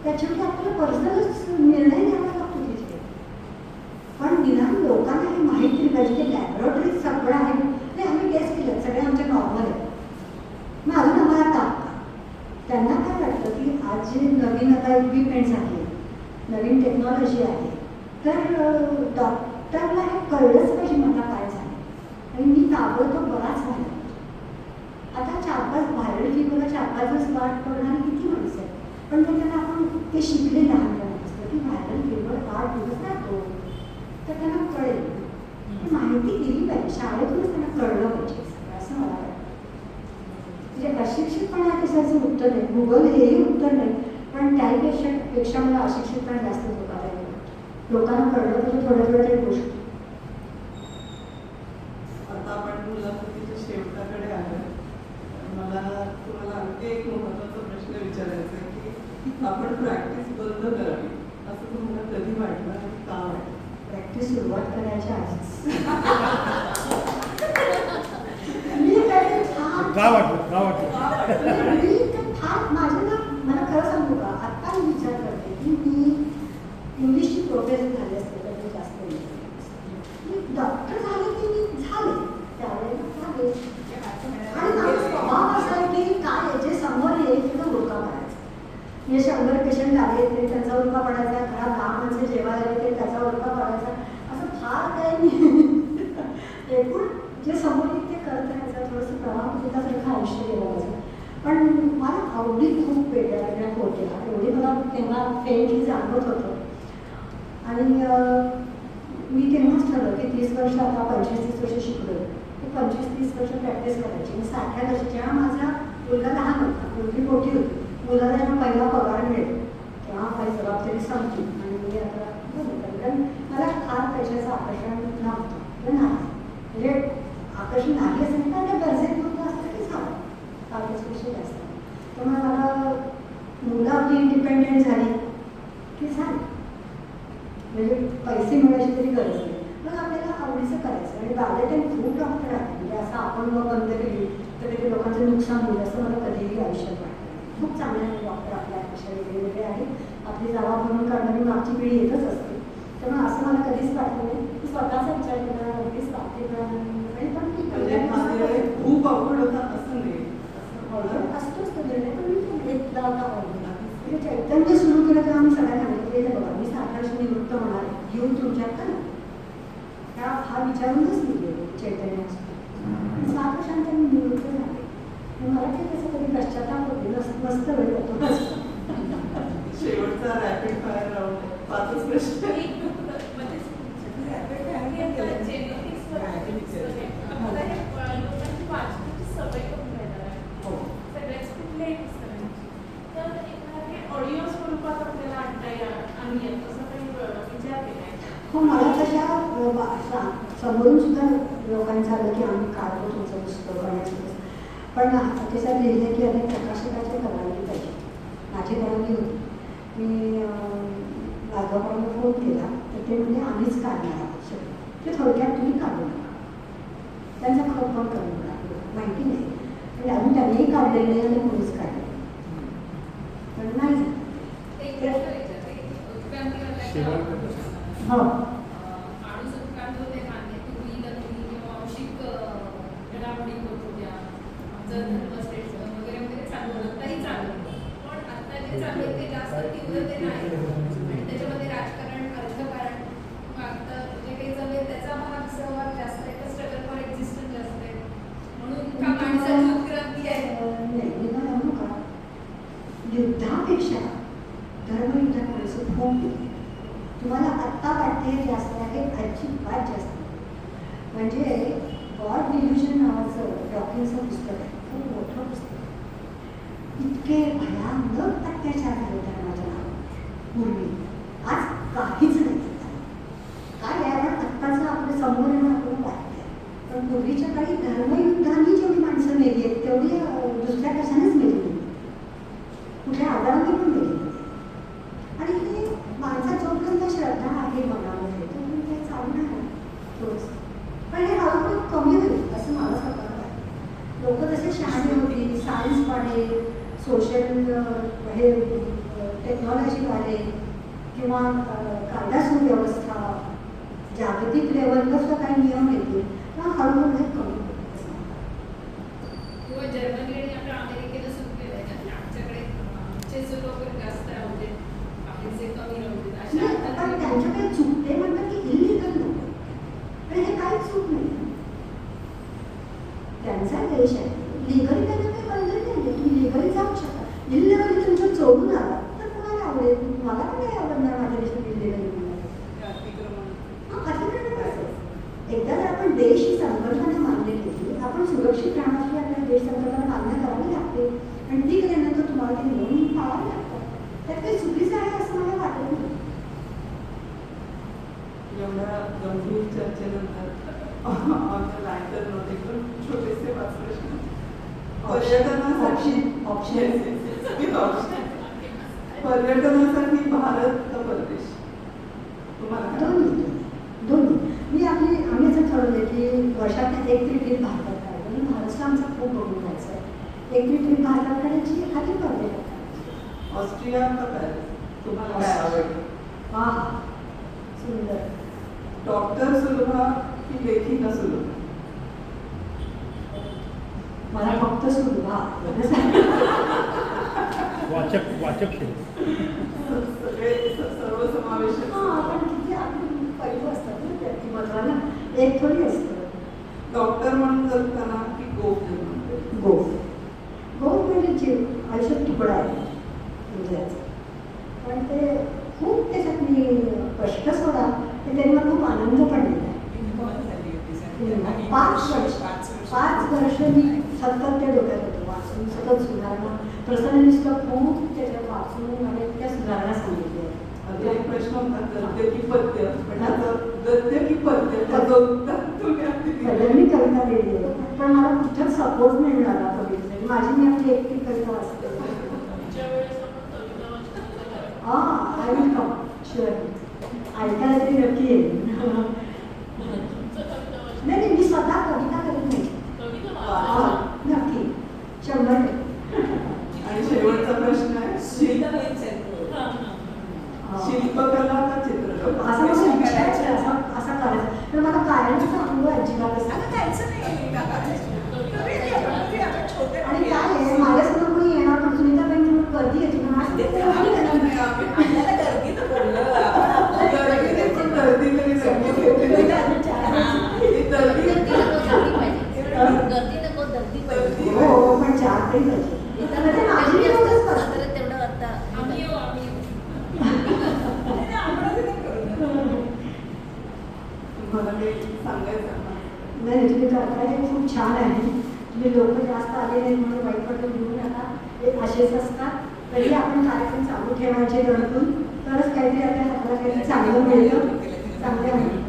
त्याच्यामुळे आपल्याला पर्सनलच निर्णय घ्यावा लागतो तिथे. पण निदान लोकांना हे माहिती पाहिजे की लॅबोरेटरीत सगळं आहे. नाही आम्ही टेस्ट केलं सगळे आमचे नॉर्मल आहे. मग अजून आम्हाला ताप त्यांना काय वाटतं की आज जे नवीन आता इक्विपमेंट्स आहे नवीन टेक्नॉलॉजी आहे तर डॉक्टरला हे कळलंच पाहिजे मला काय झालं. आणि मी ताबडतोब बराच झाला. आता 4-5 व्हायरल फीवरला 4-5 दिवस वाट पडणारी किती माणसं आहेत. पण मग त्यांना आपण ते शिकले लहानपणापासून की व्हायरल फीवर 8 दिवस राहतो तर त्यांना कळेल. माहिती दिली पाहिजे शाळेतूनच त्यांना कळलं पाहिजे असं मला वाटतं. म्हणजे अशिक्षितपणा कशाचं उत्तर नाही. गुगल हेही उत्तर नाही. पण त्याहीपेक्षा मला अशिक्षितपणा जास्त धोकादायक वाटतं. लोकांना कळलं पाहिजे थोड्या तरी गोष्टी. आता आपण मुलाखतीच्या शेवटाकडे आलो. मला तुम्हाला आणखी एक महत्त्वाचा प्रश्न विचारायचा आहे की आपण प्रॅक्टिस बंद करावी असं तुम्हाला कधी वाटलं आणि का वाटलं? प्रॅक्टिस सुरुवात करायच्या आधीच मी काय का वाटलं मी तर फार माझं ना मला खरं सांगू का आत्ता मी विचार करते की मी इंग्लिशची प्रोफेसर झाले असते तर मी जास्त मी डॉक्टर झाले की मी झाले त्यावेळेला झाले. आणि माझा स्वभाव असा आहे की काय जे समोर येईल तिथं उरका पडायचा. म्हणजे 100 पेशंट आले तरी त्यांचा उरका पडायचा. घरात 10 माणसं जेवायला आले तरी त्याचा उरका पडायचा. असं फार काही नाही. एकूण जे समोर येईल ते करत राहायचं. थोडंसं प्रवाहासारखं आयुष्य गेलं पाहिजे. पण मला आवडी खूप वेगळ्या होत्या. एवढी मला तेव्हा फेंटली जाणवत होतं. आणि मी तेव्हाच ठरवलं की 30 वर्ष आता 25-30 वर्ष शिकलो ते 25-30 वर्ष प्रॅक्टिस करायची. 60व्या वर्षी जेव्हा माझा मुलगा लहान होता मुलगी मोठी होती मुलाला जेव्हा पहिला पगार मिळेल तेव्हा माझी जबाबदारी संपली आणि मी आता कारण मला फार पैशाचं आकर्षण नव्हतं. पण नाही म्हणजे आकर्षण नाही असं नाही कारण गरजेत नव्हतं असतं की झालं 5 वर्ष जास्त. त्यामुळे मला मुलं आपली इंडिपेंडेंट झाली की झाली. म्हणजे पैसे मिळायची तरी गरज नाही. मग आपल्याला आवडीचं करायचं. आणि बाळाटे खूप डॉक्टर आहेत म्हणजे असं आपण मग बंद केली तर ते लोकांचं नुकसान होईल असं मला कधीही आयुष्यात वाटतं. खूप चांगले डॉक्टर आपल्या आयुष्यात वेगवेगळे आहेत. आपली जावा भरून काढणारी मागची पिढी येतच असते. त्यामुळे असं मला कधीच वाटलं नाही की स्वतःचा विचार केला अगदीच आणि पण म्हणजे खूप अवघड होता असं नाही. असतोच तो निर्णय पण मी घेतला होता ऑलरेडी. म्हणजे चैतन्य सुरू केलं तेव्हा आम्ही सगळ्यांना सांगितलं बघा मी 7 वर्ष निवृत्त होणार आहे घेऊन तुमच्यात का हा विचारूनच मी गेले चैतन्यासुद्धा. 7 वर्षांत मी निवृत्त झाले. मला काही त्याचा कधी पश्चाताप होते मस्त वेळ होतो. शेवटचा रॅपिड फायर राऊंड 5 प्रश्न. हो मला तशा समोरून सुद्धा लोकांचं आलं की आम्ही काढतो तुमचं पुस्तक करण्याचं. पण त्याच्यात लिहिलं की आधी प्रकाशकाची परवानगी पाहिजे. माझी परवानगी होती. मी वाघापणाला फोन केला तर ते म्हणजे आम्हीच काढणार आहोत सगळं. ते थोडक्यात तुम्ही काढू नका. त्यांचा खप पण करू नका माहिती नाही. म्हणजे अजून त्यांनीही काढलेलं नाही आणि कोणीच काढले पण नाही झालं. अणुसंस्कार होते मान्य तुम्ही किंवा औषिक आमचं धर्म वगैरे वगैरे चालू होतं, आत्ताही चालू होतं. पण आत्ता जे चालू आहे ते जास्त तीव्रते नाही आणि त्याच्यामध्ये राजकारण, अर्थकारण किंवा आता जे काही चालू आहे त्याचा भाग सहभाग जास्त आहे, तर स्ट्रगल फॉर एक्झिस्टन्स जास्त आहे. म्हणून का माणसाची उत्क्रांती आहे. नाही, मी काय म्हणू का, युद्धापेक्षा धर्मयुद्धाकडे खूप तुम्हाला आत्ता वाटते जास्त आहे, अजिबात जास्त नाही. म्हणजे गॉड डिल्युजन नावाचं डॉकिन्सचं पुस्तक आहे, खूप मोठं पुस्तक. इतके भयानक अत्याचार झाले धर्माच्या नावावर पूर्वी, आज काहीच नाही. काय आहे, आपण आत्ताचं आपलं समोर येणं आपल्याला वाटतंय, पण पूर्वीच्या काळी धर्मयुद्धांनी जेवढी माणसं मेली आहेत तेवढी दुसऱ्या कशानेच मेली नाही, कुठल्या आजाराने पण मेली नाही. आणि हे माझा जोपर्यंत श्रद्धा आहे मनामध्ये तोपर्यंत हे चालणार आहे थोडंसं. पण हे हळूहळू कमी होईल असं मला स्वतःला वाटतं. लोक तसे शहाणे होतील, सायन्स वाढेल, सोशल हे टेक्नॉलॉजी वाढेल किंवा कायदा सुव्यवस्था जागतिक लेवलवर सुद्धा काही नियम येतील किंवा हळूहळू हे कमी होईल असं मला वाटतं. किंवा जर्मनी आणि आपल्या अमेरिकेनं सुरू केलं आहे ना, आमच्याकडे आमचे लोक जास्त राहू देत, बाकीचे कमी राहू देत, अशा पण त्यांच्याकडे चूक ते म्हणतात की इलिगल नको, पण हे काहीच चूक नाही. त्यांचा देश आहे, लिगली त्यांना काही बंधन नाही, तुम्ही लिगली जाऊ शकता. इलिगली तुमचं चोरून आला तर कुणाला आवडेल, मला पण नाही आवडणार माझ्या देशात इलिगली. एकदा जर आपण देश ही संकल्पना मान्य केली, आपण सुरक्षित राहण्याची आपल्या देश संकल्पना मान्य करावी लागते आणि ती केल्यानंतर तुम्हाला ते नियम पाळावे लागतात. त्यात काही चुकीचं आहे असं मला वाटत नाही. एवढ्या गंभीर चर्चेनंतर आमच्या लायटर नव्हते पण छोटेसे 5 प्रश्न. पर्यटनासाठी भारत का परदेश? तुम्हाला दोन्ही. आम्ही असं ठरवलं की वर्षात एक तरी ट्रिप भारतात काढायचं, आणि महाराष्ट्र आमचा खूप बघून जायचं आहे. एक तरी ट्रिप भारतात काढायची, आधी परदेशात. ऑस्ट्रिया का पॅरिस? तुम्हाला काय आवडलं? हां हां, सुंदर. डॉक्टर सुलभा की लेखिका सुलभा? मला फक्त सुलभा. वाचक सगळे सर्वसमावेशक. पण किती आपण पैलू असतात ना व्यक्तिमत्वाला, एक थोडी असतं. डॉक्टर म्हणून जगताना की गोफ म्हणून? गोफ म्हणजे जीव, आयुष्यात तुकडा आहे हृदयाचा. पण ते खूप त्याच्यात मी कष्ट सोडा ते त्यांनी मला खूप आनंद पण दिला. 5 वर्ष मी सतत त्या डोक्यात होतो, वाचून सतत सुधारणा. प्रसन्ननिष्ठ खूप त्याच्यात वाचून आणि त्या सुधारणा सांगितल्या. आता एक प्रश्न होता, गद्य की पद्य? पण आता गद्य की पद्य त्याचं उत्तर तुम्ही अगदी दिलं. मी कविता लिहिली आहे, पण मला कुठंच सपोर्ट नाही मिळाला कवितेसाठी. माझी मी आपली एकटी कविता वाचते. हां, आय विल कम शुअर. ऐकायला तरी नक्की येईल. नाही, मी स्वतः कविता करत नाही. नक्की 100%. आणि शेवटचा प्रश्न आहे, शिल्पकला का चित्रकला? असं मला विचारायचं, असं करायचं. तर मला कायमचा अनुभव अजिबात असं आणि काय आहे, माझ्यासमोर कोणी येणार पण सुनीता ताई म्हणून कधी येते ना, हो, पण 4 तरी पाहिजे. माझी तेवढं आता आम्ही मला काही सांगायचं? नाही, तुम्ही करताय ते खूप छान आहे. तुम्ही लोक जास्त आले नाही म्हणून वाईट पडलं घेऊ नका. हे असेच असतात. तरी आपण कार्यक्रम चालू ठेवायचे दडपून, तरच काहीतरी आपल्या हाताला काहीतरी चांगलं मिळतं. चांगलं आहे.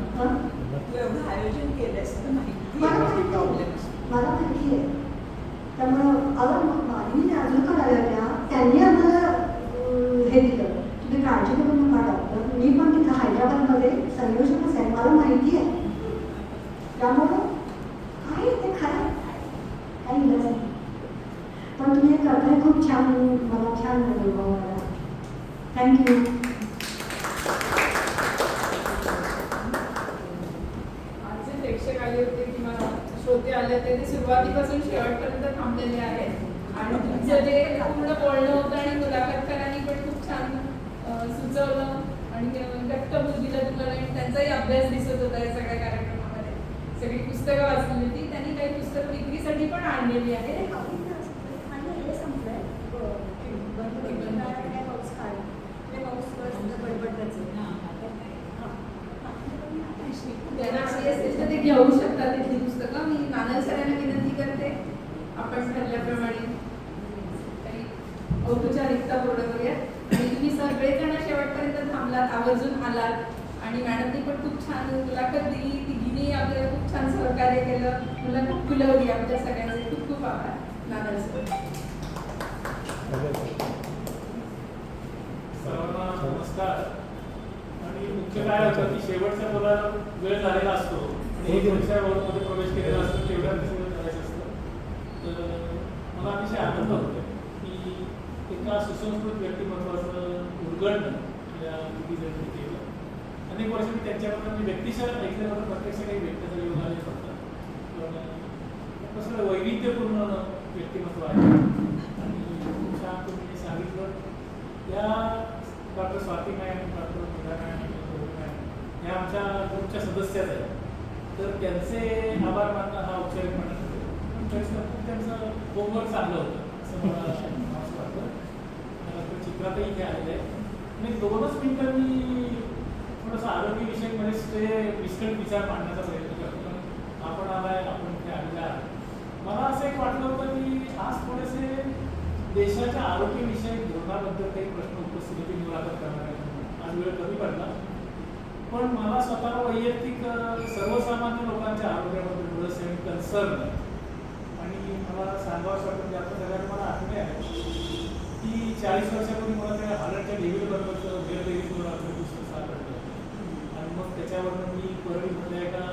मला माहिती आहे. त्यामुळं मालिनी आजूकर आल्या होत्या, त्यांनी आम्हाला हे दिलं, तुम्ही काळजी करू नका डॉक्टर. मी पण तिथं हैदराबादमध्ये संयोजकच आहे, मला माहिती आहे. त्यामुळं काय ते खरं काही इलाज नाही. पण तुम्ही हे करताय खूप छान, मला छान अनुभव आला. थँक्यू. प्रेक्षक आले होते किंवा श्रोते आले स्वागत आहे. ते सुरुवातीपासून शेवटपर्यंत थांबलेले आहेत आणि तुमचं जे पूर्ण बोलणं होतं आणि मुलाखतकारांनी पण खूप छान सुचवलं आणि व्यक्त बुद्धीला तुम्हाला आणि त्यांचाही अभ्यास दिसत होता या सगळ्या कार्यक्रमामध्ये. सगळी पुस्तकं वाचली होती. त्यांनी काही पुस्तकं विक्रीसाठी पण आणलेली आहेत. त्यांना हवी असेल तर ते घेऊ शकतात तिथली पुस्तकं. मी नानल सरांना विनंती करते आपण ठरल्याप्रमाणे काही औपचारिकता पूर्ण करूया. आणि तुम्ही सगळेजण शेवटपर्यंत थांबलात, आवर्जून आलात आणि मॅडमनी पण खूप छान मुलाखत दिली. तिघींनी आपल्याला खूप छान सहकार्य केलं, मुलं फुलवली. आमच्या सगळ्यांचे खूप खूप आभार. नानल सर. सर्वांना नमस्कार. आणि मुख्य काय होतं की शेवटच्या बोलायला वेळ झालेला असतो आणि एक वर्षा मध्ये प्रवेश केलेला असतो, तेवढ्या दिवसावर करायचं असतं. तर मला अतिशय आनंद होतो की एका सुसंस्कृत व्यक्तिमत्वाचं उद्घाटन या विधीजणांनी केलं. अनेक वर्ष मी त्यांच्याबद्दल व्यक्तिशः ऐकल्याबद्दल प्रत्यक्ष काही व्यक्त तरी योग आले फक्त. पण कसं वैविध्यपूर्ण व्यक्तिमत्व आहे आणि खूप छान तुम्ही सांगितलं. या doctor Swati ma'am, doctor Medha ma'am, या आमच्या ग्रुपच्या सदस्याच आहेत. तर त्यांचे आभार मानणं हा औपचारिकपणा त्यांचं होमवर्क चांगलं होतं असं मला असं वाटतं. तर चित्रातही इथे आलेलं आहे. आणि 2च मिनिटं मी थोडंसं आरोग्यविषयक म्हणजे ते विस्तृत विचार मांडण्याचा प्रयत्न करतो. पण आपण आलाय, आपण इथे आलेला आहे. मला असं एक वाटलं होतं की आज थोडेसे देशाच्या आरोग्यविषयक धोरणाबद्दल काही प्रश्न उपस्थित होते मुलाखत करणाऱ्या. आज वेळ कमी पडला, पण मला स्वतःला वैयक्तिक सर्वसामान्य लोकांच्या आरोग्याबद्दल थोडंसं कन्सर्न आणि मला सांगावं वाटतं की आपल्या सगळ्यांना मला आठवणे आहे की 40 वर्षापूर्वी मला त्या हालटच्या डेव्हिडबरोबरचं वेळवेगळी पुस्तक सापडलं आणि मग त्याच्यावरनं मी परळीमधल्या एका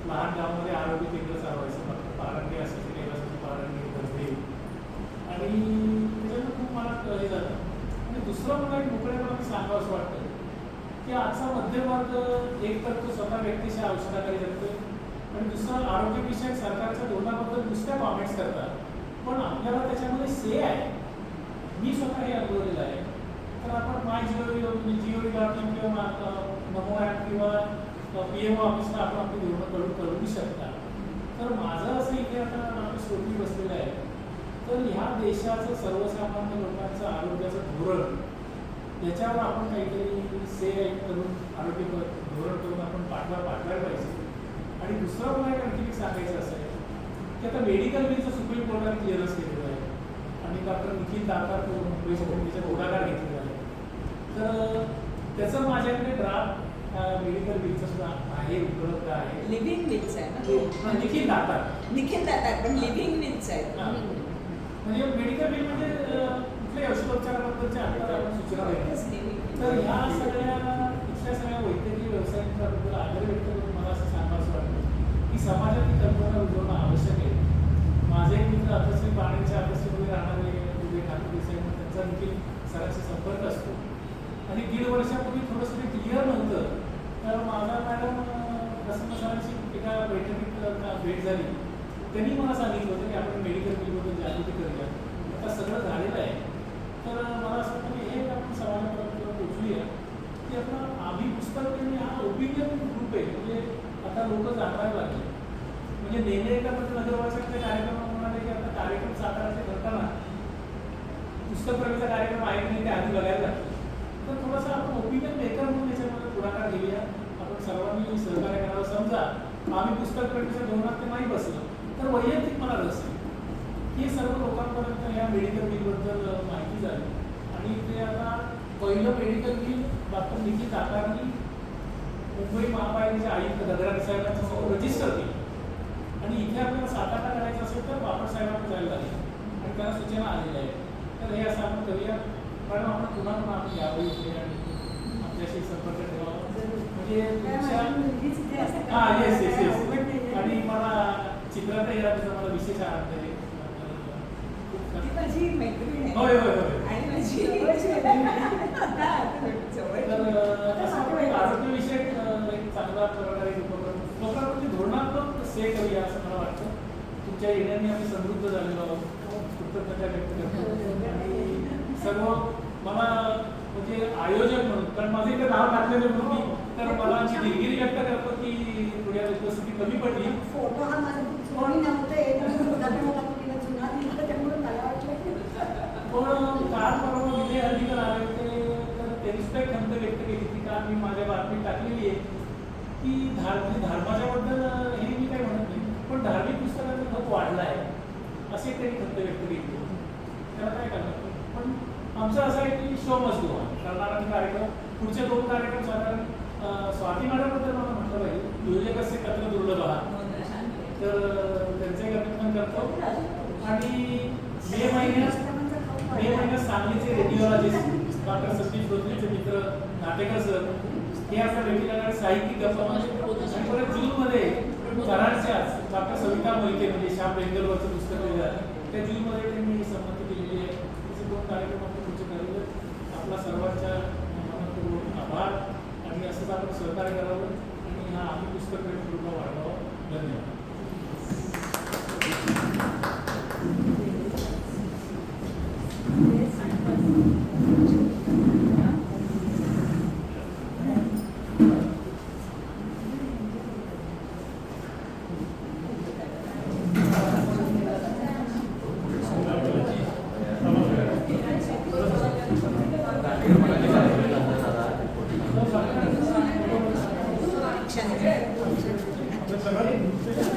लहान गावामध्ये आरोग्य केंद्र चालवायचं. पारंगी असायचे, काही असायचे, पारंगी धरते आणि त्याच्यानं खूप मला हे झालं. आणि दुसरं मला एक मोकळेपणाने सांगावं असं वाटतं की आजचा मध्यमवर्ग एक तर तो स्वतः व्यक्तीच्या औषधाकडे जगतोय आणि दुसरं आरोग्यविषयक सरकारच्या धोरणाबद्दल नुसत्या कॉमेंट्स करतात, पण आपल्याला त्याच्यामध्ये से आहे. मी स्वतः हे अनुभवलेलं आहे. तर आपण MyGov.in किंवा नमो ॲप किंवा PMO ऑफिसला आपण आपली धोरणं कळवू शकता. तर माझं असं इथे आता आपल्या श्रोती बसलेलं आहे. तर ह्या देशाचं सर्वसामान्य लोकांचं आरोग्याचं धोरण याच्यावर आपण काहीतरी से करून आरोग्य धोरण करून आपण पाठवायला पाहिजे. आणि दुसरं मला एक आणखी सांगायचं असं आहे की आता मेडिकल बिलचं सुप्रीम कोर्टाने क्लिअरन्स केलेलं आहे आणि डॉक्टर निखिल दातार मुंबई त्याचा पुढाकार घेतलेला आहे. तर त्याचं माझ्याकडे ड्राफ्ट मेडिकल बिलचं सुद्धा आहे, उपलब्ध आहे. लिव्हिंग विल्स आहे ना? निखिल दातार पण लिव्हिंग विल्स आहेत. म्हणजे मेडिकल बिल म्हणजे कुठल्याही औषधोपचाराबद्दलच्या आता आपण सूचना देतो. तर ह्या इथल्या सगळ्या वैद्यकीय व्यवसायांबद्दल आदर व्यक्त करून मला असं सांगावं वाटतं की समाजात ही कल्पना रुजवणं आवश्यक आहे. माझे मित्र अतश्री पाण्याच्या अतश्रीमध्ये राहणारे विवेक ठाकूर देसाई त्यांचा देखील सरांशी संपर्क असतो आणि 1.5 वर्षापूर्वी थोडंसं ते क्लिअर नव्हतं. तर माझा मॅडम प्रसन्न सरांशी एका बैठकीत भेट झाली. त्यांनी मला सांगितलं होतं की आपण मेडिकल बिलबद्दल जागृती करूया. आता सगळं झालेलं आहे. तर मला असं वाटतं की हे आपण समाजापर्यंत पोचूया की आपलं आम्ही पुस्तक हा ओपिनियन ग्रुप आहे. म्हणजे आता लोक जाणवायला लागले. म्हणजे नेहमी एका नगरवासातले कार्यक्रम म्हणाले की आता कार्यक्रम साताराचे करताना पुस्तक प्रवेशचा कार्यक्रम आहे की नाही ते आधी बघायला लागले. तर थोडासा आपण ओपिनियन मेकर म्हणून त्याच्यामध्ये पुढाकार घेऊया. आपण सर्वांनी सहकार्य करावं. समजा आम्ही पुस्तक प्रवेशाच्या धोरणात ते नाही बसलं तर वैयक्तिक मला रस आहे की सर्व लोकांपर्यंत या मेडिकल बिलबद्दल माहिती झाली. आणि ते आता पहिलं मेडिकल बिल डॉक्टर निखिल दातारांनी मुंबई महापालिकेच्या आयुक्त गगराज साहेबांच्या समोर रजिस्टर केलं आणि इथे आपल्याला सातारा करायचं असेल तर बापट साहेबांना जायला लागेल आणि त्यांना सूचना आलेल्या आहेत. तर हे असं आपण करूया. कारण आपण पुन्हा आपण यावं इथे आणि आपल्याशी संपर्क ठेवावा. म्हणजे तुमच्या येस आणि मला चित्रात येण्याचा मला विशेष आनंद आहे. माझी मैत्रीण आहे. होय होय होय. आणि माझी तर आरोग्यविषयक एक चांगला प्रकारे उपक्रम धोरणात्मक से करूया असं मला वाटतं. तुमच्या येण्याने आम्ही समृद्ध झालेलो आहोत. कृतज्ञता व्यक्त करतो. आणि सर्व मला म्हणजे आयोजक म्हणून, कारण माझं इकडे नाव टाकलेलं म्हणून मी, तर मला आमची दिलगिरी व्यक्त करतो की पुण्यात उपस्थिती कमी पडली. फोटो हा माझा कोणी नव्हते जुना दिसतं त्यामुळे मला वाटलं की पण काल परवा विजय हल्दीकर आले होते, तर त्यांनी सुद्धा एक खंत व्यक्त केली की काल मी माझ्या बातमीत टाकलेली आहे की धर्माच्या बद्दल हे मी काही म्हणत नाही, पण धार्मिक पुस्तकांचा खप वाढला आहे असे त्यांनी खंत व्यक्त केली. त्याला काय करणार, पण आमचं असं आहे की शो मस्ट गो ऑन. करणारा कार्यक्रम, पुढचे 2 कार्यक्रम साधारण स्वाती मॅडमबद्दल मला म्हटलं पाहिजे, योजक असे कत्र दुर्लभ आहात, तर त्यांचे कमिटमेंट करतो. आणि मे महिन्यात सांगलीचे रेडिओलॉजिस्ट डॉक्टर सतीश रोत्रेचे मित्र नाटेकर सर हे असं भेटीला साहित्यिक गप्पा आणि परत जूनमध्ये कराडच्या डॉक्टर सविता मोहिते म्हणजे श्याम बेंगलवरचं पुस्तक लिहिलं आहे, त्या जूनमध्ये त्यांनी संमती दिलेली आहे. त्याचे 2 कार्यक्रम आपले पुढचे कार्यक्रम. आपला सर्वांच्या मनपूर्वक आभार आणि असंच आपण सहकार्य करावं आणि हा आम्ही पुस्तक पूर्ण वाढवावं. धन्यवाद. आपल्या सगळ्यांनी